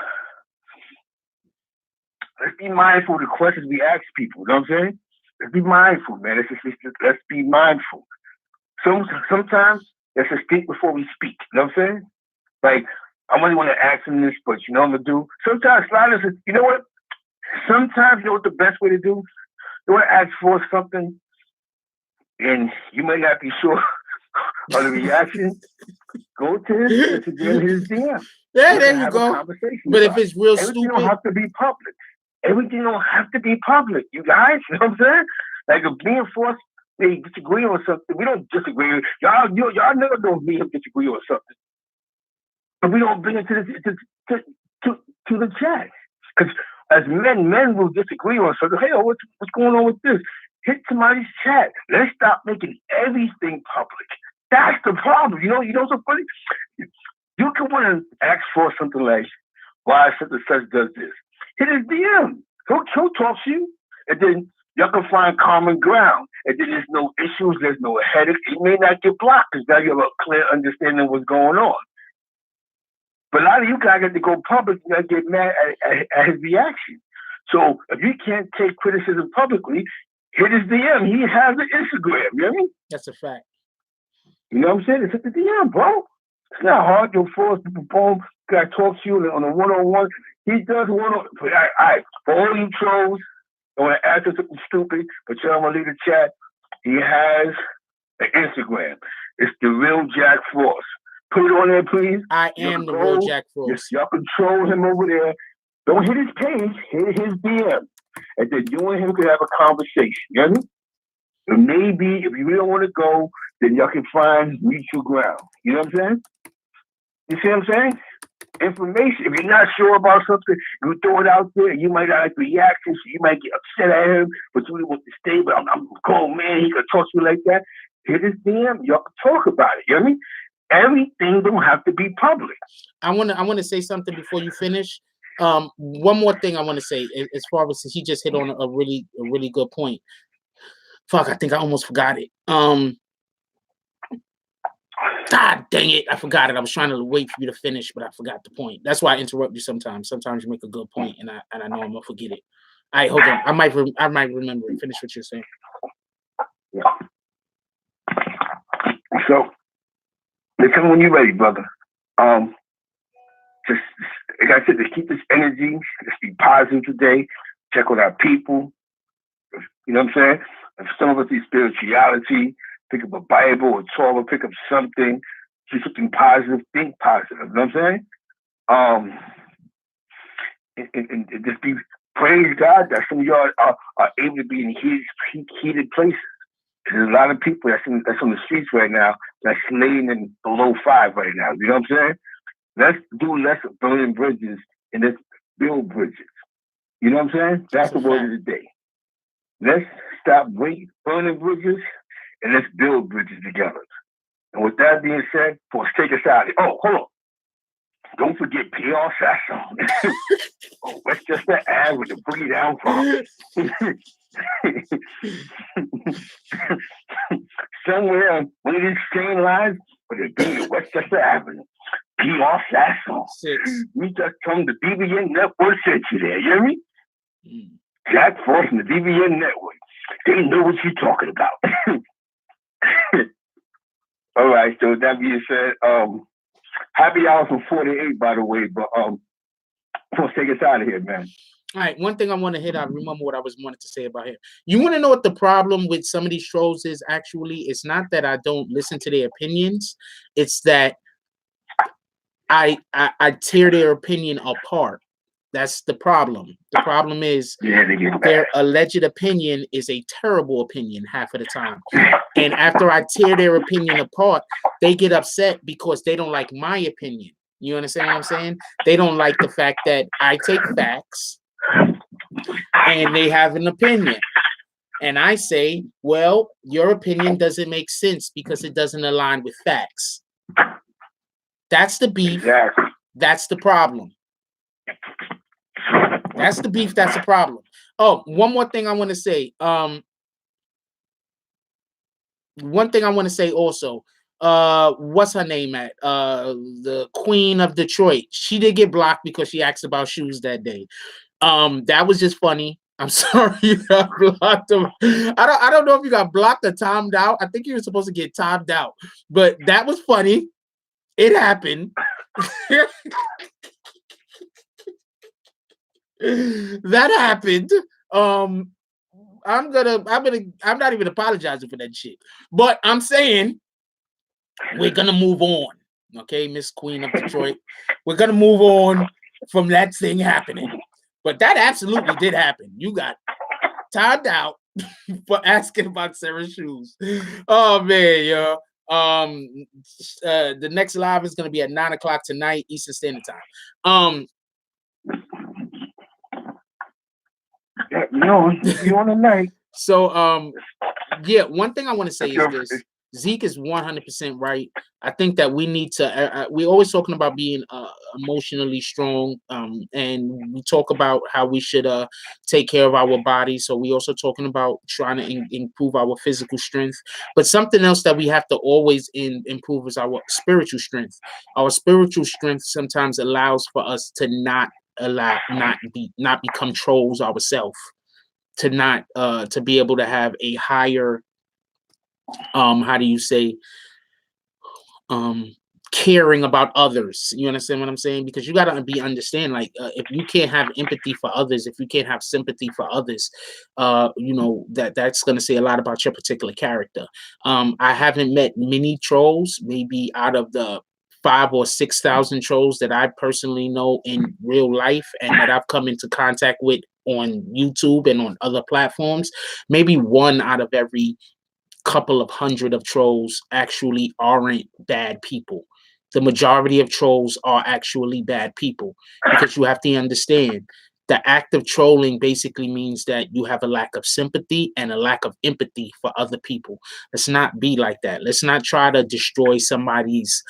Let's be mindful of the questions we ask people. You know what I'm saying? Let's be mindful, man. Let's be mindful. Sometimes let's just think before we speak. You know what I'm saying? Like, I really want to ask him this, but you know what I'm going to do? Sometimes, you know what? Sometimes, you know what the best way to do? You want to ask for something, and you may not be sure of the reaction. Go to his DM. Yeah, there you go. But if it's real everything stupid, don't have to be public. Everything don't have to be public. You guys, you know what I'm saying? Like if being forced, they disagree on something. We don't disagree. Y'all never know me and disagree on something, but we don't bring it to the chat. Because as men will disagree on something. Hey, what's going on with this? Hit somebody's chat. Let's stop making everything public. That's the problem. You know so funny? You can want to ask for something like, why such and such does this? Hit his DM. He'll talk to you. And then y'all can find common ground. And then there's no issues, there's no headache. You may not get blocked because now you have a clear understanding of what's going on. But a lot of you guys get to go public, you gotta get mad at his reaction. So if you can't take criticism publicly, hit his DM. He has an Instagram, you know what I mean? That's a fact. You know what I'm saying? It's at the DM, bro. It's not hard to force to perform. Gotta talk to you on a one-on-one. He does one-on-one. All right, for all you trolls, I want to ask him something stupid, but you don't want to leave the chat. He has an Instagram. It's The Real Jack Frost. Put it on there, please. I am The Real Jack Frost. Y'all control him over there. Don't hit his page, hit his DM. And then you and him can have a conversation. You know what I mean? And maybe if you really don't want to go, then y'all can find mutual ground. You know what I'm saying? You see what I'm saying? Information. If you're not sure about something, you throw it out there. You might not like the reaction, so you might get upset at him, but you really want to stay. But I'm a grown man. He can talk to you like that. Hit his DM. Y'all can talk about it. You know what I mean? Everything don't have to be public. I want to say something before you finish. One more thing I want to say, as far as he just hit on a really good point. Fuck, I think I almost forgot it. God dang it, I forgot it. I was trying to wait for you to finish, but I forgot the point. That's why I interrupt you sometimes. Sometimes you make a good point, and I know I'm gonna forget it. All right, hold on. I might remember it. Finish what you're saying. Yeah. So, tell me when you're ready, brother. Just like I said, to keep this energy, let's be positive today. Check on our people. You know what I'm saying? If some of us need spirituality, pick up a Bible or Torah, pick up something, do something positive, think positive. You know what I'm saying? And just be praise God that some of y'all are able to be in heated places. There's a lot of people that's on the streets right now that's laying in below 5 right now. You know what I'm saying? Let's do less of burning bridges and let's build bridges. You know what I'm saying? That's the word of the day. Let's stop burning bridges and let's build bridges together. And with that being said, for take us out. Oh, hold on. Don't forget PR Sasson. Oh, Westchester Ave with the boogie down farm. Somewhere on one of these train lines, but it be the Westchester Avenue. PR Sasson. We just come to BBN Network sent you there, you hear me? Jack Frost and the BBN Network. They know what you're talking about. All right, so that being said, happy hour for 48, by the way, but let's take us out of here, man. All right, one thing I want to hit, I remember what I wanted to say about here. You want to know what the problem with some of these trolls is actually? It's not that I don't listen to their opinions. It's that I tear their opinion apart. That's the problem. The problem is their alleged opinion is a terrible opinion half of the time. And after I tear their opinion apart, they get upset because they don't like my opinion. You understand what I'm saying? They don't like the fact that I take facts and they have an opinion. And I say, well, your opinion doesn't make sense because it doesn't align with facts. That's the beef. That's the problem. That's the beef. That's the problem. Oh, one more thing I want to say. One thing I want to say also. What's her name at? The Queen of Detroit. She did get blocked because she asked about shoes that day. That was just funny. I'm sorry you got blocked. I don't know if you got blocked or timed out. I think you were supposed to get timed out, but that was funny. It happened. That happened. I'm not even apologizing for that shit. But I'm saying we're gonna move on. Okay, Miss Queen of Detroit. We're gonna move on from that thing happening. But that absolutely did happen. You got timed out for asking about Sarah's shoes. Oh man, yo. The next live is gonna be at 9 o'clock tonight, Eastern Standard Time. You on the night. So yeah, one thing I want to say is this. Zeke is 100% right. I think that we need to, we're always talking about being emotionally strong, and we talk about how we should take care of our body. So we also talking about trying to improve our physical strength. But something else that we have to always improve is our spiritual strength. Our spiritual strength sometimes allows for us to not become trolls ourselves, to not to be able to have a higher how do you say, caring about others. You understand what I'm saying? Because you got to understand, like, if you can't have empathy for others, if you can't have sympathy for others, you know, that's going to say a lot about your particular character. I haven't met many trolls, maybe out of the 5,000 or 6,000 trolls that I personally know in real life and that I've come into contact with on YouTube and on other platforms. Maybe one out of every couple of hundred of trolls actually aren't bad people. The majority of trolls are actually bad people, because you have to understand the act of trolling basically means that you have a lack of sympathy and a lack of empathy for other people. Let's not be like that. Let's not try to destroy somebody's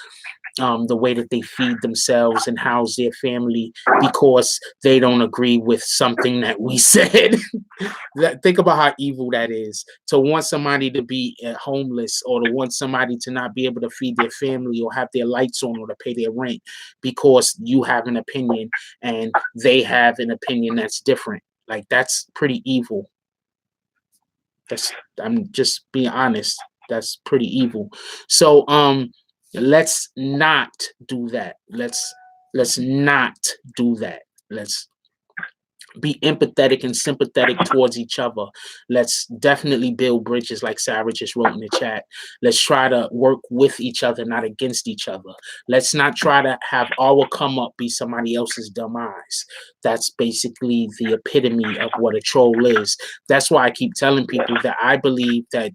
the way that they feed themselves and house their family because they don't agree with something that we said. Think about how evil that is, to want somebody to be homeless, or to want somebody to not be able to feed their family or have their lights on or to pay their rent because you have an opinion and they have an opinion that's different. Like, that's pretty evil. I'm just being honest. That's pretty evil. So let's not do that. Let's not do that. Let's be empathetic and sympathetic towards each other. Let's definitely build bridges, like Sarah just wrote in the chat. Let's try to work with each other, not against each other. Let's not try to have our come up be somebody else's demise. That's basically the epitome of what a troll is. That's why I keep telling people that I believe that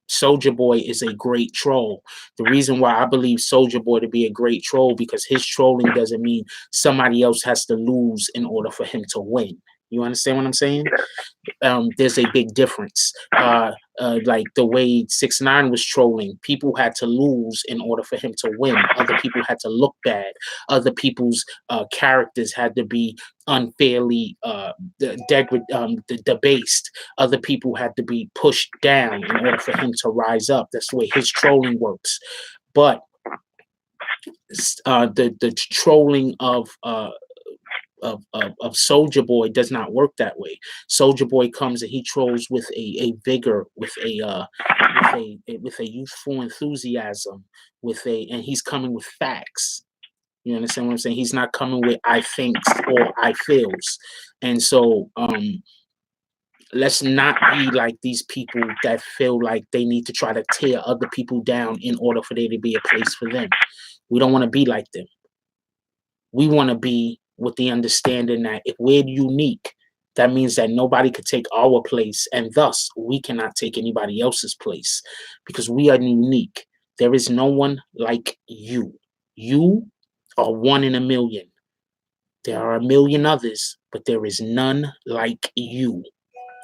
Soulja Boy is a great troll. The reason why I believe Soulja Boy to be a great troll, because his trolling doesn't mean somebody else has to lose in order for him to win. You understand what I'm saying? Yeah. There's a big difference. Like the way 6ix9ine was trolling, people had to lose in order for him to win. Other people had to look bad. Other people's characters had to be unfairly debased. Other people had to be pushed down in order for him to rise up. That's the way his trolling works. But the trolling of Soulja Boy does not work that way. Soulja Boy comes and he trolls with a vigor, with a youthful enthusiasm, and he's coming with facts. You understand what I'm saying? He's not coming with I thinks or I feels. And so let's not be like these people that feel like they need to try to tear other people down in order for there to be a place for them. We don't want to be like them. We want to be with the understanding that if we're unique, that means that nobody could take our place, and thus we cannot take anybody else's place because we are unique. There is no one like you. You are one in a million. There are a million others, but there is none like you.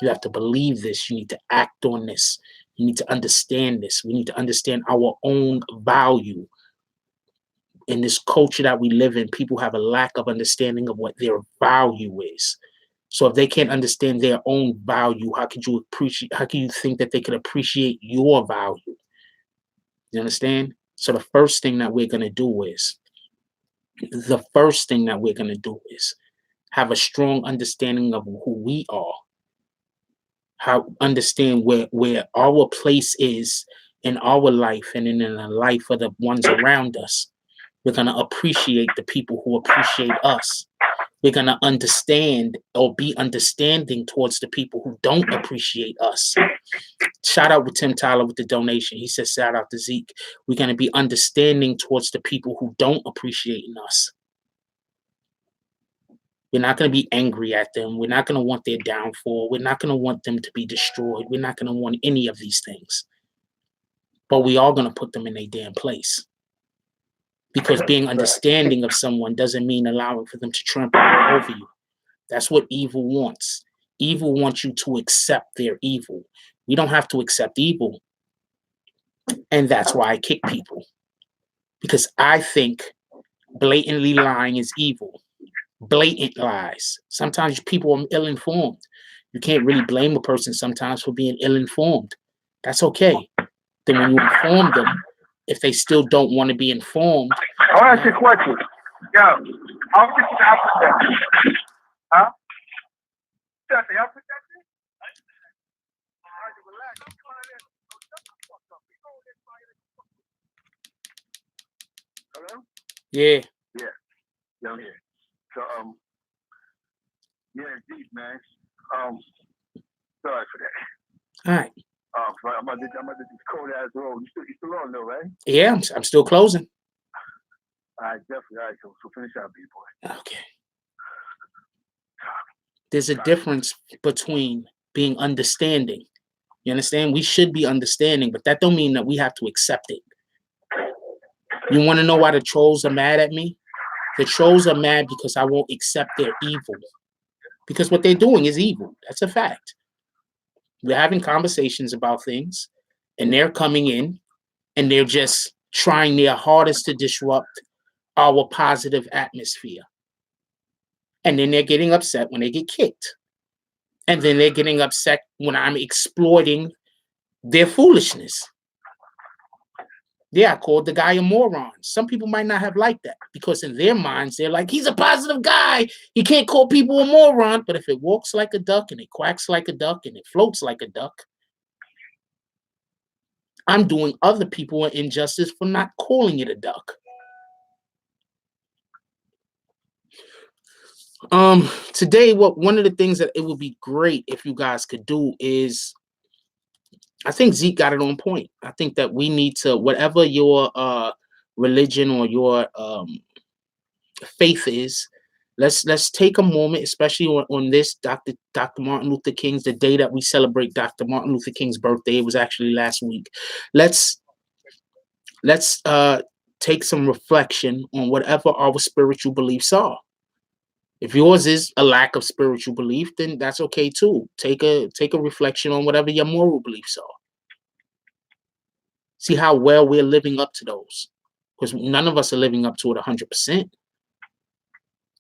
You have to believe this. You need to act on this. You need to understand this. We need to understand our own value. In this culture that we live in, people have a lack of understanding of what their value is. So if they can't understand their own value, how can you think that they could appreciate your value? You understand? So the first thing that we're going to do is have a strong understanding of who we are. Understand where our place is in our life and in the life of the ones around us. We're going to appreciate the people who appreciate us. We're going to understand or be understanding towards the people who don't appreciate us. Shout out with Tim Tyler with the donation. He says, shout out to Zeke. We're going to be understanding towards the people who don't appreciate us. We're not going to be angry at them. We're not going to want their downfall. We're not going to want them to be destroyed. We're not going to want any of these things. But we are going to put them in a damn place. Because being understanding of someone doesn't mean allowing for them to trample all over you. That's what evil wants. Evil wants you to accept their evil. We don't have to accept evil. And that's why I kick people. Because I think blatantly lying is evil. Blatant lies. Sometimes people are ill-informed. You can't really blame a person sometimes for being ill-informed. That's okay. Then when you inform them, if they still don't want to be informed. I'll ask you a question. Yo, how much is that? Huh? Y'all put that in? Hello? Yeah. Yeah, here. So, yeah, deep, man. Sorry for that. All right. I'm about to this cold ass road. You still on though, right? Yeah, I'm still closing. All right, definitely. All right, so finish out, B-boy. Okay. There's a difference between being understanding. You understand? We should be understanding, but that don't mean that we have to accept it. You want to know why the trolls are mad at me? The trolls are mad because I won't accept their evil. Because what they're doing is evil. That's a fact. We're having conversations about things, and they're coming in, and they're just trying their hardest to disrupt our positive atmosphere. And then they're getting upset when they get kicked. And then they're getting upset when I'm exploiting their foolishness. Yeah, I called the guy a moron. Some people might not have liked that because in their minds, they're like, he's a positive guy. You can't call people a moron. But if it walks like a duck and it quacks like a duck and it floats like a duck, I'm doing other people an injustice for not calling it a duck. Today, one of the things that it would be great if you guys could do is, I think Zeke got it on point. I think that we need to, whatever your religion or your faith is, let's take a moment, especially on this Dr. Martin Luther King's, the day that we celebrate Dr. Martin Luther King's birthday. It was actually last week. Let's take some reflection on whatever our spiritual beliefs are. If yours is a lack of spiritual belief, then that's okay too. Take a reflection on whatever your moral beliefs are. See how well we're living up to those, because none of us are living up to it 100%.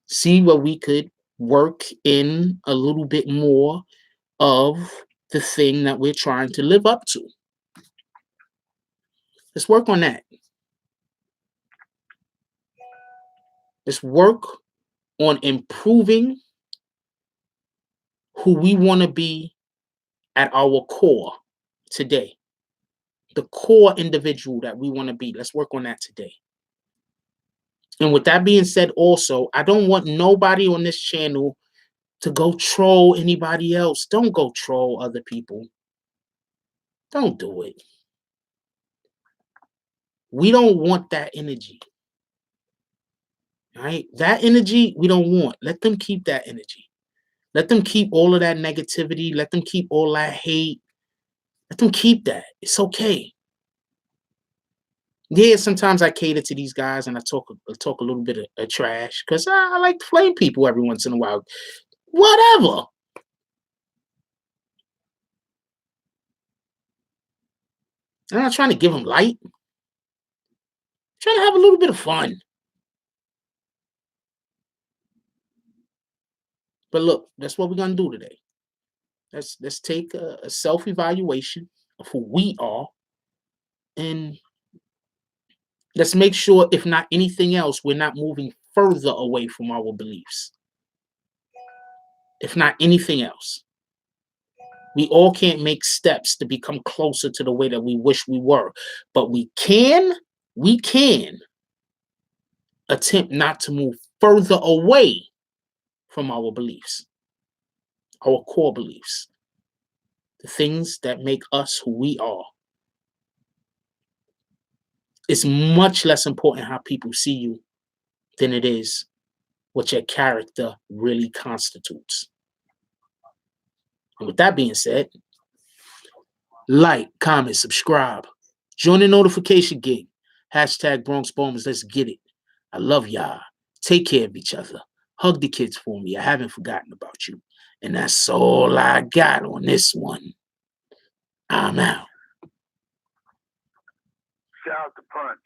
See where we could work in a little bit more of the thing that we're trying to live up to. Let's work on that. Let's work on improving who we want to be at our core today. The core individual that we want to be. Let's work on that today. And with that being said, also, I don't want nobody on this channel to go troll anybody else. Don't go troll other people. Don't do it. We don't want that energy. Right? That energy we don't want. Let them keep that energy. Let them keep all of that negativity. Let them keep all that hate. Let them keep that. It's okay. Yeah, sometimes I cater to these guys and I talk a little bit of trash because I like to flame people every once in a while. Whatever. I'm not trying to give them light. I'm trying to have a little bit of fun. But look, that's what we're gonna do today. Let's take a self-evaluation of who we are, and let's make sure, if not anything else, we're not moving further away from our beliefs. If not anything else. We all can't make steps to become closer to the way that we wish we were, but we can attempt not to move further away from our beliefs, our core beliefs, the things that make us who we are. It's much less important how people see you than it is what your character really constitutes. And with that being said, like, comment, subscribe, join the notification gig. Hashtag Bronx Bombers, let's get it. I love y'all. Take care of each other. Hug the kids for me. I haven't forgotten about you. And that's all I got on this one. I'm out. Shout out to Punch.